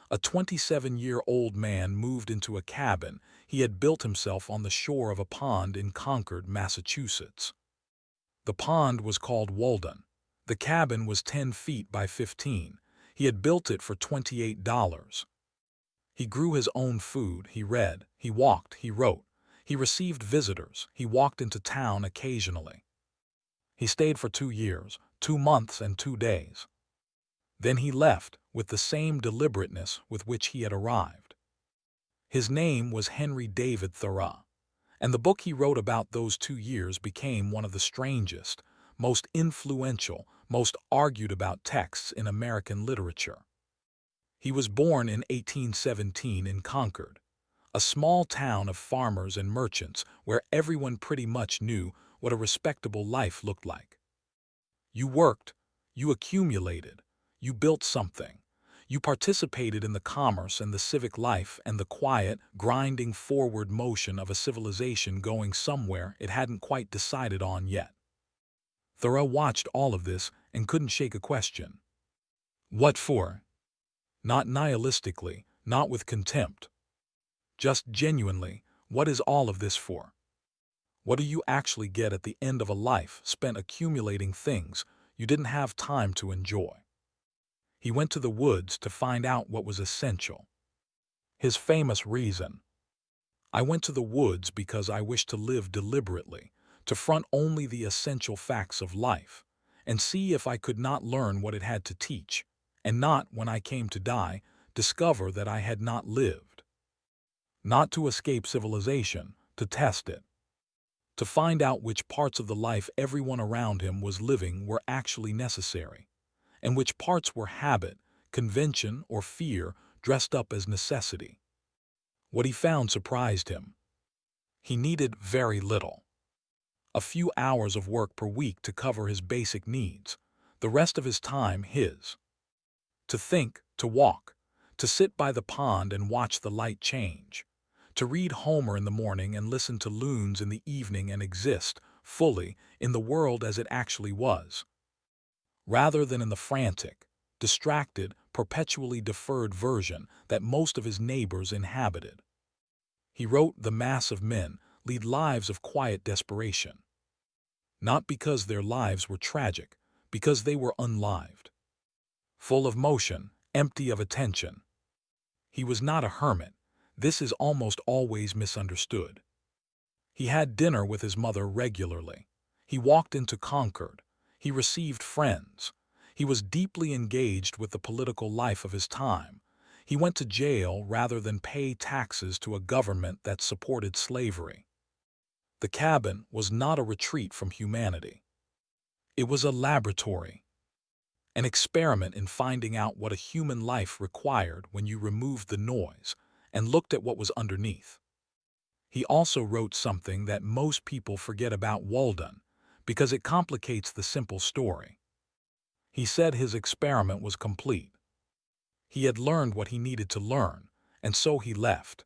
a 27-year-old man moved into a cabin he had built himself on the shore of a pond in Concord, Massachusetts. The pond was called Walden. The cabin was 10 feet by 15. He had built it for $28. He grew his own food, he read, he walked, he wrote. He received visitors, he walked into town occasionally. He stayed for 2 years, 2 months and 2 days. Then he left with the same deliberateness with which he had arrived. His name was Henry David Thoreau, and the book he wrote about those 2 years became one of the strangest, most influential, most argued about texts in American literature. He was born in 1817 in Concord, a small town of farmers and merchants where everyone pretty much knew what a respectable life looked like. You worked, you accumulated, you built something. You participated in the commerce and the civic life and the quiet, grinding forward motion of a civilization going somewhere it hadn't quite decided on yet. Thoreau watched all of this and couldn't shake a question. What for? Not nihilistically, not with contempt. Just genuinely, what is all of this for? What do you actually get at the end of a life spent accumulating things you didn't have time to enjoy? He went to the woods to find out what was essential. His famous reason: I went to the woods because I wished to live deliberately, to front only the essential facts of life, and see if I could not learn what it had to teach, and not, when I came to die, discover that I had not lived. Not to escape civilization, to test it. To find out which parts of the life everyone around him was living were actually necessary, and which parts were habit, convention, or fear dressed up as necessity. What he found surprised him. He needed very little. A few hours of work per week to cover his basic needs, the rest of his time his. To think, to walk, to sit by the pond and watch the light change, to read Homer in the morning and listen to loons in the evening and exist, fully, in the world as it actually was, rather than in the frantic, distracted, perpetually deferred version that most of his neighbors inhabited. He wrote the mass of men lead lives of quiet desperation. Not because their lives were tragic, because they were unlived. Full of motion, empty of attention. He was not a hermit. This is almost always misunderstood. He had dinner with his mother regularly. He walked into Concord. He received friends. He was deeply engaged with the political life of his time. He went to jail rather than pay taxes to a government that supported slavery. The cabin was not a retreat from humanity. It was a laboratory, an experiment in finding out what a human life required when you removed the noise and looked at what was underneath. He also wrote something that most people forget about Walden because it complicates the simple story. He said his experiment was complete. He had learned what he needed to learn, and so he left.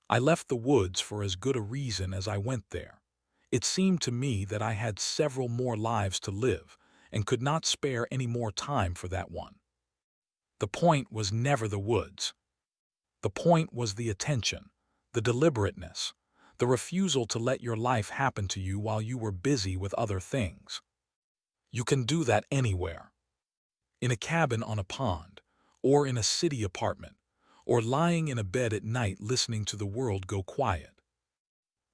I left the woods for as good a reason as I went there. It seemed to me that I had several more lives to live and could not spare any more time for that one. The point was never the woods. The point was the attention, the deliberateness, the refusal to let your life happen to you while you were busy with other things. You can do that anywhere. In a cabin on a pond, or in a city apartment, or lying in a bed at night listening to the world go quiet.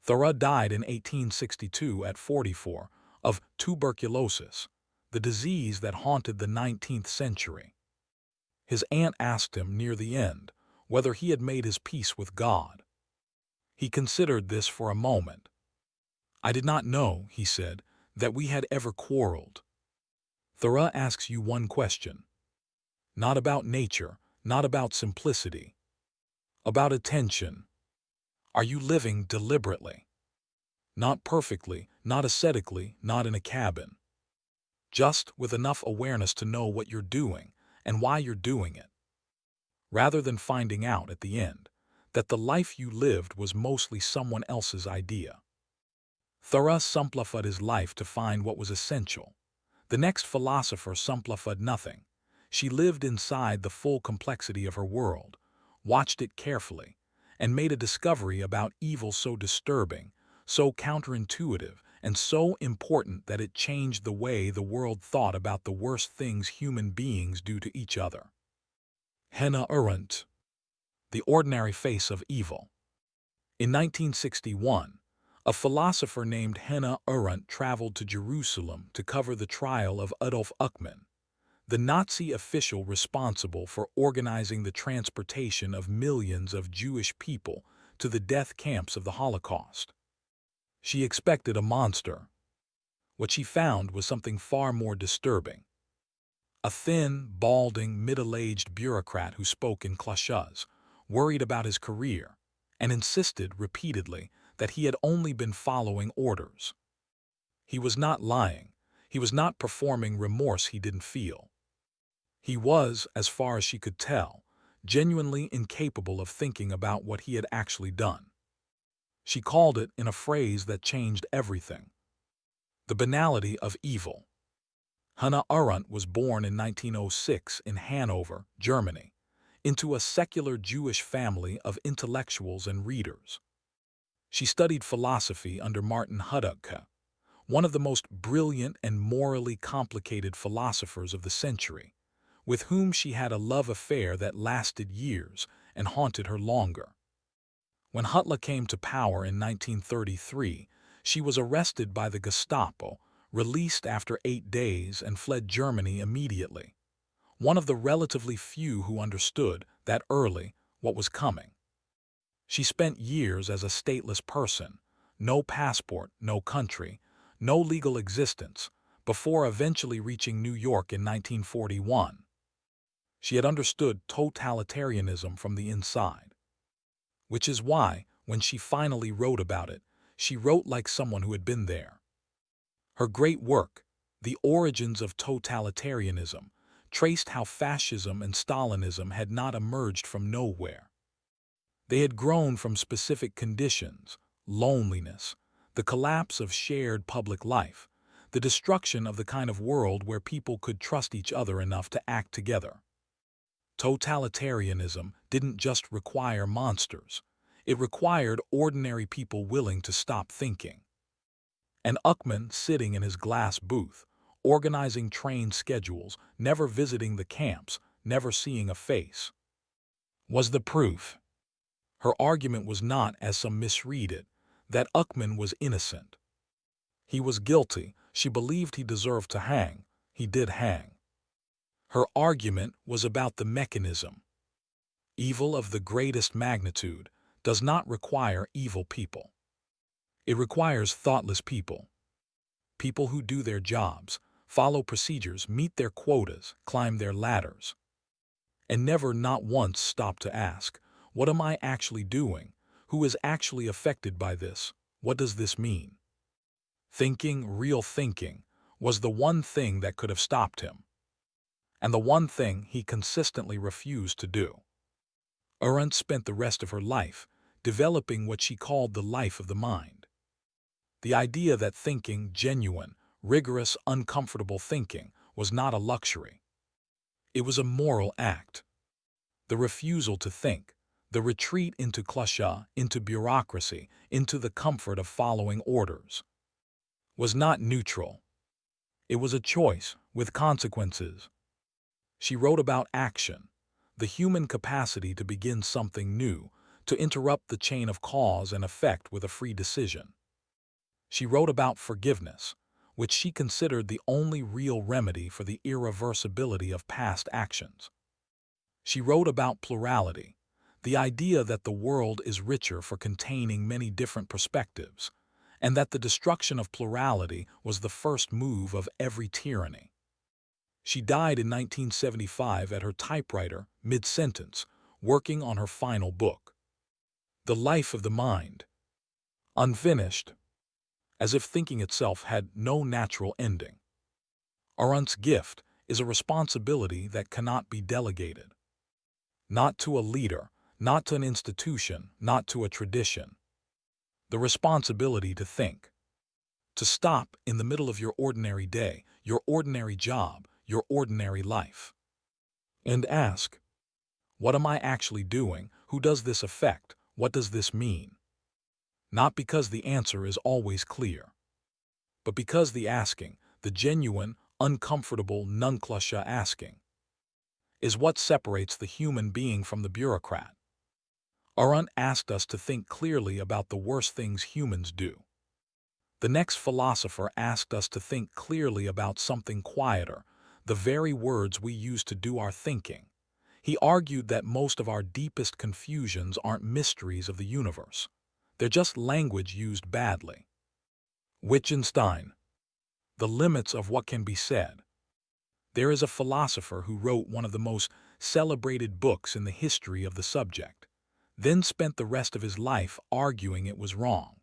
Thoreau died in 1862 at 44 of tuberculosis, the disease that haunted the 19th century. His aunt asked him near the end whether he had made his peace with God. He considered this for a moment. "I did not know," he said, "that we had ever quarreled." Thoreau asks you one question. Not about nature, not about simplicity. About attention. Are you living deliberately? Not perfectly, not ascetically, not in a cabin. Just with enough awareness to know what you're doing and why you're doing it. Rather than finding out at the end that the life you lived was mostly someone else's idea. Thoreau simplified his life to find what was essential. The next philosopher simplified nothing. She lived inside the full complexity of her world, watched it carefully, and made a discovery about evil so disturbing, so counterintuitive, and so important that it changed the way the world thought about the worst things human beings do to each other. Hannah Arendt, The Ordinary Face of Evil. In 1961, a philosopher named Hannah Arendt traveled to Jerusalem to cover the trial of Adolf Eichmann, the Nazi official responsible for organizing the transportation of millions of Jewish people to the death camps of the Holocaust. She expected a monster. What she found was something far more disturbing. A thin, balding, middle-aged bureaucrat who spoke in clichés, worried about his career, and insisted repeatedly that he had only been following orders. He was not lying. He was not performing remorse he didn't feel. He was, as far as she could tell, genuinely incapable of thinking about what he had actually done. She called it in a phrase that changed everything. The banality of evil. Hannah Arendt was born in 1906 in Hanover, Germany, into a secular Jewish family of intellectuals and readers. She studied philosophy under Martin Heidegger, one of the most brilliant and morally complicated philosophers of the century, with whom she had a love affair that lasted years and haunted her longer. When Hitler came to power in 1933, she was arrested by the Gestapo, released after 8 days, and fled Germany immediately. One of the relatively few who understood that early what was coming. She spent years as a stateless person, no passport, no country, no legal existence, before eventually reaching New York in 1941. She had understood totalitarianism from the inside. Which is why, when she finally wrote about it, she wrote like someone who had been there. Her great work, The Origins of Totalitarianism, traced how fascism and Stalinism had not emerged from nowhere. They had grown from specific conditions: loneliness, the collapse of shared public life, the destruction of the kind of world where people could trust each other enough to act together. Totalitarianism didn't just require monsters. It required ordinary people willing to stop thinking. And Uckman sitting in his glass booth, organizing train schedules, never visiting the camps, never seeing a face, was the proof. Her argument was not, as some misread it, that Uckman was innocent. He was guilty. She believed he deserved to hang. He did hang. Her argument was about the mechanism. Evil of the greatest magnitude does not require evil people. It requires thoughtless people. People who do their jobs, follow procedures, meet their quotas, climb their ladders, and never not once stop to ask, what am I actually doing? Who is actually affected by this? What does this mean? Thinking, real thinking, was the one thing that could have stopped him, and the one thing he consistently refused to do. Arendt spent the rest of her life developing what she called the life of the mind. The idea that thinking, genuine, rigorous, uncomfortable thinking, was not a luxury. It was a moral act. The refusal to think, the retreat into cliché, into bureaucracy, into the comfort of following orders, was not neutral. It was a choice with consequences. She wrote about action, the human capacity to begin something new, to interrupt the chain of cause and effect with a free decision. She wrote about forgiveness, which she considered the only real remedy for the irreversibility of past actions. She wrote about plurality, the idea that the world is richer for containing many different perspectives, and that the destruction of plurality was the first move of every tyranny. She died in 1975 at her typewriter, mid-sentence, working on her final book. The Life of the Mind. Unfinished, as if thinking itself had no natural ending. Arendt's gift is a responsibility that cannot be delegated. Not to a leader, not to an institution, not to a tradition. The responsibility to think. To stop in the middle of your ordinary day, your ordinary job, your ordinary life, and ask, what am I actually doing? Who does this affect? What does this mean? Not because the answer is always clear, but because the asking, the genuine, uncomfortable, non-cliché asking, is what separates the human being from the bureaucrat. Arendt asked us to think clearly about the worst things humans do. The next philosopher asked us to think clearly about something quieter, the very words we use to do our thinking. He argued that most of our deepest confusions aren't mysteries of the universe. They're just language used badly. Wittgenstein. The limits of what can be said. There is a philosopher who wrote one of the most celebrated books in the history of the subject, then spent the rest of his life arguing it was wrong,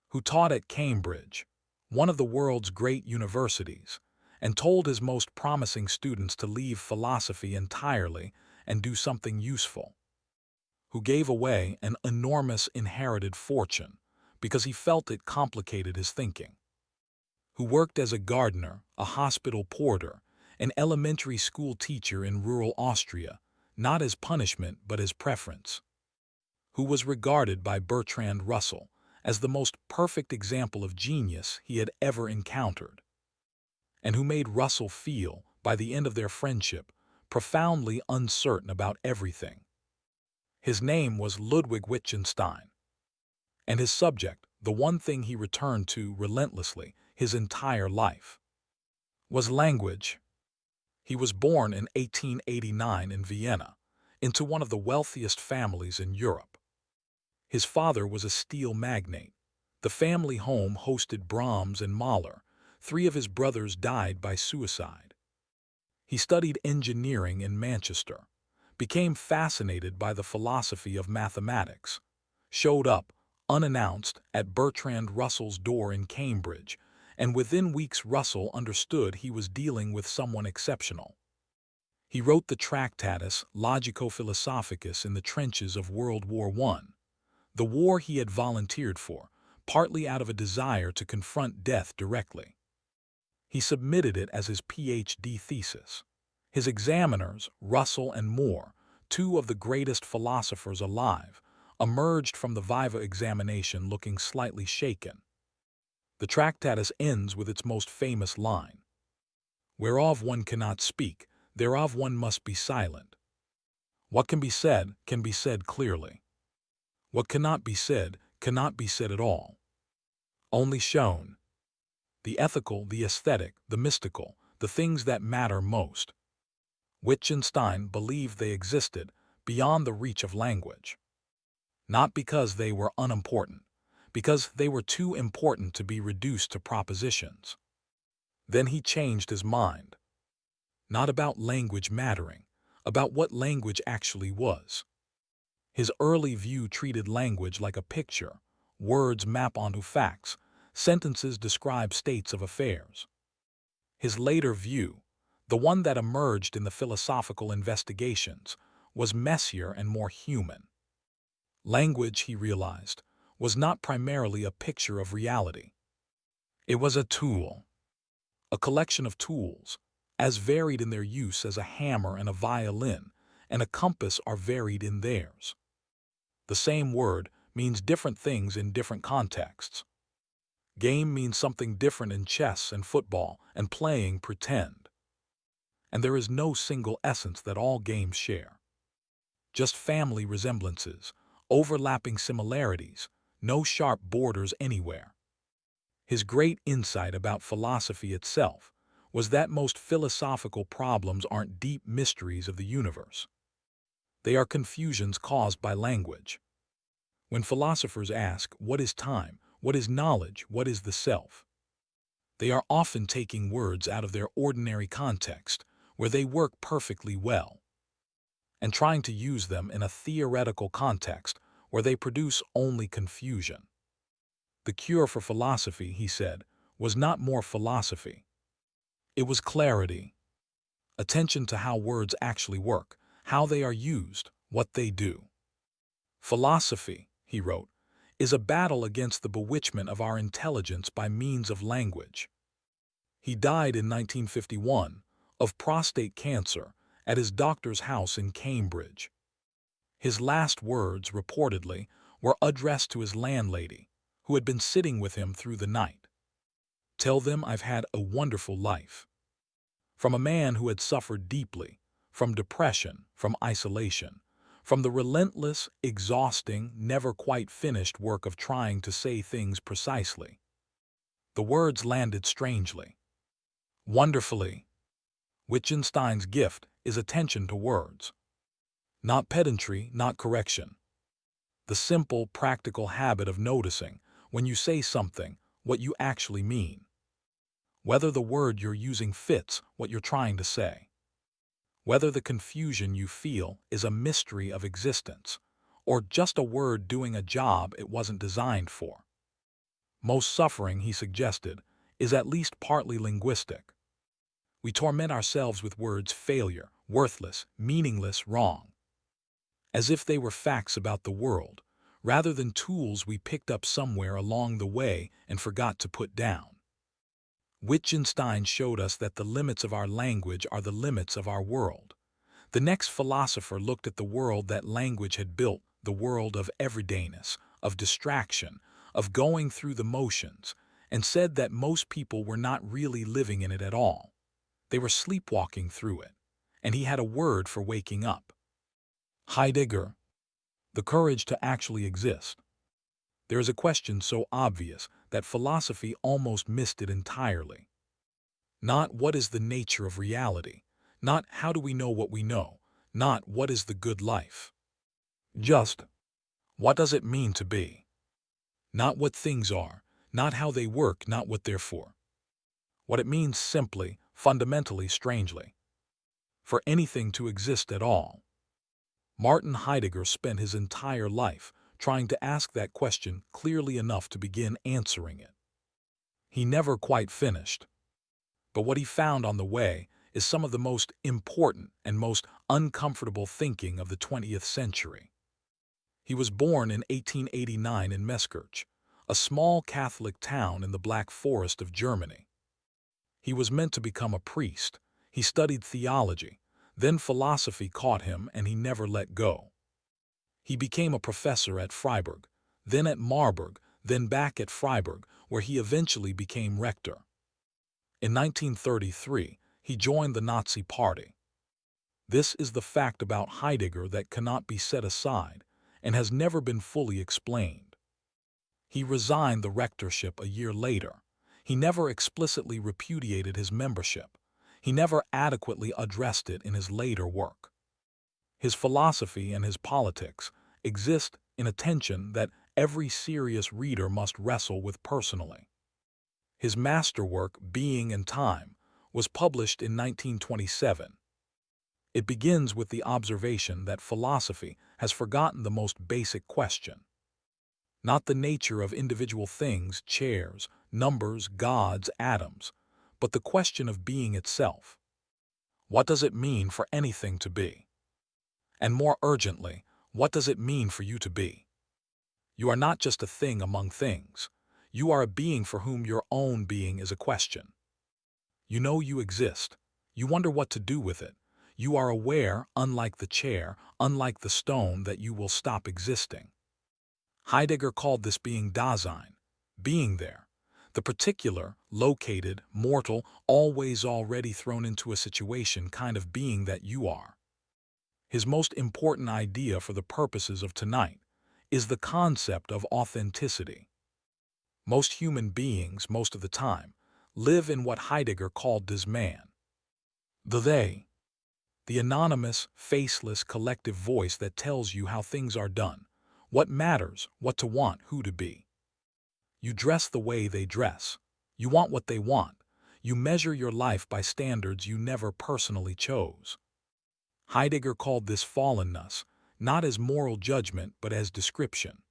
who taught at Cambridge, one of the world's great universities, and told his most promising students to leave philosophy entirely and do something useful, who gave away an enormous inherited fortune because he felt it complicated his thinking, who worked as a gardener, a hospital porter, an elementary school teacher in rural Austria, not as punishment but as preference, who was regarded by Bertrand Russell as the most perfect example of genius he had ever encountered, and who made Russell feel, by the end of their friendship, profoundly uncertain about everything. His name was Ludwig Wittgenstein, and his subject, the one thing he returned to relentlessly his entire life, was language. He was born in 1889 in Vienna, into one of the wealthiest families in Europe. His father was a steel magnate. The family home hosted Brahms and Mahler. 3 of his brothers died by suicide. He studied engineering in Manchester, became fascinated by the philosophy of mathematics, showed up, unannounced, at Bertrand Russell's door in Cambridge, and within weeks Russell understood he was dealing with someone exceptional. He wrote the Tractatus Logico-Philosophicus in the trenches of World War I, the war he had volunteered for, partly out of a desire to confront death directly. He submitted it as his PhD thesis. His examiners, Russell and Moore, 2 of the greatest philosophers alive, emerged from the Viva examination looking slightly shaken. The Tractatus ends with its most famous line, "Whereof one cannot speak, thereof one must be silent." What can be said clearly. What cannot be said at all. Only shown. The ethical, the aesthetic, the mystical, the things that matter most. Wittgenstein believed they existed beyond the reach of language. Not because they were unimportant, because they were too important to be reduced to propositions. Then he changed his mind. Not about language mattering, about what language actually was. His early view treated language like a picture. Words map onto facts, sentences describe states of affairs. His later view, the one that emerged in the philosophical investigations, was messier and more human. Language, he realized, was not primarily a picture of reality. It was a tool, a collection of tools, as varied in their use as a hammer and a violin and a compass are varied in theirs. The same word means different things in different contexts. Game means something different in chess and football and playing pretend. And there is no single essence that all games share. Just family resemblances, overlapping similarities, no sharp borders anywhere. His great insight about philosophy itself was that most philosophical problems aren't deep mysteries of the universe. They are confusions caused by language. When philosophers ask, what is time, what is knowledge, what is the self? They are often taking words out of their ordinary context, where they work perfectly well, and trying to use them in a theoretical context where they produce only confusion. The cure for philosophy, he said, was not more philosophy. It was clarity, attention to how words actually work, how they are used, what they do. Philosophy, he wrote, is a battle against the bewitchment of our intelligence by means of language. He died in 1951 of prostate cancer at his doctor's house in Cambridge. His last words, reportedly, were addressed to his landlady, who had been sitting with him through the night. "Tell them I've had a wonderful life." From a man who had suffered deeply, from depression, from isolation, from the relentless, exhausting, never quite finished work of trying to say things precisely. The words landed strangely, wonderfully. Wittgenstein's gift is attention to words. Not pedantry, not correction. The simple, practical habit of noticing, when you say something, what you actually mean. Whether the word you're using fits what you're trying to say. Whether the confusion you feel is a mystery of existence, or just a word doing a job it wasn't designed for. Most suffering, he suggested, is at least partly linguistic. We torment ourselves with words failure, worthless, meaningless, wrong, as if they were facts about the world, rather than tools we picked up somewhere along the way and forgot to put down. Wittgenstein showed us that the limits of our language are the limits of our world. The next philosopher looked at the world that language had built, the world of everydayness, of distraction, of going through the motions, and said that most people were not really living in it at all. They were sleepwalking through it, and he had a word for waking up. Heidegger, the courage to actually exist. There is a question so obvious that philosophy almost missed it entirely. Not what is the nature of reality, not how do we know what we know, not what is the good life. Just, what does it mean to be? Not what things are, not how they work, not what they're for. What it means simply, fundamentally, strangely. For anything to exist at all. Martin Heidegger spent his entire life trying to ask that question clearly enough to begin answering it. He never quite finished. But what he found on the way is some of the most important and most uncomfortable thinking of the 20th century. He was born in 1889 in Meschurch, a small Catholic town in the Black Forest of Germany. He was meant to become a priest. He studied theology, then philosophy caught him and he never let go. He became a professor at Freiburg, then at Marburg, then back at Freiburg, where he eventually became rector. In 1933, he joined the Nazi Party. This is the fact about Heidegger that cannot be set aside and has never been fully explained. He resigned the rectorship a year later. He never explicitly repudiated his membership. He never adequately addressed it in his later work. His philosophy and his politics exist in a tension that every serious reader must wrestle with personally. His masterwork, Being and Time, was published in 1927. It begins with the observation that philosophy has forgotten the most basic question. Not the nature of individual things, chairs, numbers, gods, atoms, but the question of being itself. What does it mean for anything to be? And more urgently, what does it mean for you to be? You are not just a thing among things. You are a being for whom your own being is a question. You know you exist. You wonder what to do with it. You are aware, unlike the chair, unlike the stone, that you will stop existing. Heidegger called this being Dasein, being there, the particular, located, mortal, always already thrown into a situation kind of being that you are. His most important idea for the purposes of tonight is the concept of authenticity. Most human beings, most of the time, live in what Heidegger called das Man. The they. The anonymous, faceless, collective voice that tells you how things are done, what matters, what to want, who to be. You dress the way they dress. You want what they want. You measure your life by standards you never personally chose. Heidegger called this fallenness, not as moral judgment but as description.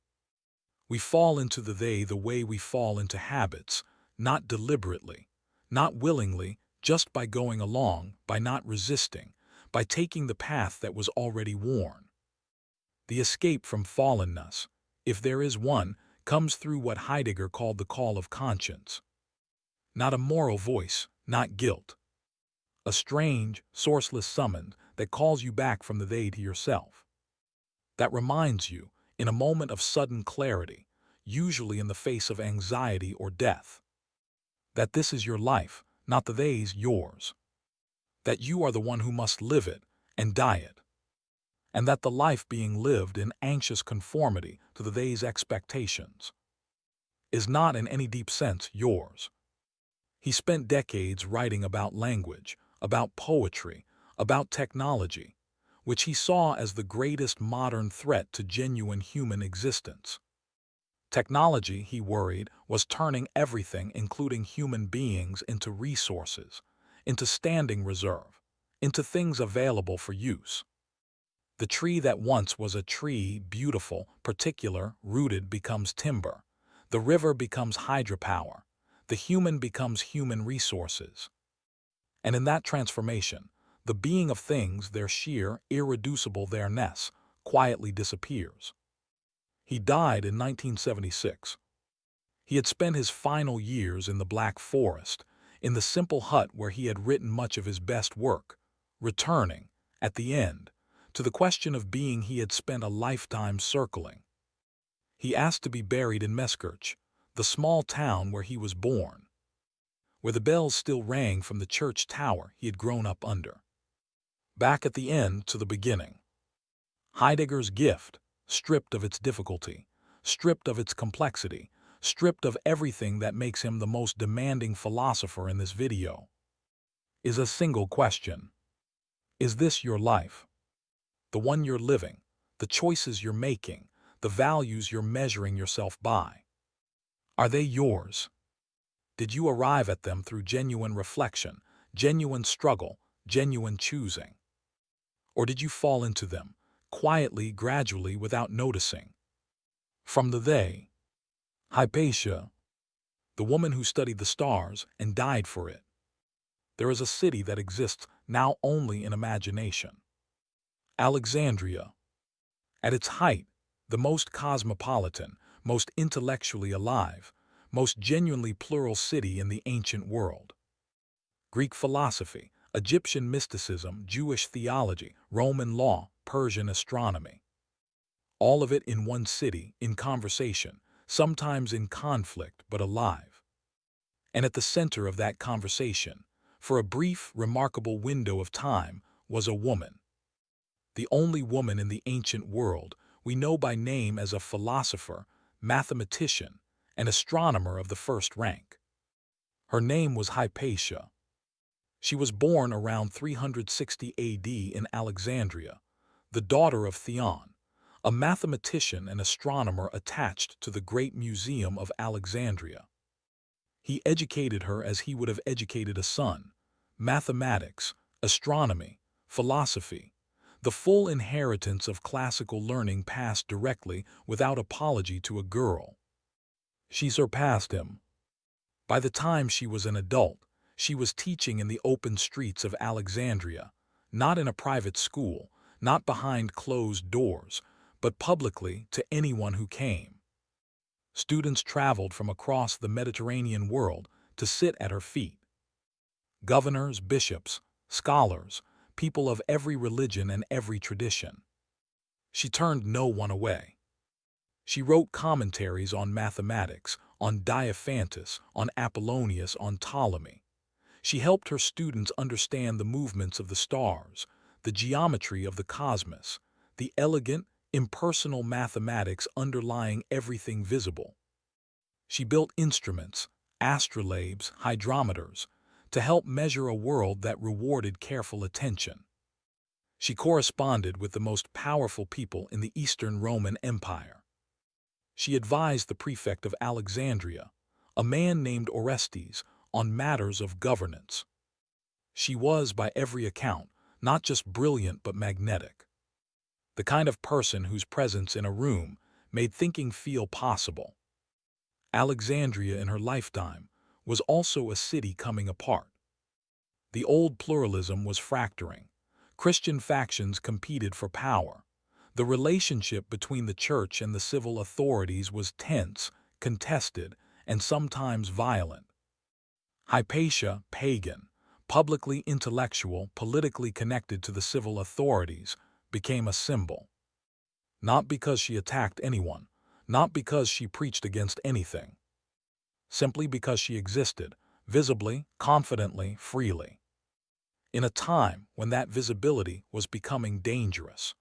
We fall into the they the way we fall into habits, not deliberately, not willingly, just by going along, by not resisting, by taking the path that was already worn. The escape from fallenness, if there is one, comes through what Heidegger called the call of conscience. Not a moral voice, not guilt. A strange, sourceless summons that calls you back from the they to yourself. That reminds you, in a moment of sudden clarity, usually in the face of anxiety or death, that this is your life, not the they's yours. That you are the one who must live it and die it. And that the life being lived in anxious conformity to the they's expectations is not in any deep sense yours. He spent decades writing about language, about poetry, about technology, which he saw as the greatest modern threat to genuine human existence. Technology, he worried, was turning everything, including human beings, into resources, into standing reserve, into things available for use. The tree that once was a tree, beautiful, particular, rooted, becomes timber. The river becomes hydropower. The human becomes human resources. And in that transformation, the being of things, their sheer, irreducible there-ness, quietly disappears. He died in 1976. He had spent his final years in the Black Forest, in the simple hut where he had written much of his best work, returning, at the end, to the question of being he had spent a lifetime circling. He asked to be buried in Meskirch, the small town where he was born, where the bells still rang from the church tower he had grown up under. Back at the end to the beginning. Heidegger's gift, stripped of its difficulty, stripped of its complexity, stripped of everything that makes him the most demanding philosopher in this video, is a single question. Is this your life? The one you're living, the choices you're making, the values you're measuring yourself by. Are they yours? Did you arrive at them through genuine reflection, genuine struggle, genuine choosing? Or did you fall into them, quietly, gradually, without noticing? From the they. Hypatia, the woman who studied the stars and died for it. There is a city that exists now only in imagination. Alexandria. At its height, the most cosmopolitan, most intellectually alive, most genuinely plural city in the ancient world. Greek philosophy, Egyptian mysticism, Jewish theology, Roman law, Persian astronomy. All of it in one city, in conversation, sometimes in conflict but alive. And at the center of that conversation, for a brief, remarkable window of time, was a woman. The only woman in the ancient world we know by name as a philosopher, mathematician, and astronomer of the first rank. Her name was Hypatia. She was born around 360 AD in Alexandria, the daughter of Theon, a mathematician and astronomer attached to the Great Museum of Alexandria. He educated her as he would have educated a son: mathematics, astronomy, philosophy, the full inheritance of classical learning passed directly without apology to a girl. She surpassed him. By the time she was an adult, she was teaching in the open streets of Alexandria, not in a private school, not behind closed doors, but publicly to anyone who came. Students traveled from across the Mediterranean world to sit at her feet. Governors, bishops, scholars, people of every religion and every tradition. She turned no one away. She wrote commentaries on mathematics, on Diophantus, on Apollonius, on Ptolemy. She helped her students understand the movements of the stars, the geometry of the cosmos, the elegant, impersonal mathematics underlying everything visible. She built instruments, astrolabes, hydrometers, to help measure a world that rewarded careful attention. She corresponded with the most powerful people in the Eastern Roman Empire. She advised the prefect of Alexandria, a man named Orestes, on matters of governance. She was, by every account, not just brilliant but magnetic. The kind of person whose presence in a room made thinking feel possible. Alexandria in her lifetime was also a city coming apart. The old pluralism was fracturing. Christian factions competed for power. The relationship between the church and the civil authorities was tense, contested, and sometimes violent. Hypatia, pagan, publicly intellectual, politically connected to the civil authorities, became a symbol. Not because she attacked anyone, not because she preached against anything. Simply because she existed, visibly, confidently, freely. In a time when that visibility was becoming dangerous.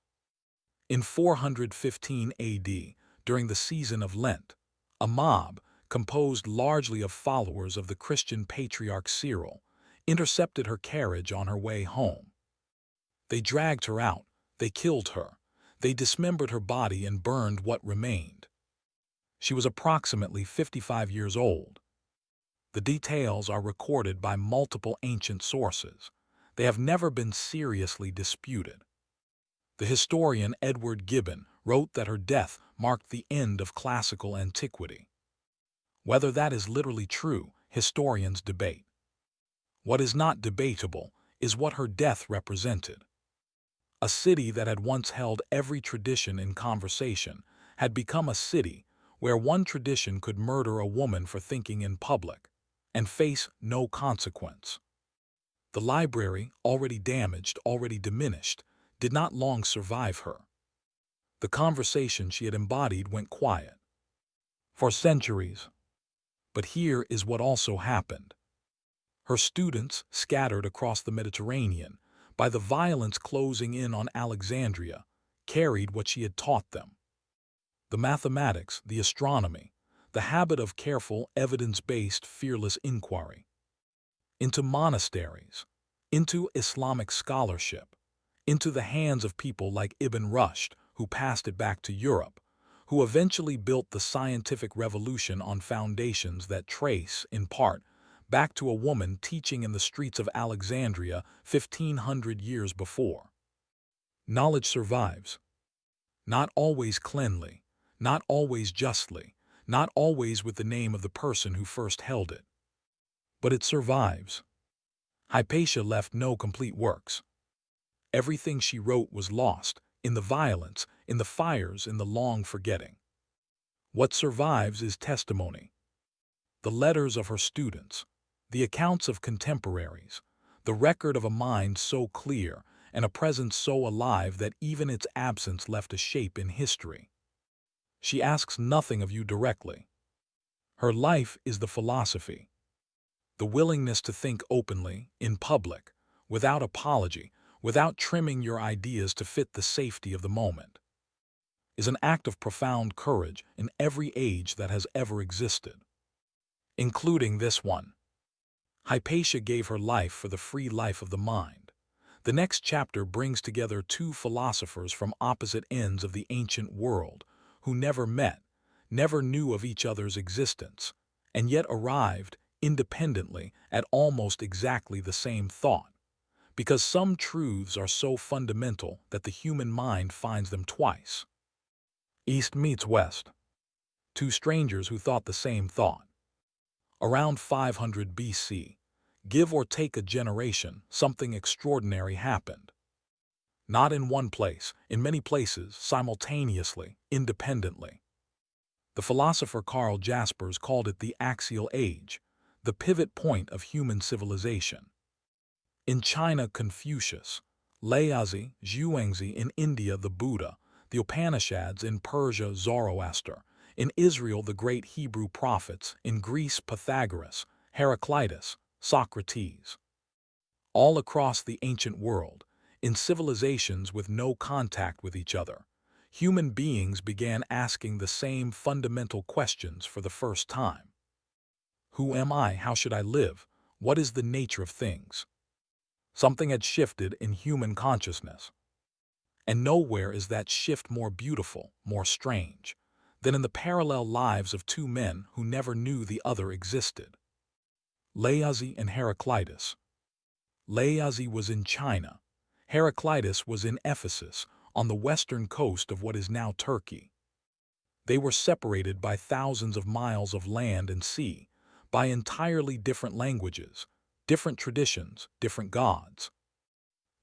In 415 AD, during the season of Lent, a mob, composed largely of followers of the Christian patriarch Cyril, intercepted her carriage on her way home. They dragged her out, they killed her, they dismembered her body and burned what remained. She was approximately 55 years old. The details are recorded by multiple ancient sources. They have never been seriously disputed. The historian Edward Gibbon wrote that her death marked the end of classical antiquity. Whether that is literally true, historians debate. What is not debatable is what her death represented. A city that had once held every tradition in conversation had become a city where one tradition could murder a woman for thinking in public and face no consequence. The library, already damaged, already diminished, did not long survive her. The conversation she had embodied went quiet. For centuries. But here is what also happened. Her students, scattered across the Mediterranean, by the violence closing in on Alexandria, carried what she had taught them. The mathematics, the astronomy, the habit of careful, evidence-based, fearless inquiry. Into monasteries, into Islamic scholarship, into the hands of people like Ibn Rushd, who passed it back to Europe, who eventually built the scientific revolution on foundations that trace, in part, back to a woman teaching in the streets of Alexandria 1,500 years before. Knowledge survives. Not always cleanly, not always justly, not always with the name of the person who first held it. But it survives. Hypatia left no complete works. Everything she wrote was lost, in the violence, in the fires, in the long forgetting. What survives is testimony. The letters of her students, the accounts of contemporaries, the record of a mind so clear and a presence so alive that even its absence left a shape in history. She asks nothing of you directly. Her life is the philosophy. The willingness to think openly, in public, without apology, without trimming your ideas to fit the safety of the moment, is an act of profound courage in every age that has ever existed, including this one. Hypatia gave her life for the free life of the mind. The next chapter brings together two philosophers from opposite ends of the ancient world who never met, never knew of each other's existence, and yet arrived independently at almost exactly the same thought, because some truths are so fundamental that the human mind finds them twice. East meets West. Two strangers who thought the same thought. Around 500 BC, give or take a generation, something extraordinary happened. Not in one place, in many places, simultaneously, independently. The philosopher Karl Jaspers called it the axial age, the pivot point of human civilization. In China, Confucius, Laozi, Zhuangzi; in India, the Buddha, the Upanishads; in Persia, Zoroaster; in Israel, the great Hebrew prophets; in Greece, Pythagoras, Heraclitus, Socrates. All across the ancient world, in civilizations with no contact with each other, human beings began asking the same fundamental questions for the first time. Who am I? How should I live? What is the nature of things? Something had shifted in human consciousness. And nowhere is that shift more beautiful, more strange, than in the parallel lives of two men who never knew the other existed. Laozi and Heraclitus. Laozi was in China. Heraclitus was in Ephesus, on the western coast of what is now Turkey. They were separated by thousands of miles of land and sea, by entirely different languages, different traditions, different gods.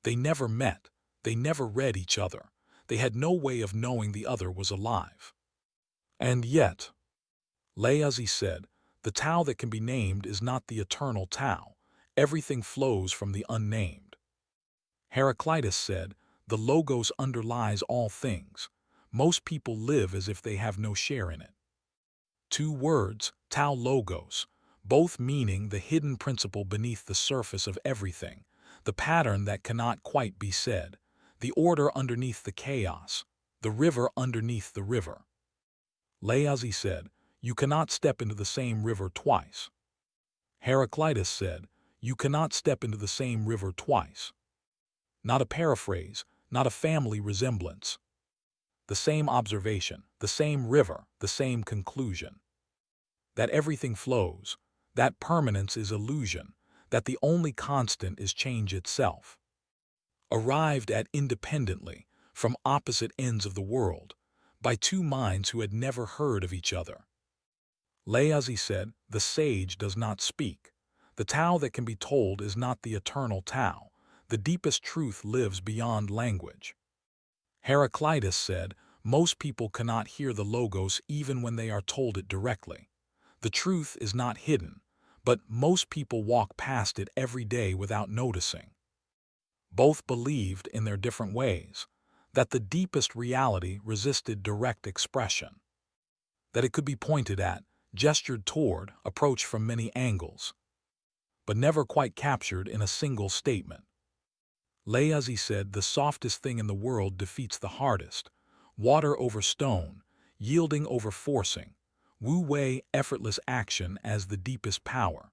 They never met, they never read each other, they had no way of knowing the other was alive. And yet, Laozi said, the Tao that can be named is not the eternal Tao, everything flows from the unnamed. Heraclitus said, the Logos underlies all things, most people live as if they have no share in it. Two words, Tao Logos, both meaning the hidden principle beneath the surface of everything, the pattern that cannot quite be said, the order underneath the chaos, the river underneath the river. Laozi said, you cannot step into the same river twice. Heraclitus said, you cannot step into the same river twice. Not a paraphrase, not a family resemblance. The same observation, the same river, the same conclusion. That everything flows, that permanence is illusion, that the only constant is change itself. Arrived at independently, from opposite ends of the world, by two minds who had never heard of each other. Laozi said, the sage does not speak. The Tao that can be told is not the eternal Tao. The deepest truth lives beyond language. Heraclitus said, most people cannot hear the Logos even when they are told it directly. The truth is not hidden, but most people walk past it every day without noticing. Both believed in their different ways that the deepest reality resisted direct expression, that it could be pointed at, gestured toward, approached from many angles, but never quite captured in a single statement. Laozi said, the softest thing in the world defeats the hardest, water over stone, yielding over forcing, wu-wei, effortless action as the deepest power.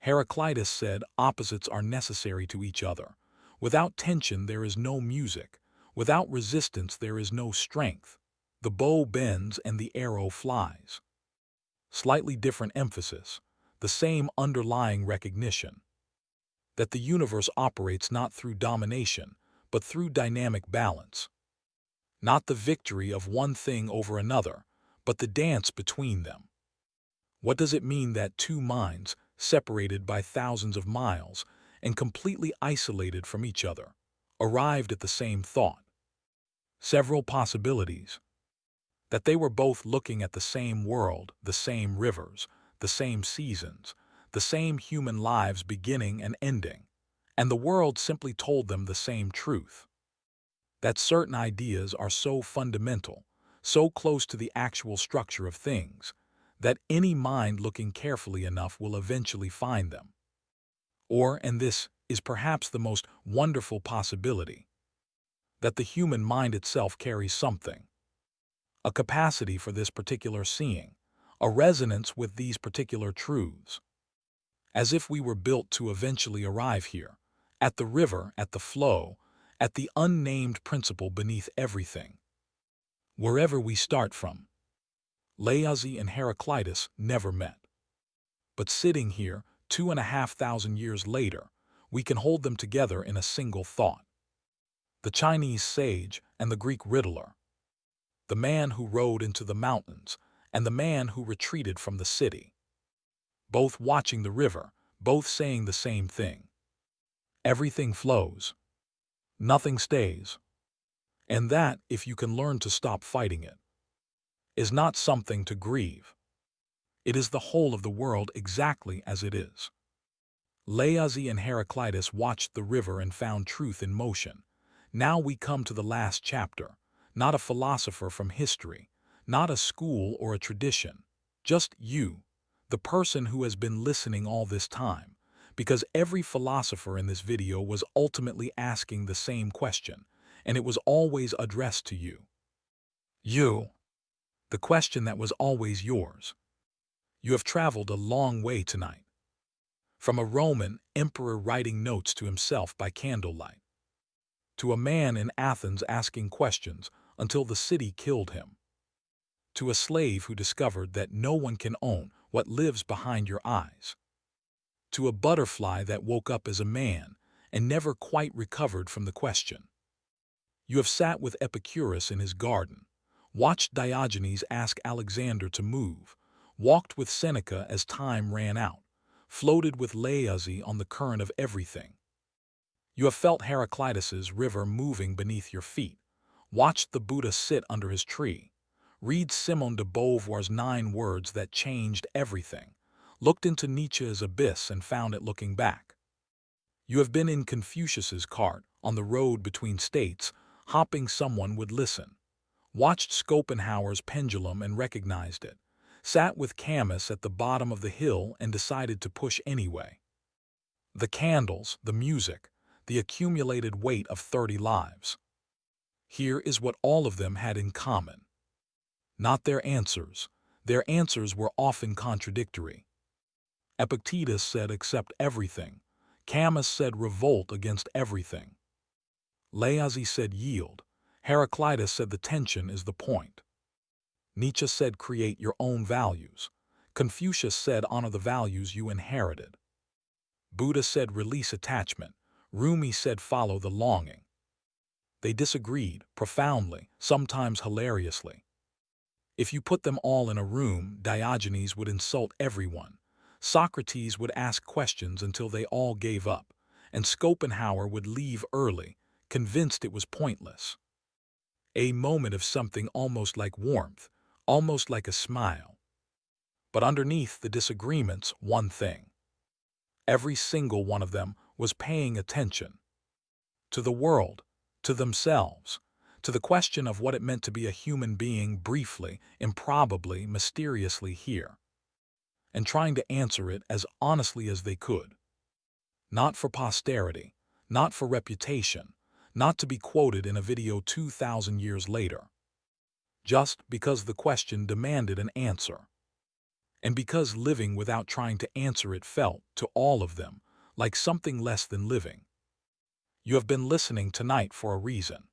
Heraclitus said, opposites are necessary to each other. Without tension there is no music, without resistance there is no strength. The bow bends and the arrow flies. Slightly different emphasis, the same underlying recognition. That the universe operates not through domination, but through dynamic balance. Not the victory of one thing over another, but the dance between them. What does it mean that two minds, separated by thousands of miles and completely isolated from each other, arrived at the same thought? Several possibilities. That they were both looking at the same world, the same rivers, the same seasons, the same human lives beginning and ending, and the world simply told them the same truth, that certain ideas are so fundamental, so close to the actual structure of things, that any mind looking carefully enough will eventually find them. Or, and this is perhaps the most wonderful possibility, that the human mind itself carries something, a capacity for this particular seeing, a resonance with these particular truths, as if we were built to eventually arrive here, at the river, at the flow, at the unnamed principle beneath everything. Wherever we start from, Laozi and Heraclitus never met. But sitting here, 2,500 years later, we can hold them together in a single thought. The Chinese sage and the Greek riddler, the man who rode into the mountains and the man who retreated from the city, both watching the river, both saying the same thing. Everything flows. Nothing stays. And that, if you can learn to stop fighting it, is not something to grieve. It is the whole of the world exactly as it is. Laozi and Heraclitus watched the river and found truth in motion. Now we come to the last chapter, not a philosopher from history, not a school or a tradition, just you, the person who has been listening all this time, because every philosopher in this video was ultimately asking the same question, and it was always addressed to you. You, the question that was always yours. You have traveled a long way tonight, from a Roman emperor writing notes to himself by candlelight, to a man in Athens asking questions until the city killed him, to a slave who discovered that no one can own what lives behind your eyes, to a butterfly that woke up as a man and never quite recovered from the question. You have sat with Epicurus in his garden, watched Diogenes ask Alexander to move, walked with Seneca as time ran out, floated with Laozi on the current of everything. You have felt Heraclitus's river moving beneath your feet, watched the Buddha sit under his tree, read Simone de Beauvoir's 9 words that changed everything, looked into Nietzsche's abyss and found it looking back. You have been in Confucius's cart, on the road between states, hoping someone would listen, watched Schopenhauer's pendulum and recognized it, sat with Camus at the bottom of the hill and decided to push anyway. The candles, the music, the accumulated weight of 30 lives. Here is what all of them had in common. Not their answers. Their answers were often contradictory. Epictetus said accept everything. Camus said revolt against everything. Laozi said yield. Heraclitus said the tension is the point. Nietzsche said create your own values. Confucius said honor the values you inherited. Buddha said release attachment. Rumi said follow the longing. They disagreed, profoundly, sometimes hilariously. If you put them all in a room, Diogenes would insult everyone. Socrates would ask questions until they all gave up, and Schopenhauer would leave early, convinced it was pointless. A moment of something almost like warmth, almost like a smile. But underneath the disagreements, one thing. Every single one of them was paying attention. To the world, to themselves, to the question of what it meant to be a human being briefly, improbably, mysteriously here, and trying to answer it as honestly as they could. Not for posterity, not for reputation, not to be quoted in a video 2,000 years later. Just because the question demanded an answer. And because living without trying to answer it felt, to all of them, like something less than living. You have been listening tonight for a reason.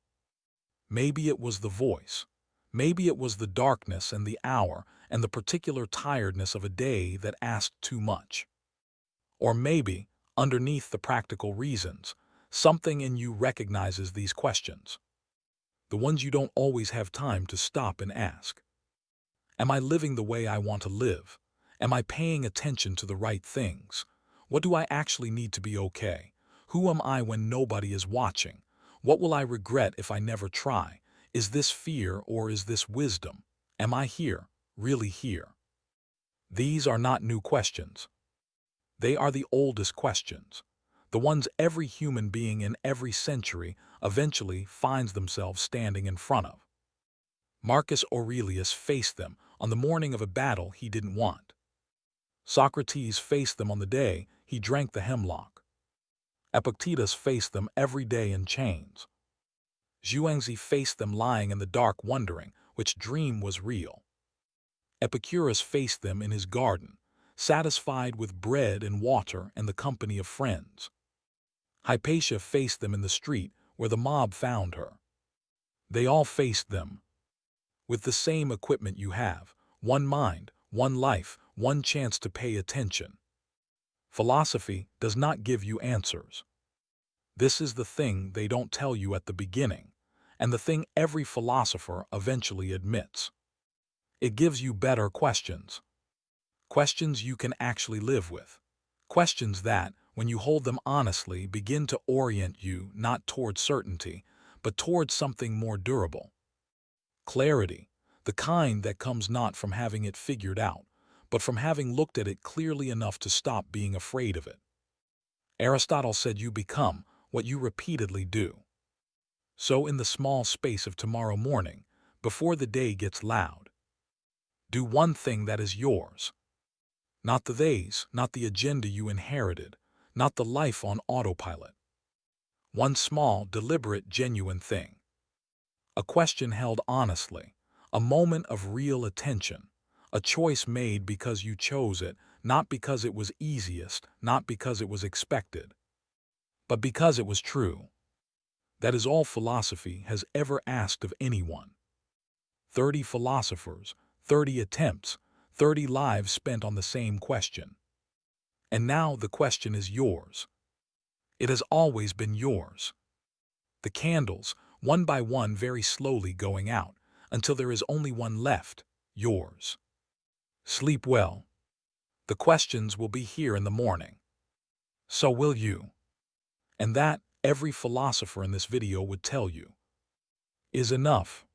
Maybe it was the voice. Maybe it was the darkness and the hour and the particular tiredness of a day that asked too much. Or maybe, underneath the practical reasons, something in you recognizes these questions. The ones you don't always have time to stop and ask. Am I living the way I want to live? Am I paying attention to the right things? What do I actually need to be okay? Who am I when nobody is watching? What will I regret if I never try? Is this fear or is this wisdom? Am I here, really here? These are not new questions. They are the oldest questions. the ones every human being in every century eventually finds themselves standing in front of. Marcus Aurelius faced them on the morning of a battle he didn't want. Socrates faced them on the day he drank the hemlock. Epictetus faced them every day in chains. Zhuangzi faced them lying in the dark wondering which dream was real. Epicurus faced them in his garden, satisfied with bread and water and the company of friends. Hypatia faced them in the street where the mob found her. They all faced them. With the same equipment you have, one mind, one life, one chance to pay attention. Philosophy does not give you answers. This is the thing they don't tell you at the beginning, and the thing every philosopher eventually admits. It gives you better questions. Questions you can actually live with. Questions that, when you hold them honestly, begin to orient you not toward certainty, but toward something more durable. Clarity, the kind that comes not from having it figured out, but from having looked at it clearly enough to stop being afraid of it. Aristotle said you become what you repeatedly do. So in the small space of tomorrow morning, before the day gets loud, do one thing that is yours. Not the theys, not the agenda you inherited, not the life on autopilot. One small, deliberate, genuine thing. A question held honestly, a moment of real attention, a choice made because you chose it, not because it was easiest, not because it was expected, but because it was true. That is all philosophy has ever asked of anyone. 30 philosophers, 30 attempts, 30 lives spent on the same question. And now the question is yours. It has always been yours. The candles, one by one, very slowly going out, until there is only one left, yours. Sleep well. The questions will be here in the morning. So will you. And that, every philosopher in this video would tell you, is enough.